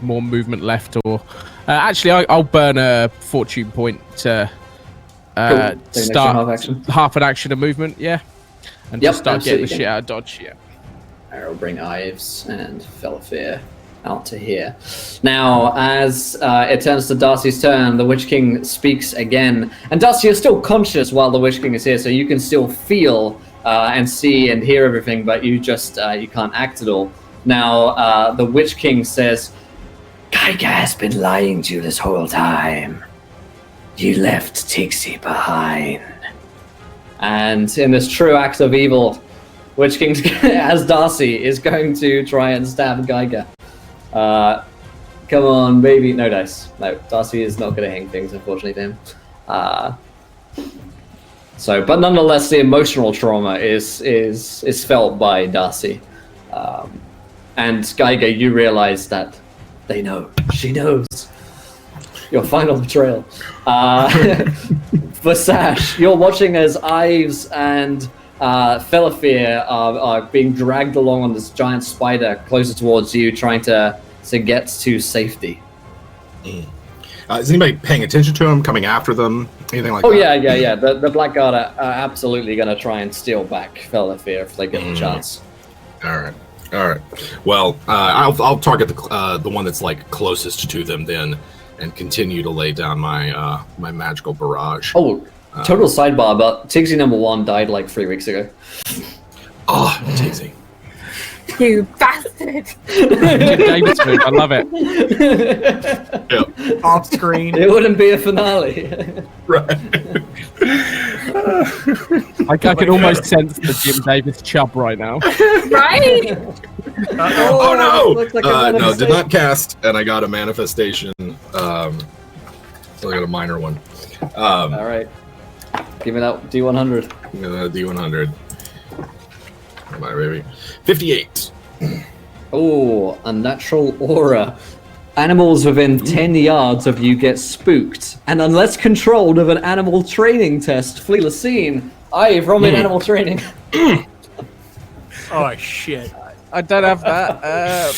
more movement left, or actually, I'll burn a fortune point to start half an action of movement, yeah, and just start getting the shit out of dodge, yeah. I'll bring Ives and Felafir out to here. Now, as it turns to Darcy's turn, the Witch King speaks again, and Darcy, you're still conscious while the Witch King is here, so you can still feel and see and hear everything, but you just you can't act at all. Now, the Witch King says, Geiger has been lying to you this whole time. You left Tixie behind. And in this true act of evil, Witch King, as Darcy, is going to try and stab Geiger. Come on, baby. No dice. No, Darcy is not going to hang things, unfortunately, to him. But nonetheless, the emotional trauma is felt by Darcy. And Geiger, you realize that they know. She knows. Your final betrayal. Vasash, you're watching as Ives and Felafir are being dragged along on this giant spider closer towards you, trying to get to safety. Is anybody paying attention to them, coming after them, anything like that? Oh, yeah. The Blackguard are absolutely going to try and steal back Felafir if they get the chance. All right. Well, I'll target the one that's like closest to them then, and continue to lay down my my magical barrage. Oh, total sidebar, but Tigsy number 1 died like 3 weeks ago. Oh, Tigsy. You bastard! David's move, I love it. Yep. Off screen. It wouldn't be a finale. Right. I can almost sense the Jim Davis chub right now. Right? Oh no! Looks like No, did not cast, and I got a manifestation. So I got a minor one. All right. Give me that D100. D100. Come on, baby. 58. Oh, unnatural aura. Animals within 10 yards of you get spooked, and unless controlled of an animal training test, flee the scene. I've rolled in animal training. Oh shit! I don't have that.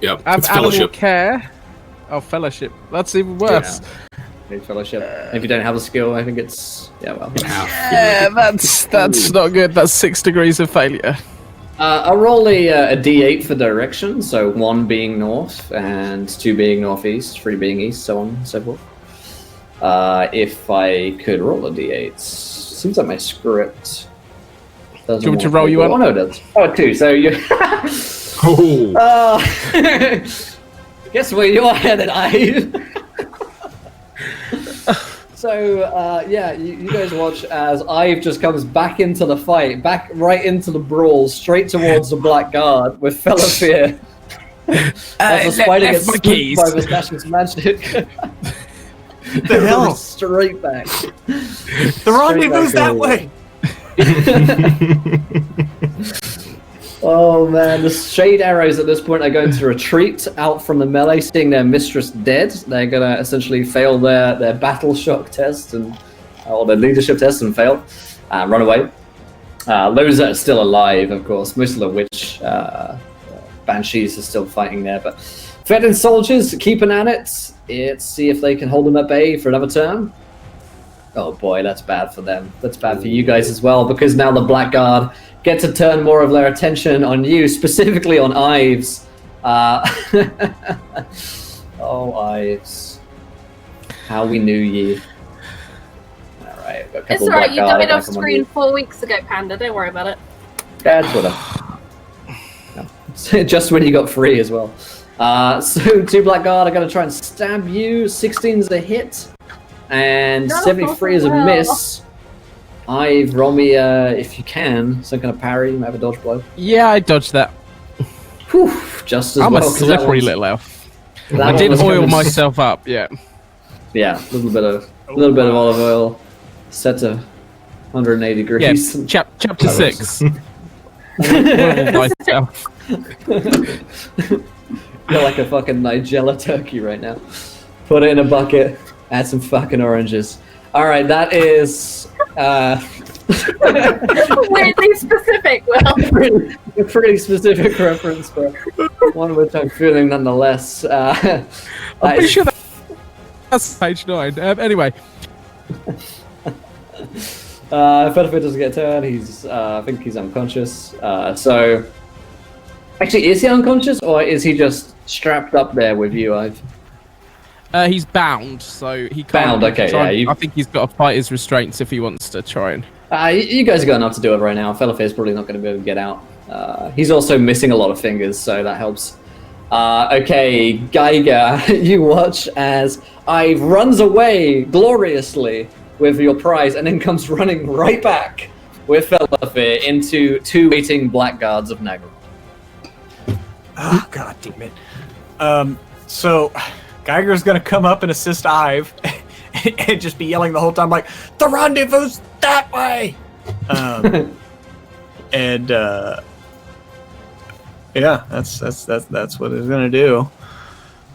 Yep, I have it's animal fellowship. care. Oh, fellowship. That's even worse. Yeah. Fellowship. If you don't have a skill, I think it's Yeah, that's not good. That's 6 degrees of failure. I'll roll a D8 for direction, so 1 being north and 2 being northeast, 3 being east, so on and so forth. If I could roll a D8, seems like my script. Do you want to roll you one? Oh no, it does. Oh, 2. So you. Guess where you are headed, So, you guys watch as Ive just comes back into the fight, back right into the brawl, straight towards the Blackguard with Felafir. As the spider gets spooked by Vistash's magic. The hell? Straight back. The rendezvous that way. Oh man, the shade arrows at this point are going to retreat out from the melee, seeing their mistress dead. They're going to essentially fail their battle shock test or their leadership test and fail, run away. Those that are still alive, of course, most of the witch banshees are still fighting there, but Fedin soldiers keeping at it. Let's see if they can hold them at bay for another turn. Oh boy, that's bad for them. That's bad for you guys as well, because now the Blackguard get to turn more of their attention on you, specifically on Ives. Oh, Ives. How we knew ye. Alright, got a couple It's alright, you died off back on screen you. 4 weeks ago, Panda. Don't worry about it. That's what no. Just when you got free as well. So 2 Blackguard are going to try and stab you. 16's a hit. And No, 73 is a well. miss. I've roll me, if you can, some kind of parry. You might have a dodge blow. Yeah, I dodged that. Whew, just as I'm well. a 'cause that slippery one's- little elf. that I one did was oil coming- myself up, yeah. Yeah, a little bit of olive oil, set to 180 Yeah, degrees. chapter 6. Oil myself. You're like a fucking Nigella turkey right now. Put it in a bucket, add some fucking oranges. All right, that is Weirdly specific, Will. a pretty specific reference, but one which I'm feeling nonetheless. I'm pretty sure that's page 9. Anyway, Fetterfit doesn't get turned. He's, I think he's unconscious. So, actually, is he unconscious or is he just strapped up there with you? he's bound, so he can't. Bound, okay, try- yeah, you- I think he's got to fight his restraints if he wants to try and. You guys have got enough to do it right now. Fetterfit's probably not going to be able to get out. He's also missing a lot of fingers, so that helps. Okay, Geiger, you watch as Ive runs away gloriously with your prize and then comes running right back with Felafir into 2 waiting blackguards of Nagel. Oh, god damn it. So Geiger's gonna come up and assist Ive and just be yelling the whole time like, the rendezvous's that way! And yeah, that's what it's gonna do.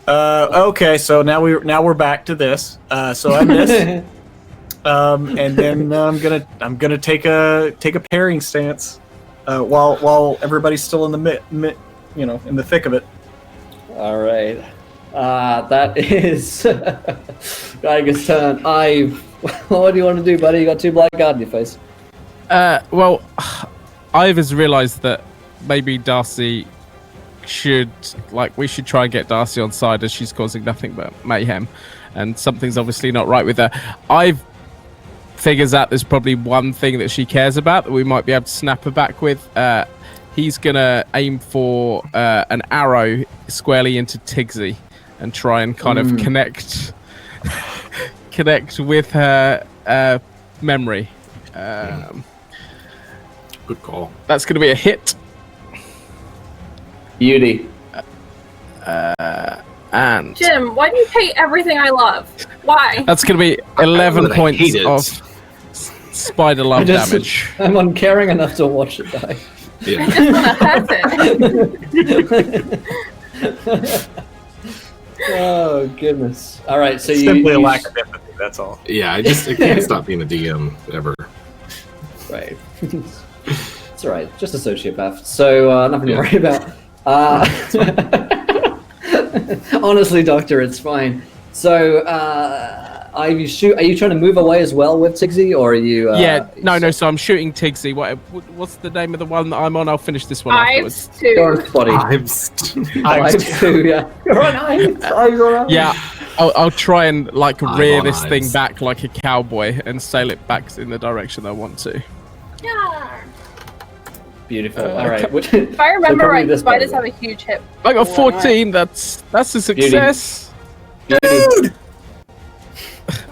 Okay, so now we're back to this. So I miss. And then I'm gonna take a parrying stance while everybody's still in the in the thick of it. All right. That is Geiger's turn. Ive, what do you want to do, buddy? You got 2 blackguard in your face. Well, Ive has realised that maybe Darcy we should try and get Darcy on side as she's causing nothing but mayhem, and something's obviously not right with her. Ive figures out there's probably one thing that she cares about that we might be able to snap her back with. He's gonna aim for an arrow squarely into Tigsy and try and kind of connect with her memory. Good call. That's gonna be a hit. Beauty. And Jim, why do you hate everything I love? Why? that's gonna be 11 I points hate it. of spider love damage. I'm uncaring enough to watch it die. Yeah. I just want to hurt it. Oh goodness! All right, so Simply a lack of empathy. That's all. Yeah, I can't stop being a DM ever. Right. It's all right. Just a sociopath. So nothing to worry about. Honestly, Doctor, it's fine. So, are you trying to move away as well with Tigsy, or are you? No. So I'm shooting Tigsy. What's the name of the one that I'm on? I'll finish this one afterwards. Ives You're too. on Spotty. Ives. Ives too. Yeah. You're on Ives. Ives on Ives. Yeah, I'll try and rear on this thing Ives. back like a cowboy and sail it back in the direction I want to. Yeah. Beautiful. All right. If I remember probably right, this spiders part. have a huge hip. I got 14. That's a success. Dude,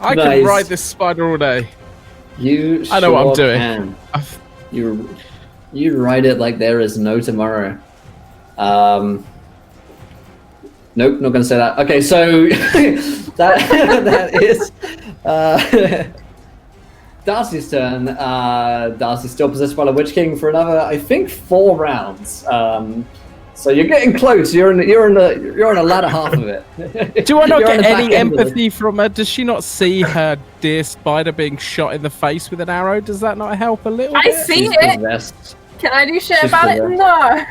I Nice. can ride this spider all day. you. I know what I'm doing. Can. I've- You ride it like there is no tomorrow. Nope, not gonna say that. Okay, so that is Darcy's turn. Darcy's still possessed by the Witch King for another, I think, 4 rounds. So you're getting close. You're in the latter half of it. Do I not You're on get the any back end of it. empathy from her? Does she not see her dear spider being shot in the face with an arrow? Does that not help a little I bit? see She's it. possessed. Can I do shit She's about it? possessed. No.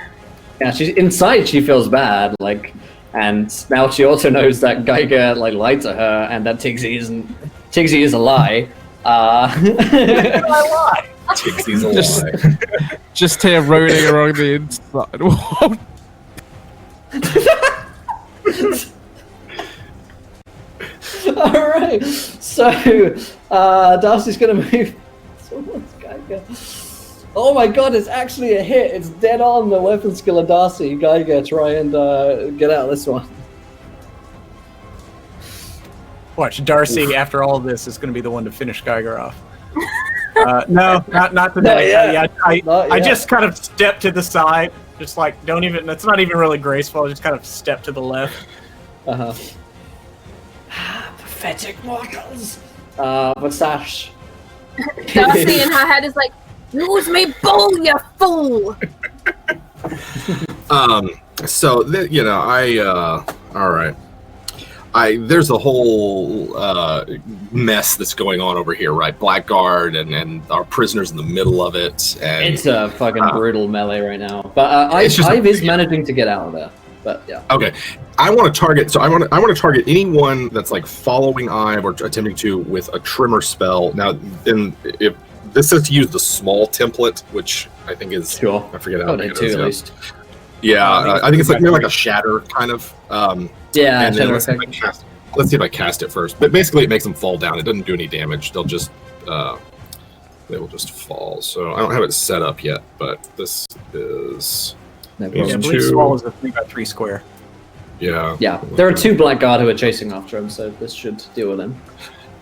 Yeah, she's inside. She feels bad, and now she also knows that Geiger lied to her, and that Tigsy is a lie. Tixie's a Just- lie. Just here rolling around the inside wall. All right, so Darcy's gonna move towards Geiger. Oh my god, it's actually a hit. It's dead on the weapon skill of Darcy. Geiger, try and get out of this one. Watch, Darcy, after all of this, is going to be the one to finish Geiger off. No, not today. Not yet. I just kind of step to the side, just like don't even. It's not even really graceful. I just kind of step to the left. Pathetic mortals. Mustache. Darcy in her head is like, "Use me bull, you fool!" So all right. There's a whole mess that's going on over here, right? Blackguard and our prisoners in the middle of it. And It's a fucking brutal melee right now. But Ive is managing to get out of there. But yeah. Okay, I want to target. So I want to target anyone that's like following Ive or attempting to with a trimmer spell. Now, if this says to use the small template, which I think is Sure. I forget how Got big it it too, is. at Yeah. least. Yeah, I think it's like maybe like a shatter kind of. Yeah, And then shatter let's see effect. if I cast it first. But basically, it makes them fall down. It doesn't do any damage. They'll just they will just fall. So I don't have it set up yet, but this is No These Yeah, I problem. believe two- small is a 3x3 square. Yeah, there are two Blackguard who are chasing after him, so this should deal with him.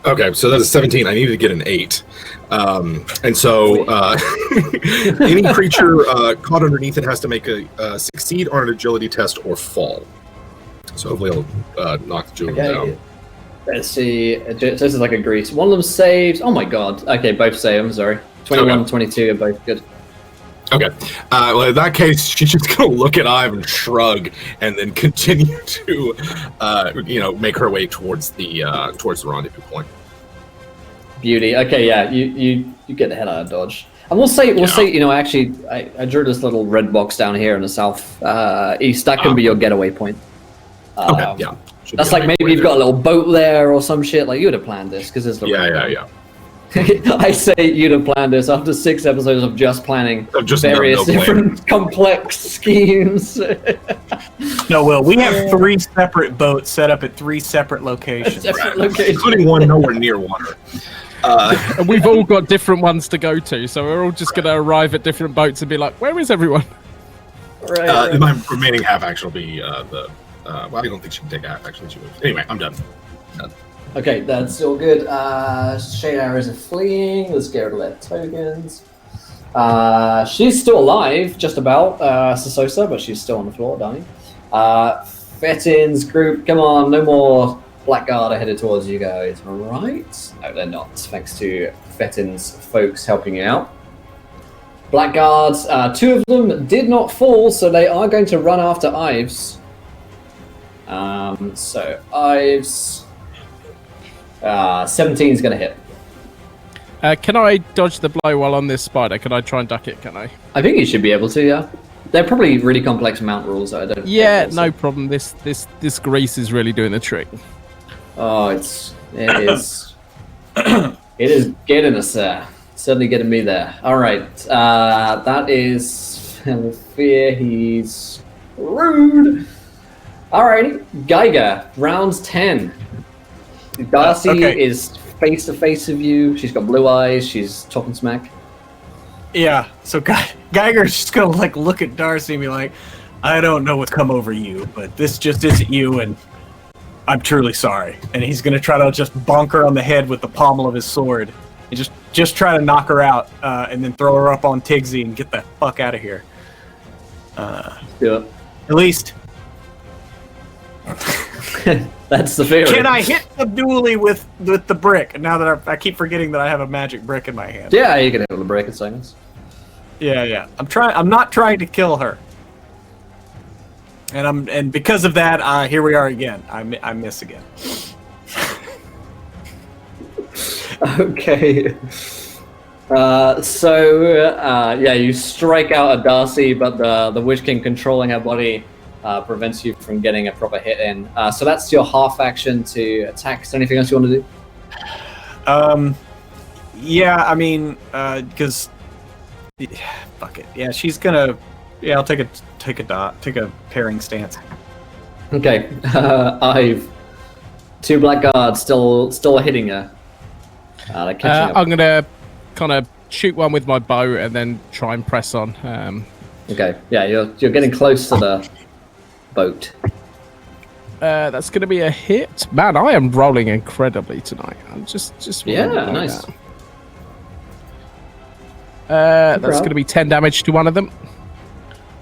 Okay, so that's a 17. I needed to get an 8. And so any creature caught underneath it has to make a succeed on an agility test or fall. So hopefully I'll knock the two of them down. Let's see. This is like a grease. One of them saves. Oh my god. Okay, both save. I'm sorry. 21 and 22 are both good. Okay. Well, in that case, she's just going to look at Ive and shrug, and then continue to, make her way towards the rendezvous point. Beauty. Okay, yeah. You get the hell out of dodge. And we'll say, actually, I drew this little red box down here in the south east. That can be your getaway point. Okay. Yeah. Should That's be like okay. maybe you've got a little boat there or some shit. Like you would have planned this because there's the Yeah. I say you'd have planned this after 6 episodes of just planning Of just various no plan. different complex schemes. No, Will, we have 3 separate boats set up at 3 separate locations. Different locations. Including one nowhere near water. And we've all got different ones to go to, so we're all just going to arrive at different boats and be like, "Where is everyone?" Right. My remaining half action will be well, I don't think she can take a half action. Anyway, I'm done. Okay, that's all good. Shade arrows are fleeing. Let's get rid of their tokens. She's still alive, just about. Sasosa, but she's still on the floor, dying. Fetin's group, come on, no more Blackguard are headed towards you guys, right? No, they're not, thanks to Fetin's folks helping you out. Blackguards, 2 of them did not fall, so they are going to run after Ives. So Ives... 17 is going to hit. Can I dodge the blow while on this spider? Can I try and duck it? Can I? I think you should be able to, yeah. They're probably really complex mount rules that I don't... Yeah, no problem. This grease is really doing the trick. Oh, it is... it is getting us there. Certainly getting me there. Alright, that is... Fear, he's... rude! Alrighty, Geiger, round 10. Darcy is face to face with you. She's got blue eyes. She's talking smack. Yeah, so Geiger's just going to like look at Darcy and be like, "I don't know what's come over you, but this just isn't you, and I'm truly sorry." And he's going to try to just bonk her on the head with the pommel of his sword and just try to knock her out and then throw her up on Tigsy and get the fuck out of here. Do it. At least... That's the theory. Can I hit the dually with the brick? Now that I keep forgetting that I have a magic brick in my hand. Yeah, you can hit with the break in seconds. Yeah. I'm not trying to kill her. And because of that, here we are again. I miss again. Okay. You strike out at Darcy, but the Witch King controlling her body prevents you from getting a proper hit in. So that's your half action to attack. Is there anything else you want to do? Yeah, I mean, because fuck it. Yeah, she's gonna. Yeah, I'll take a pairing stance. Okay, I've 2 Blackguards still hitting her. They're catching up. I'm gonna kind of shoot one with my bow and then try and press on. Okay, yeah, you're getting close to the boat. That's gonna be a hit. Man, I am rolling incredibly tonight. I'm just Yeah, wanna know nice. that. That's going to be 10 damage to one of them.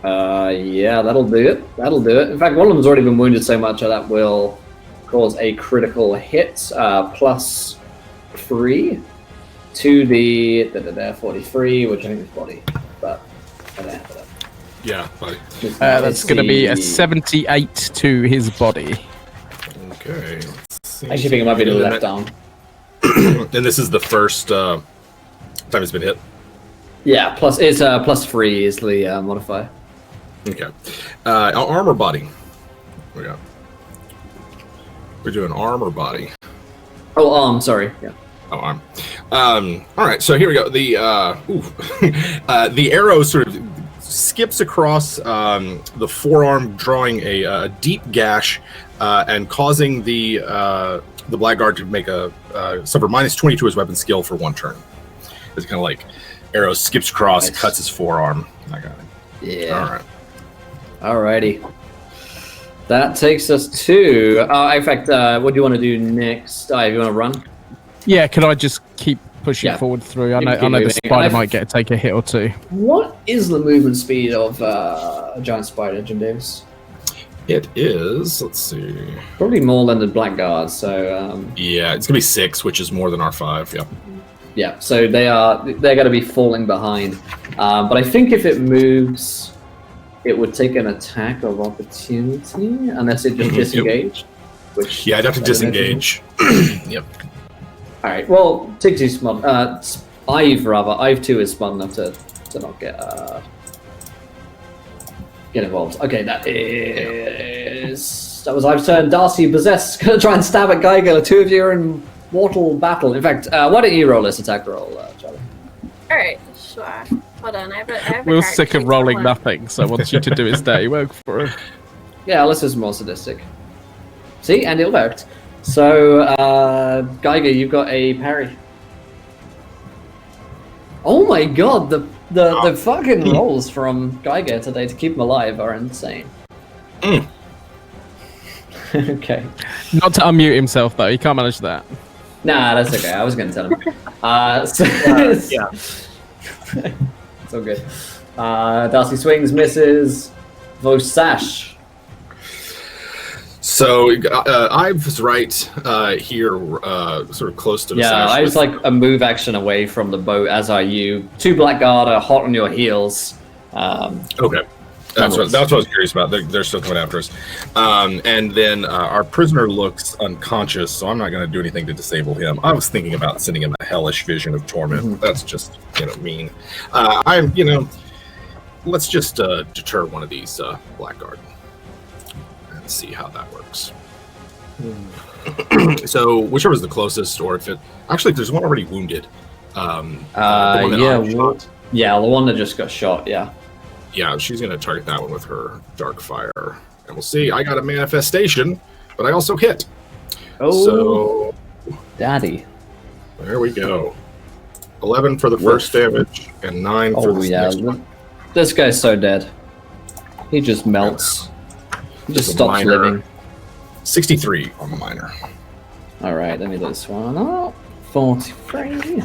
Yeah, that'll do it. That'll do it. In fact, one of them's already been wounded so much that will cause a critical hit, +3 to the 43, which I think is body, but I don't have it up. Yeah, buddy. That's going to be a 78 to his body. Okay. I actually think it might be the left arm. And this is the first time it's been hit? Yeah, it's +3 is the modifier. Okay. Arm or body? We got. We're doing arm or body? Oh, arm, sorry. Yeah. Oh, arm. All right, so here we go. The the arrow sort of skips across the forearm, drawing a deep gash and causing the blackguard to make suffer -20 to his weapon skill for 1 turn. It's kind of like arrow skips across, cuts his forearm. I got it. Yeah. All right. Alrighty. That takes us to. In fact, what do you want to do next? You want to run? Yeah, can I just keep pushing forward through? I know the spider might take a hit or two. What is the movement speed of a giant spider, Jim Davis? It is. Let's see. Probably more than the blackguard. So. Yeah, it's gonna be 6, which is more than our 5. Yep. Yeah. So they're going to be falling behind. But I think if it moves, it would take an attack of opportunity unless it just disengaged. Which I'd have to disengage. Yep. All right. Well, Tig2's smart. I've 2 is smart enough to not get involved. Okay, that was I've's turn. Darcy Possessed gonna try and stab at Geiger. The 2 of you are in mortal battle. In fact, why don't you roll this attack roll, Charlie? All right, sure. Hold on, I have a We're character sick of sheet rolling somewhere. nothing, so I want you to do his dirty work for him. Yeah, this is more sadistic. See, and it worked. So, Geiger, you've got a parry. Oh my god, the fucking rolls from Geiger today to keep him alive are insane. Okay. Not to unmute himself, though. He can't manage that. Nah, that's okay. I was going to tell him. Yeah. It's all good. Darcy swings, misses. Vosash. So Ives right here, sort of close to the Yeah, sash I was with- like a move action away from the boat, as are you. 2 blackguard are hot on your heels. Okay. That's what I was curious about. They're still coming after us. And then our prisoner looks unconscious, so I'm not going to do anything to disable him. I was thinking about sending him a hellish vision of torment. That's just, mean. Let's just deter one of these blackguard and see how that works. So whichever is the closest, or if it... Actually, there's one already wounded. The one that I shot. Yeah, the one that just got shot, yeah. Yeah, she's going to target that one with her dark fire. And we'll see. I got a manifestation, but I also hit. Oh, So daddy. there we go. 11 for the first damage and 9 for Oh, this yeah. next one. This guy's so dead. He just melts. He just a stops minor. living. 63 on the minor. All right, let me do this one. Oh, 43.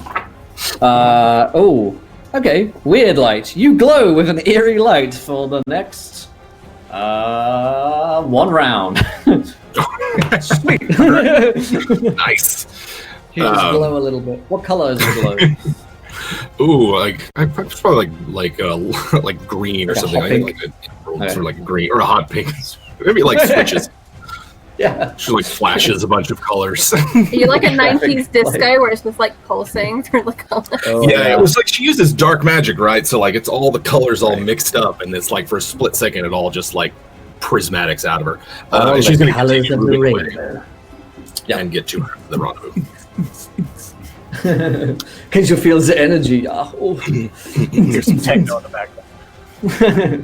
Oh, okay. Weird light. You glow with an eerie light for the next 1 round. Sweet. Nice. You just glow a little bit. What color is the glow? Ooh, it's probably like green or Like a something. hot I think pink? sort of like green or a hot pink. Maybe like switches. Yeah. She like flashes a bunch of colors. Are you like a 90s Traffic disco light. where it's just like pulsing through the colors? Oh, Yeah, it was like she uses dark magic, right? So like it's all the colors all mixed up, and it's like for a split second it all just like prismatics out of her. And she's going to continue moving away and get to her, the rendezvous. Can you feel the energy? Oh. There's some techno in the background.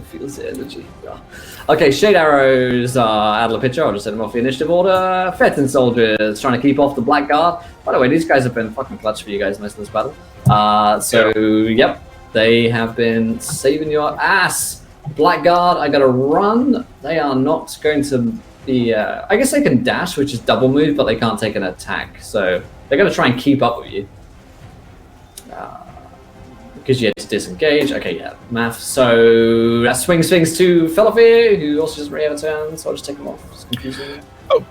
Feels the energy. Yeah. Okay, shade arrows out of the picture. I'll just set them off the initiative order. Fetin soldiers trying to keep off the blackguard. By the way, these guys have been fucking clutch for you guys most of this battle. Yep, they have been saving your ass. Blackguard, I gotta run. They are not going to be. I guess they can dash, which is double move, but they can't take an attack. So they're gonna try and keep up with you. because you had to disengage. Okay, yeah, math. So that swings to Felafir, who also doesn't really have a turn, so I'll just take him off. It's confusing. Oh.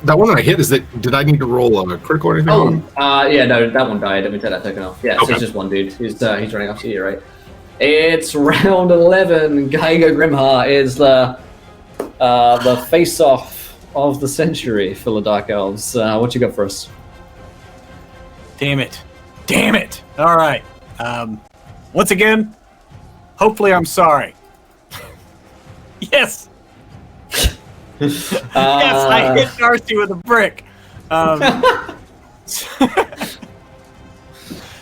That one that I hit, did I need to roll a critical or anything? Yeah, no, that one died. Let me take that token off. Yeah, okay. So it's just one dude. He's running after you, right? It's round 11. Geiger Grimheart is the face-off of the century for the Dark Elves. What you got for us? Damn it. All right. Once again, hopefully I'm sorry. Yes. Yes, I hit Darcy with a brick.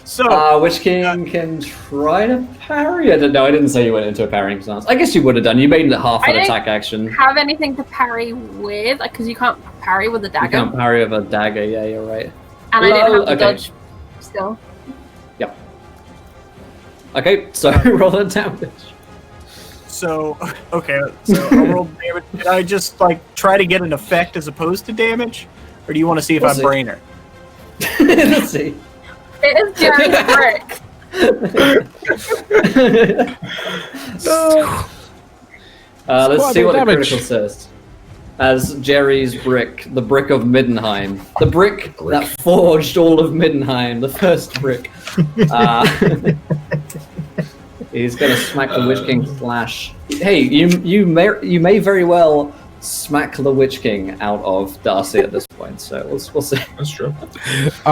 So, Witch King can try to parry. I didn't say you went into a parrying stance. I guess you would have done. You made it half an attack action. Have anything to parry with? Because you can't parry with a dagger. You can't parry with a dagger. Yeah, you're right. And I didn't have the dodge still. Yep. Okay, so roll the damage. So I'll roll damage. Did I just try to get an effect as opposed to damage, or do you want to see if I brain her? Let's see. It is Jerry's brick. Let's see what the critical says. As Jerry's brick, the brick of Middenheim, the brick that forged all of Middenheim, the first brick. He's gonna smack the Witch King slash. Hey, you may very well smack the Witch King out of Darcy at this point. So we'll see. That's true.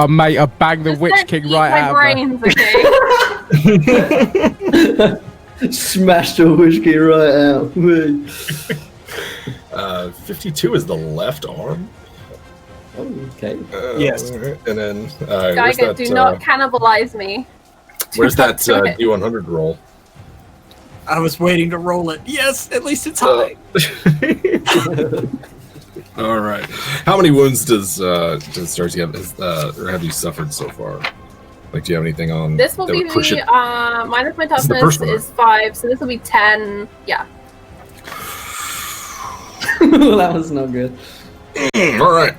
Mate, I banged the Just Witch don't King eat right my out. brains, okay? Smash the Witch King right out. 52 is the left arm. Oh, okay. Yes. And then Geiger, do not cannibalize me. Where's that D100 roll? I was waiting to roll it. Yes, at least it's high. All right. How many wounds does Darcy have? Or have you suffered so far? Do you have anything on? This will be minus my toughness is 5, so this will be 10. Yeah. That was not good. All right.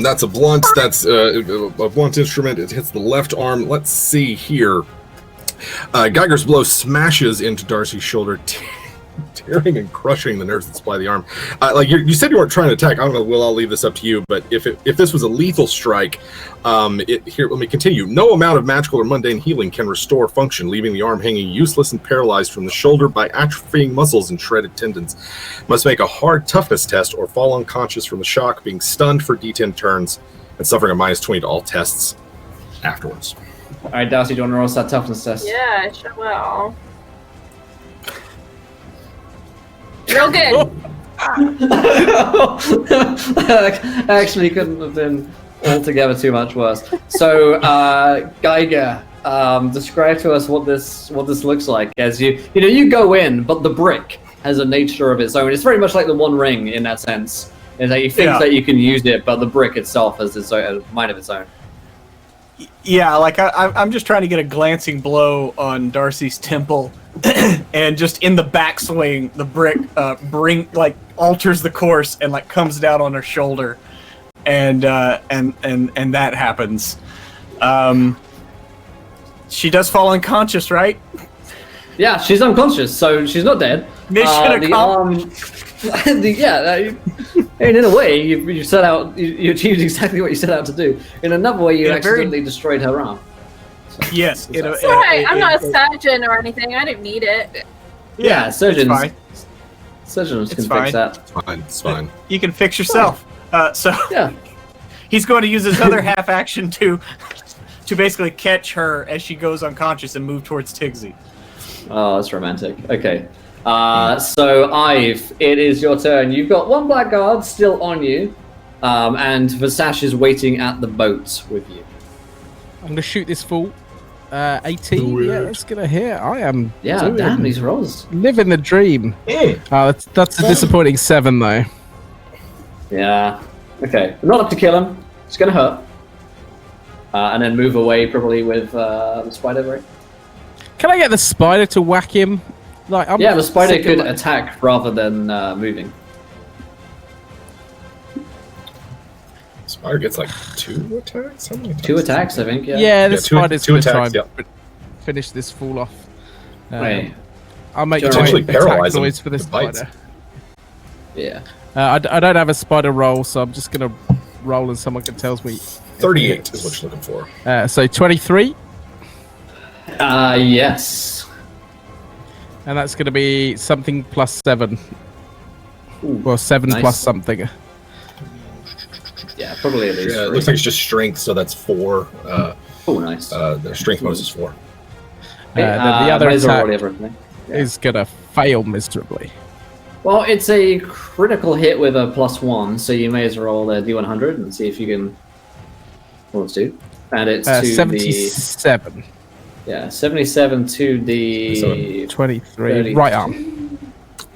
That's a blunt. That's a blunt instrument. It hits the left arm. Let's see here. Geiger's blow smashes into Darcy's shoulder, tearing and crushing the nerves that supply the arm. You said you weren't trying to attack. I don't know. Will, I'll leave this up to you. But if this was a lethal strike, here, let me continue. No amount of magical or mundane healing can restore function, leaving the arm hanging useless and paralyzed from the shoulder by atrophying muscles and shredded tendons. Must make a hard toughness test or fall unconscious from the shock, being stunned for D10 turns and suffering a -20 to all tests afterwards. All right, Darcy, do you want to roll that toughness test? Yeah, I sure will. Real good. Actually, couldn't have been altogether too much worse. So, Geiger, describe to us what this looks like. As you go in, but the brick has a nature of its own. It's very much like the One Ring in that sense. Is that you think that you can use it, but the brick itself has its own mind of its own. Yeah, I'm just trying to get a glancing blow on Darcy's temple, and just in the backswing, the brick alters the course and comes down on her shoulder, and that happens. She does fall unconscious, right? Yeah, she's unconscious, so she's not dead. Mission accomplished. And in a way, you set out. You achieved exactly what you set out to do. In another way, you accidentally destroyed her arm. So, yes, it's alright. I'm not a surgeon or anything. I don't need it. Yeah, surgeons. It's fine. Surgeons can fine. fix that. It's fine. You can fix yourself. So yeah, he's going to use his other half action to basically catch her as she goes unconscious and move towards Tigsy. Oh, that's romantic. Okay. So Ive, it is your turn. You've got one blackguard still on you, and Vasash is waiting at the boat with you. I'm gonna shoot this fool. 18. Yeah, that's gonna hit. I am. Damn these rolls. Living the dream. That's a disappointing 7 though. Yeah. Okay. Not up to kill him. It's gonna hurt. And then move away probably with the spider, right? Can I get the spider to whack him? The spider could attack rather than moving. Spider gets like 2 attacks? How many attacks? 2 attacks, I think. Yeah. Yeah, the Yeah, spider's two going to try attacks, and finish this fool off. Wait. I'll make Potentially my paralyze attack him noise for this with bites. spider. Yeah. I don't have a spider roll, so I'm just going to roll and someone can tell me. 38 is what you're looking for. So 23, Yes. and that's going to be something plus 7. Ooh, Well, 7 nice. plus something. Yeah, probably at least. Yeah, it looks like it's just strength, so that's 4. Oh, nice. Their strength bonus is 4. Then the other might as well roll attack everything. Yeah. is going to fail miserably. Well, it's a critical hit with a +1, so you may as well roll a D100 and see if you can. Well, let's do. And it's to 77, the 77 to the 23, 30. right arm.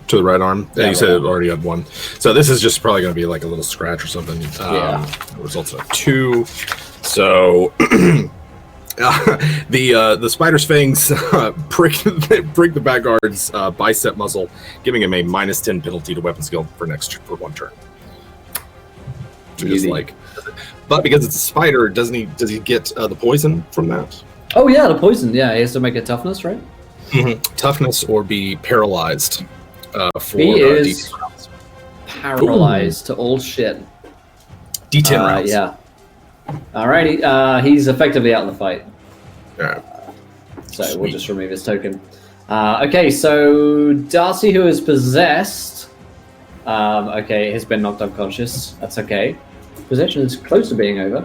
To the right arm. Yeah, Yeah, you said right it already had 1. So this is just probably going to be like a little scratch or something. Yeah. Results in a 2. So the spider's fangs prick the back guard's bicep muscle, giving him a -10 penalty to weapon skill for 1 turn. So just Easy. like, but because it's a spider, does he get the poison from that? Oh yeah, the poison. Yeah, he has to make a toughness, right? Toughness or be paralyzed for He is D10 rounds. paralyzed to old shit. D10 rounds. Yeah. Alrighty. He's effectively out of the fight. Yeah. So we'll Sweet. just remove his token. Okay, so Darcy, who is possessed, okay, has been knocked unconscious. That's okay. Possession is close to being over.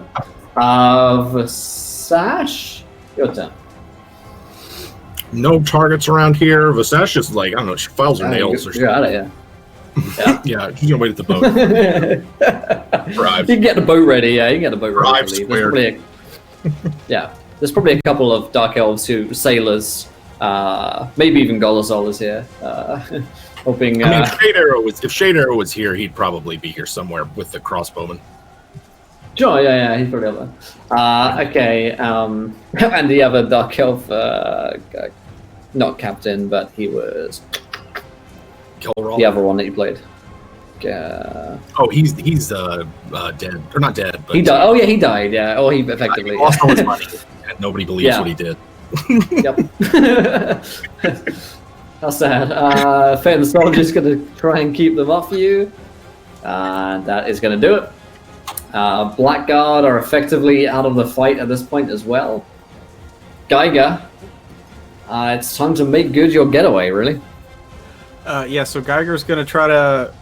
Vasash, your turn. No targets around here. Vasesh is like, I don't know, she files her nails or You're out of here. Yeah, she's gonna wait at the boat. Drive. You can get the boat ready. Yeah, you can get the boat ready. Drive to leave. squared. There's probably a couple of dark elves sailors. Maybe even Golazol is here. Hoping. I mean, if Shade Arrow was here, he'd probably be here somewhere with the crossbowman. Sure, yeah, he's probably over there. Okay, and the other dark elf, not captain, but he was Kelroll. the other one that you played. Oh, he's dead, or not dead, but He died. Oh yeah, he died. Yeah. Oh, he he effectively. lost all his money, and nobody believes Yeah. what he did. Yep. How sad. Fenn Soldier's going to try and keep them off you. That is going to do it. Blackguard are effectively out of the fight at this point as well. Geiger, it's time to make good your getaway, really. Yeah, so Geiger's gonna try to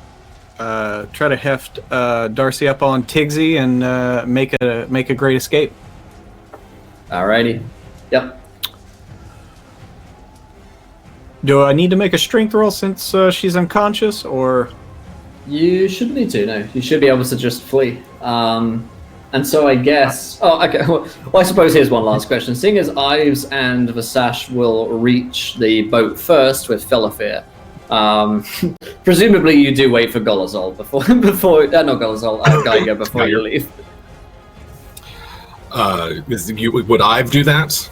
heft Darcy up on Tigsy and make a great escape. Alrighty. Yep. Do I need to make a strength roll since she's unconscious, or? You shouldn't need to, no. You should be able to just flee. And so I guess... Oh, okay. Well, I suppose here's one last question. Seeing as Ives and Vasash will reach the boat first with Felafir, presumably you do wait for Golazol before not Golazol, Geiger before you leave. Would Ive do that?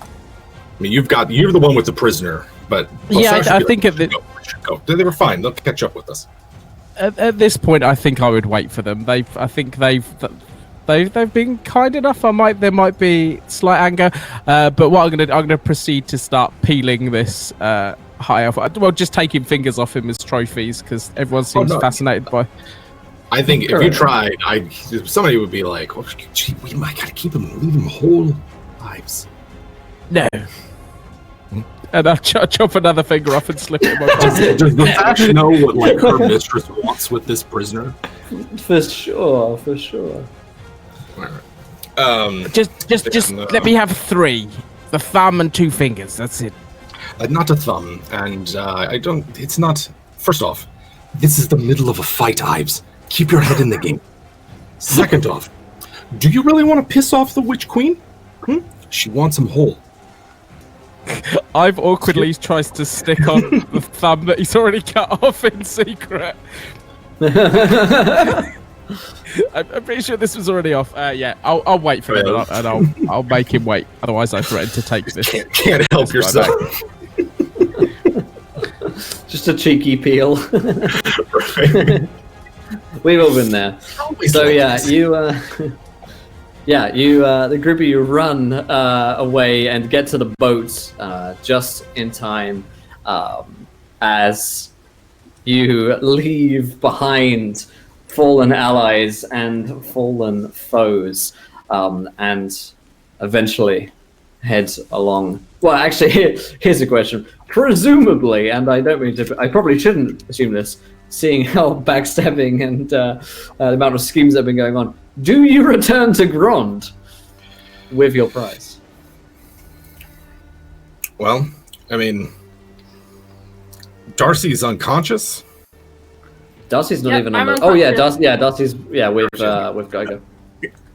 I mean, you're the one with the prisoner, but Yeah, Vasesh I should think be at like, we should go. They were fine. They'll catch up with us. At this point, I think I would wait for them. They've been kind enough. There might be slight anger, but what I'm gonna proceed to start peeling this high elf. Well, just taking fingers off him as trophies because everyone seems fascinated by. I think if you tried, somebody would be like, "Oh, gee, we might gotta keep him, leave him whole lives." No. And I'll chop another finger off and slip it in my pocket. Does Vasash know what like her mistress wants with this prisoner? For sure. Just let me have 3. The thumb and 2 fingers. That's it. Not a thumb, and I don't. It's not. First off, this is the middle of a fight, Ives. Keep your head in the game. Second off, do you really want to piss off the Witch Queen? She wants him whole. I've awkwardly tries to stick on the thumb that he's already cut off in secret. I'm pretty sure this was already off. Yeah, I'll wait for him and I'll make him wait. Otherwise, I threaten to take this. Can't help yourself. Just a cheeky peel. Right. We've all been there. Always So like yeah, this. the group of you run away and get to the boat just in time as you leave behind fallen allies and fallen foes, and eventually head along. Well, actually, here's a question. Presumably, and I don't mean to, I probably shouldn't assume this, seeing how backstabbing and the amount of schemes that have been going on, do you return to Grond with your prize? Well, I mean, Darcy's unconscious. Darcy's not Yep, even I'm on the... Oh yeah, unconscious. Darcy's with Geiger.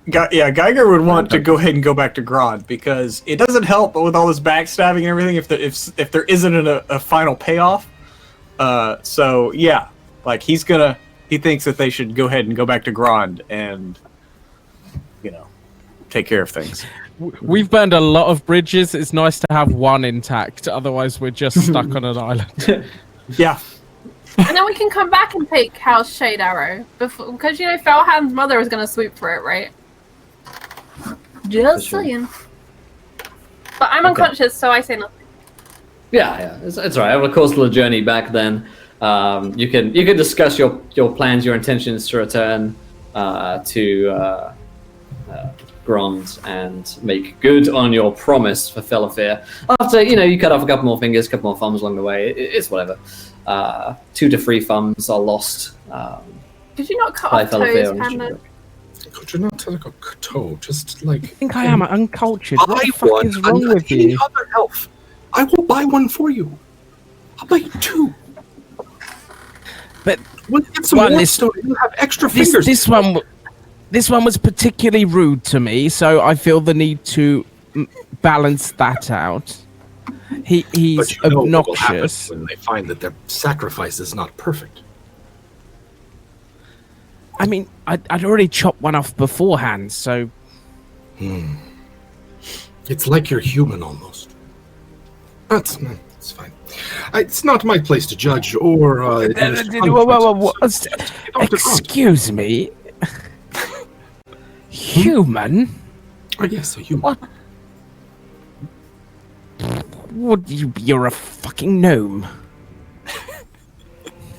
Geiger would want to go ahead and go back to Grod because it doesn't help with all this backstabbing and everything if there isn't a final payoff. So yeah, like he thinks that they should go ahead and go back to Grond and take care of things. We've burned a lot of bridges. It's nice to have one intact. Otherwise, we're just stuck on an island. Yeah. And then we can come back and take House Shade Arrow because Felham's mother is going to swoop for it, right? Just For sure. saying. But I'm unconscious, so I say nothing. Yeah, it's all right. Over the course of the journey back then, you can discuss your plans, your intentions to return to Grond and make good on your promise for Felafir. After you cut off a couple more fingers, a couple more thumbs along the way, it's whatever. 2 to 3 thumbs are lost. Did you not cut by off Felafir toes, on Panda? Shipwreck. Could you not take a toe? Just like I think I am uncultured. What buy the fuck one. is wrong I'm with any you? other elf. I will buy one for you. I'll buy you 2. But We'll get some Well, more this- stone. You'll have extra fingers. this one was particularly rude to me, so I feel the need to balance that out. He's But you know what will happen obnoxious. when they find that their sacrifice is not perfect. I mean, I'd already chopped one off beforehand, so It's like you're human almost. That's fine. It's not my place to judge or. Whoa. Excuse me. Human? Oh, yes, a human. What? You're a fucking gnome.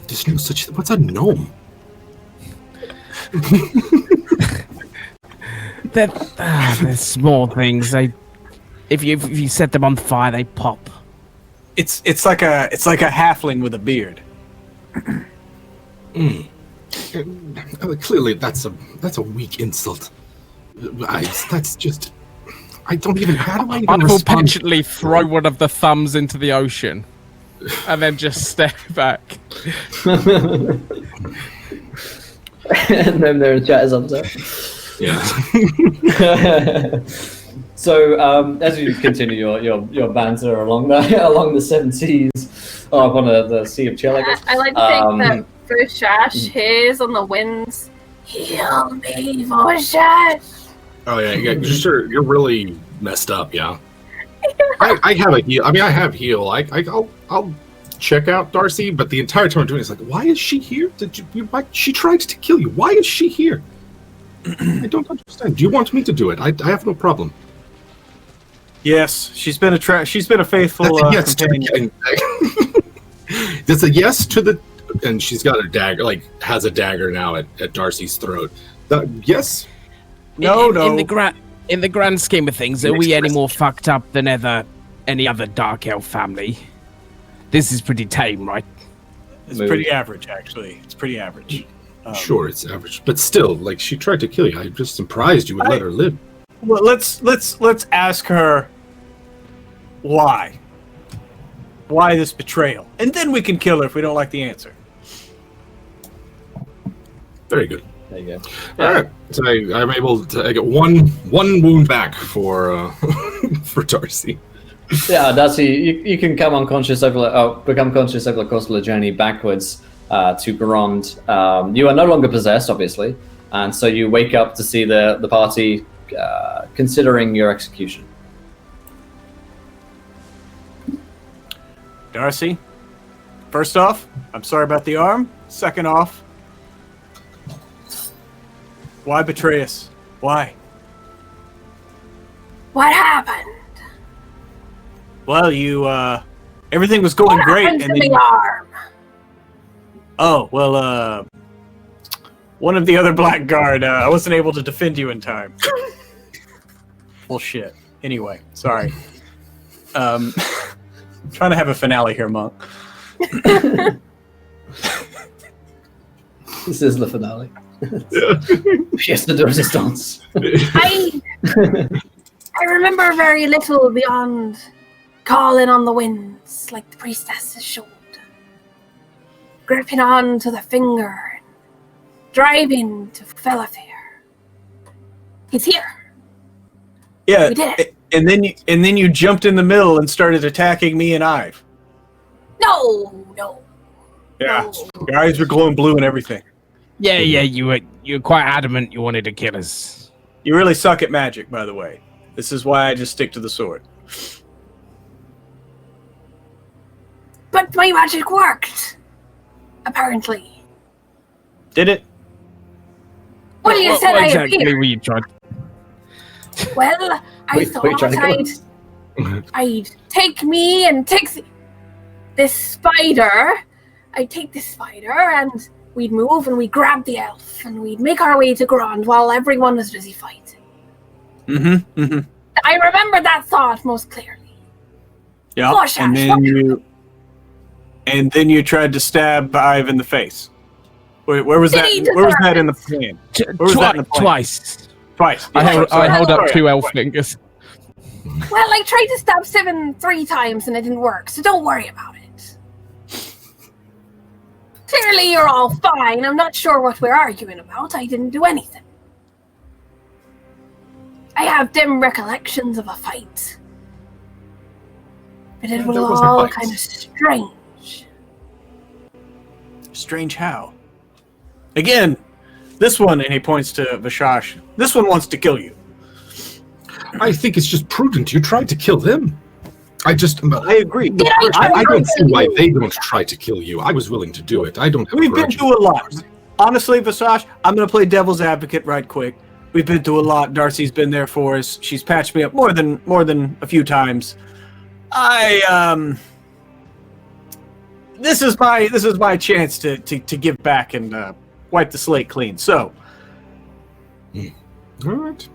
There's no such. What's a gnome? They're small things. If you set them on fire, they pop. It's like a halfling with a beard. Clearly, that's a weak insult. That's just. I don't even. How do I even I will respond? patiently throw one of the thumbs into the ocean, and then just step back. And then their chat is upset. Yeah. So as you continue your banter along the 7 seas, upon the Sea of Chill, I guess. I like to think that Voshash hears on the winds, "Heal me, Voshash." Oh yeah. Sure. You're really messed up. Yeah. I have a heal. I mean, I have heal. I'll check out Darcy, but the entire time I'm doing it, it's like, why is she here? She tried to kill you. Why is she here? I don't understand. Do you want me to do it? I have no problem. Yes, she's been a faithful That's a yes companion. to the. That's a yes to the, and she's got a dagger. Like has a dagger now at Darcy's throat. Yes. No. In the grand scheme of things, are we any more fucked up than any other dark elf family? This is pretty tame, right? It's pretty average, actually. It's pretty average. Sure, it's average, but still, like she tried to kill you. I'm just surprised you would let her live. Well, let's ask her why. Why this betrayal, and then we can kill her if we don't like the answer. Very good. There you go. All right, so I'm able to I get one wound back for for Darcy. Yeah, Darcy, you can become conscious over the course of the journey backwards to Grond. You are no longer possessed, obviously, and so you wake up to see the party considering your execution. Darcy, first off, I'm sorry about the arm. Second off, Why betray us? Why? What happened? Well, everything was going What great, happened and to then the arm? oh well, one of the other Blackguard, I wasn't able to defend you in time. Bullshit. Anyway, sorry. Trying to have a finale here, Monk. This is the finale. Pièce de resistance. I remember very little beyond calling on the winds like the priestess's shoulder, gripping on to the finger, and driving to Felafir. He's here. Yeah, We did it. and then you jumped in the middle and started attacking me and Ive. No. Yeah, No. your eyes were glowing blue and everything. Yeah, you were quite adamant you wanted to kill us. You really suck at magic, by the way. This is why I just stick to the sword. But my magic worked. Apparently. Did it? Well, you said what I exactly appeared. were you trying? Well, I Wait, thought trying to I'd take me and take this spider. I'd take this spider and we'd move and we'd grab the elf and we'd make our way to Grand while everyone was busy fighting. I remember that thought most clearly. Yeah. Gosh, And then you tried to stab Ive in the face. Where was that? Where was that in the plan? Where was that in the plan? Twice. Twice. I held up Sorry. 2 elf fingers. Well, I tried to stab Steven 3 times and it didn't work, so don't worry about it. Clearly you're all fine. I'm not sure what we're arguing about. I didn't do anything. I have dim recollections of a fight. But it was there was a all fight. kind of strange. Strange how? Again, this one, and he points to Vishash, this one wants to kill you. I think it's just prudent. You tried to kill them. I agree. I don't see why they don't try to kill you. I was willing to do it. I don't have We've been grudges. through a lot. Honestly, Vishash, I'm going to play devil's advocate right quick. We've been through a lot. Darcy's been there for us. She's patched me up more than a few times. This is my chance to give back and wipe the slate clean. So, All right.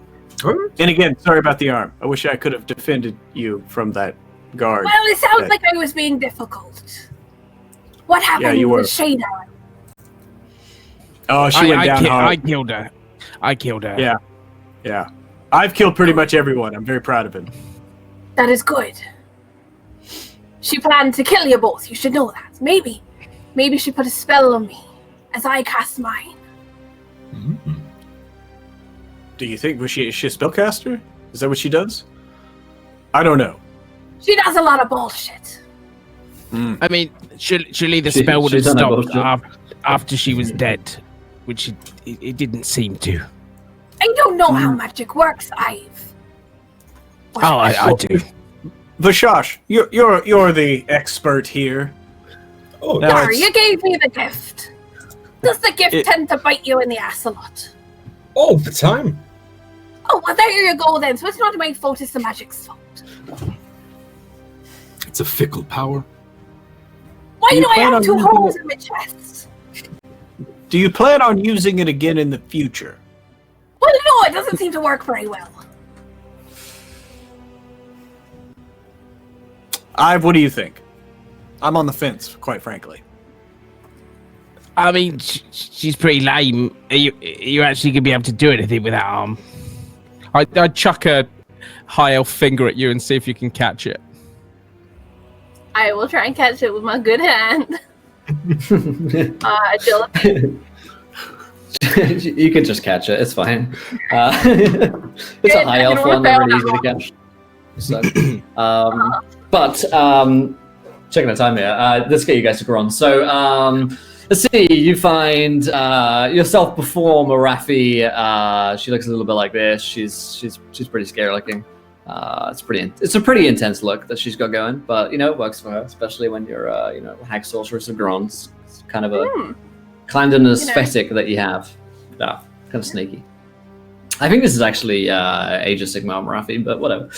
and again, sorry about the arm. I wish I could have defended you from that guard. Well, it sounds Okay. like I was being difficult. What happened you were. with Shada? Oh, she went down hard. I killed her. I killed her. Yeah. I've killed pretty much everyone. I'm very proud of it. That is good. She planned to kill you both. You should know that. Maybe she put a spell on me as I cast mine. Do you think is she a spellcaster? Is that what she does? I don't know. She does a lot of bullshit. I mean, surely the She- spell would have she's done that stopped bullshit. after she was dead, which it didn't seem to. I don't know how magic works, Ive. But Oh, I do. Vishash, you're the expert here. Oh, Now Dar, it's- you gave me the gift. Does the gift tend to bite you in the ass a lot? all the time. Oh, well, there you go then. So it's not my fault, it's the magic's fault. It's a fickle power. Why You do I plan have on 2 using holes it- in my chest? Do you plan on using it again in the future? Well, no, it doesn't seem to work very well. Ive, what do you think? I'm on the fence, quite frankly. I mean, she's pretty lame. Are you actually gonna be able to do anything with that arm? I'd chuck a high elf finger at you and see if you can catch it. I will try and catch it with my good hand. Agility. You can just catch it. It's fine. It's a high elf one. They're really easy to catch. So, but checking the time here. Let's get you guys to Gron. So let's see. You find yourself perform a Raffi. She looks a little bit like this. She's pretty scary looking. It's a pretty intense look that she's got going, but it works for her, especially when you're hag sorceress of Grons. It's kind of an aesthetic that you have. Yeah, kind of sneaky. I think this is actually Age of Sigmar Marathi, but whatever.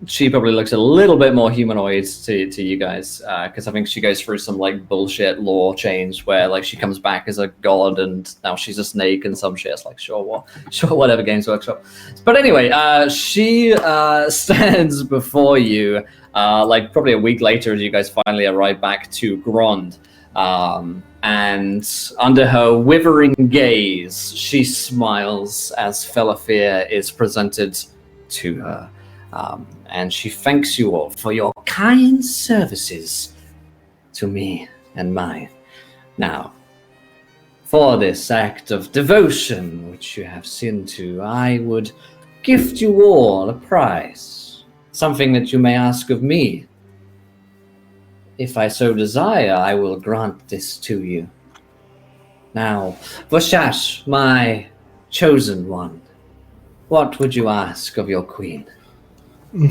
She probably looks a little bit more humanoid to you guys, because I think she goes through some like bullshit lore change where like she comes back as a god and now she's a snake and some shit. It's like sure, whatever, Games Workshop. But anyway, she stands before you like probably a week later as you guys finally arrive back to Grond. And under her withering gaze, she smiles as Felafir is presented to her. And she thanks you all for your kind services to me and mine. Now, for this act of devotion which you have seen to, I would gift you all a prize, something that you may ask of me. If I so desire, I will grant this to you. Now, Vashash, my chosen one, what would you ask of your queen?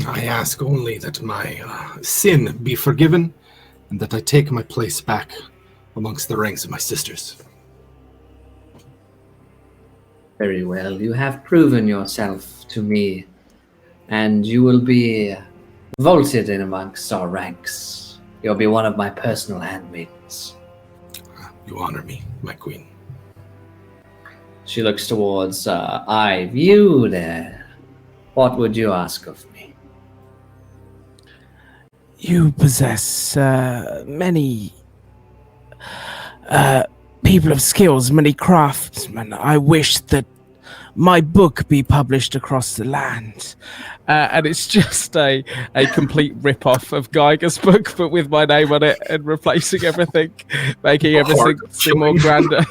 I ask only that my sin be forgiven, and that I take my place back amongst the ranks of my sisters. Very well. You have proven yourself to me, and you will be vaulted in amongst our ranks. You'll be one of my personal handmaidens. You honor me, my queen. She looks towards you there. What would you ask of me? You possess many people of skills, many craftsmen. I wish that my book be published across the land. And it's just a complete rip-off of Geiger's book, but with my name on it and replacing everything, making everything seem more grander.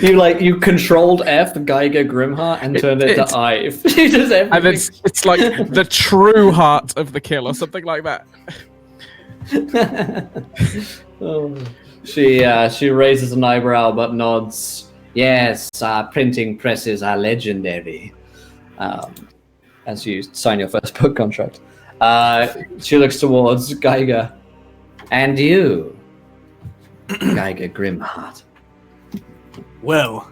You controlled F Geiger Grimheart and turned it to Ive. And it's like the true heart of the kill or something like that. She raises an eyebrow but nods. Yes, printing presses are legendary. As you sign your first book contract. She looks towards Geiger. And you, Geiger Grimheart. Well,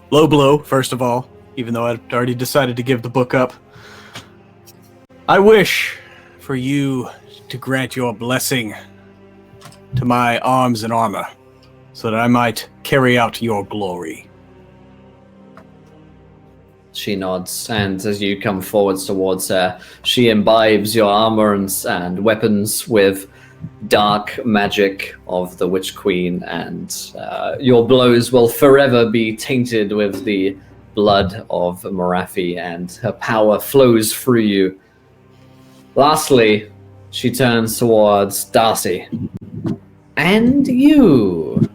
low blow, first of all, even though I'd already decided to give the book up. I wish for you to grant your blessing to my arms and armor, so that I might carry out your glory. She nods, and as you come forwards towards her, she imbibes your armor and weapons with dark magic of the Witch Queen, and your blows will forever be tainted with the blood of Marathi, and her power flows through you. Lastly, she turns towards Darcy. And you.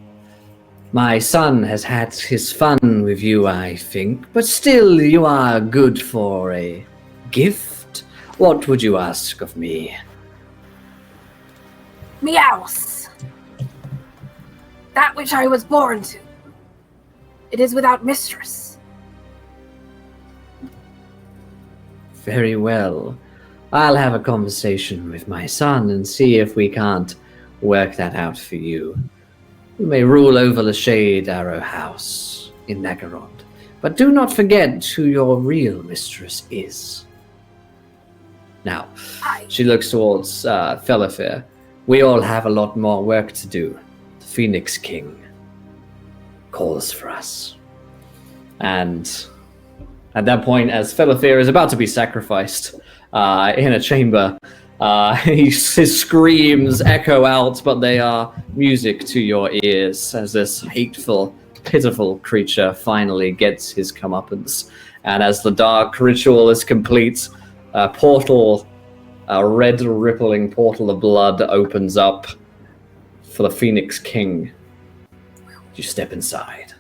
My son has had his fun with you, I think, but still you are good for a gift. What would you ask of me? Meows. That which I was born to. It is without mistress. Very well. I'll have a conversation with my son and see if we can't work that out for you. You may rule over the Shade Arrow House in Nagarond, but do not forget who your real mistress is. Now, she looks towards Felafir. We all have a lot more work to do. The Phoenix King calls for us. And at that point, as Felafir is about to be sacrificed in a chamber, his screams echo out, but they are music to your ears as this hateful, pitiful creature finally gets his comeuppance. And as the dark ritual is complete, a portal, a red rippling portal of blood opens up for the Phoenix King. You step inside.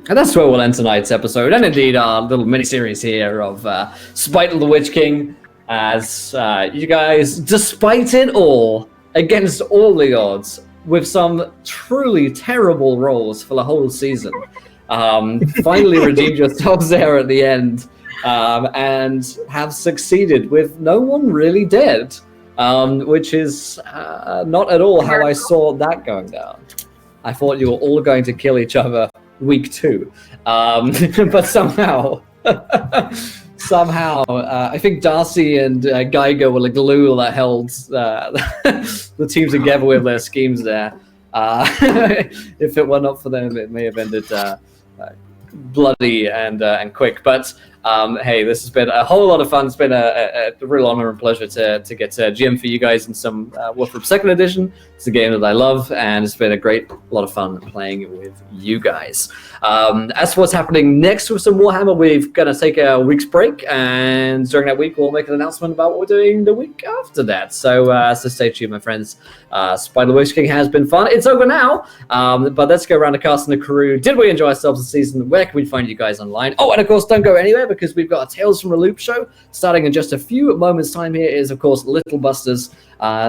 And that's where we'll end tonight's episode, and indeed our little mini-series here of Spite of the Witch King, as you guys, despite it all, against all the odds, with some truly terrible rolls for the whole season, finally redeemed yourselves there at the end, and have succeeded with no one really dead, which is not at all how I saw that going down. I thought you were all going to kill each other week 2. But somehow, I think Darcy and Geiger were the glue that held the team together with their schemes there. If it were not for them, it may have ended bloody and quick. But hey, this has been a whole lot of fun. It's been a real honor and pleasure to get to GM for you guys in some Warhammer 2nd Edition. It's a game that I love, and it's been a lot of fun playing with you guys. As for what's happening next with some Warhammer, we're going to take a week's break, and during that week, we'll make an announcement about what we're doing the week after that. So stay tuned, my friends. Spider-Witch King has been fun. It's over now, but let's go around the cast and the crew. Did we enjoy ourselves this season? Where can we find you guys online? Oh, and of course, don't go anywhere, because we've got a Tales from the Loop show starting in just a few moments' time. Here is, of course, Little Busters.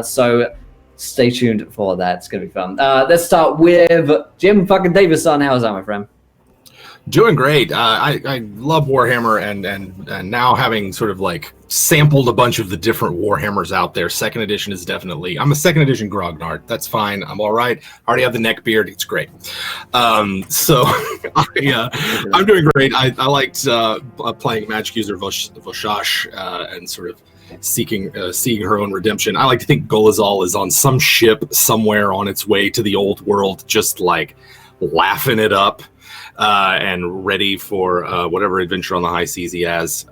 So stay tuned for that. It's going to be fun. Let's start with Jim fucking Davison. How's that, my friend? Doing great. I love Warhammer, and now having sort of like sampled a bunch of the different Warhammers out there, 2nd edition is definitely. I'm a 2nd edition Grognard. That's fine. I'm all right. I already have the neck beard. It's great. So I'm doing great. I liked playing Magic User Voshash and sort of seeing her own redemption. I like to think Golazal is on some ship somewhere on its way to the old world, just like laughing it up. And ready for whatever adventure on the high seas he has.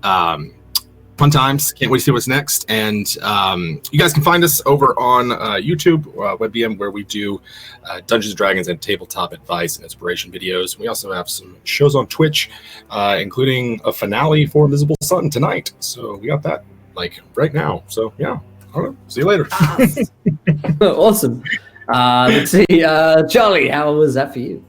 Fun times. Can't wait to see what's next. And you guys can find us over on YouTube, WebBM, where we do Dungeons & Dragons and tabletop advice and inspiration videos. We also have some shows on Twitch, including a finale for Invisible Sun tonight. So we got that like right now. So yeah, I don't know. See you later. Awesome. Let's see. Charlie, how was that for you?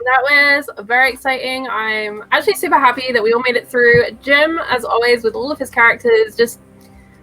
That was very exciting. I'm actually super happy that we all made it through. Jim, as always, with all of his characters, just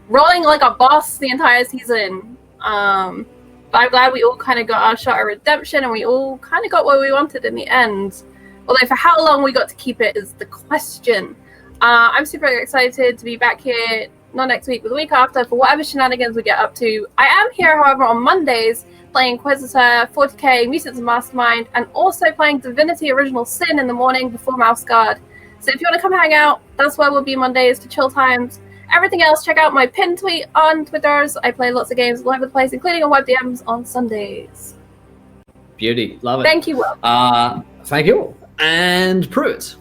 rolling like a boss the entire season. But I'm glad we all kind of got our shot at redemption, and we all kind of got what we wanted in the end. Although for how long we got to keep it is the question. I'm super excited to be back here, not next week, but the week after, for whatever shenanigans we get up to. I am here, however, on Mondays, playing Inquisitor, 40k, Mutants and Mastermind, and also playing Divinity Original Sin in the morning before Mouse Guard. So if you want to come hang out, that's where we'll be Mondays to chill times. Everything else, check out my pinned tweet on Twitters. I play lots of games all over the place, including on WebDMs on Sundays. Beauty. Love it. Thank you, Will. Thank you. And Pruitt.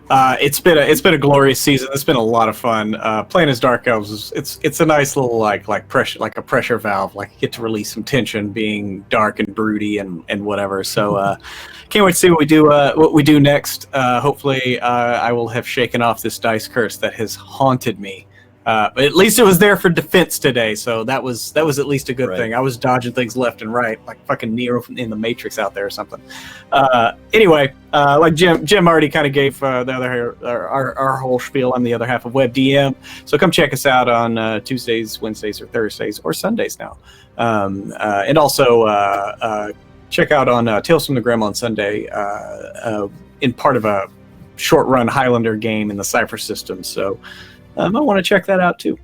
It's been a glorious season. It's been a lot of fun. Playing as Dark Elves, it's a nice little like pressure, like a pressure valve. Like you get to release some tension, being dark and broody and whatever. So can't wait to see what we do next. Hopefully, I will have shaken off this dice curse that has haunted me. But at least it was there for defense today, so that was at least a good thing. I was dodging things left and right, like fucking Neo in the Matrix out there or something. Anyway, like Jim already kind of gave the other our whole spiel on the other half of WebDM. So come check us out on Tuesdays, Wednesdays, or Thursdays, or Sundays now, and also check out on Tales from the Grim on Sunday in part of a short-run Highlander game in the Cypher system. So. I want to check that out too.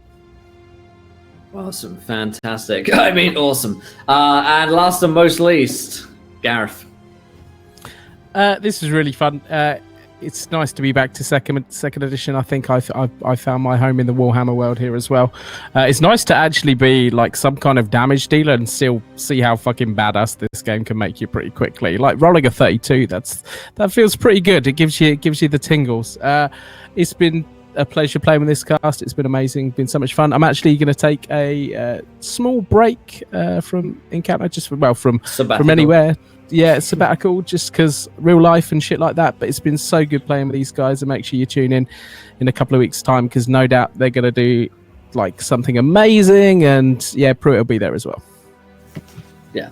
Awesome, fantastic. I mean, awesome. And last and most least, Gareth. This is really fun. It's nice to be back to second edition. I think I found my home in the Warhammer world here as well. It's nice to actually be like some kind of damage dealer and still see how fucking badass this game can make you pretty quickly. Like rolling a 32, that feels pretty good. It gives you the tingles. It's been a pleasure playing with this cast. It's been amazing. Been so much fun. I'm actually going to take a small break from Encounter, from anywhere. Yeah, sabbatical, just because real life and shit like that. But it's been so good playing with these guys, and make sure you tune in a couple of weeks' time, because no doubt they're going to do like something amazing. And yeah, Pruitt will be there as well. Yeah.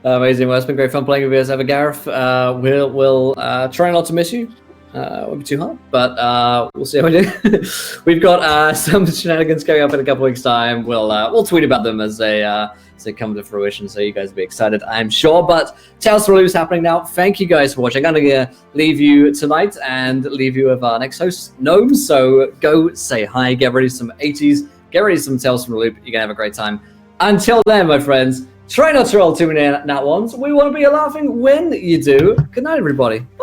Amazing. Well, it's been great fun playing with you as ever, Gareth. We'll try not to miss you. Won't be too hard, but we'll see how we do. We've got some shenanigans coming up in a couple weeks' time. We'll tweet about them as they come to fruition, so you guys will be excited, I'm sure. But Tales from the Loop is happening now. Thank you guys for watching. I'm going to leave you tonight and leave you with our next host, Gnome. So go say hi, get ready for some 80s, get ready for some Tales from the Loop. You're going to have a great time. Until then, my friends, Try not to roll too many nat ones. We want to be laughing when you do. Good night, everybody. Bye.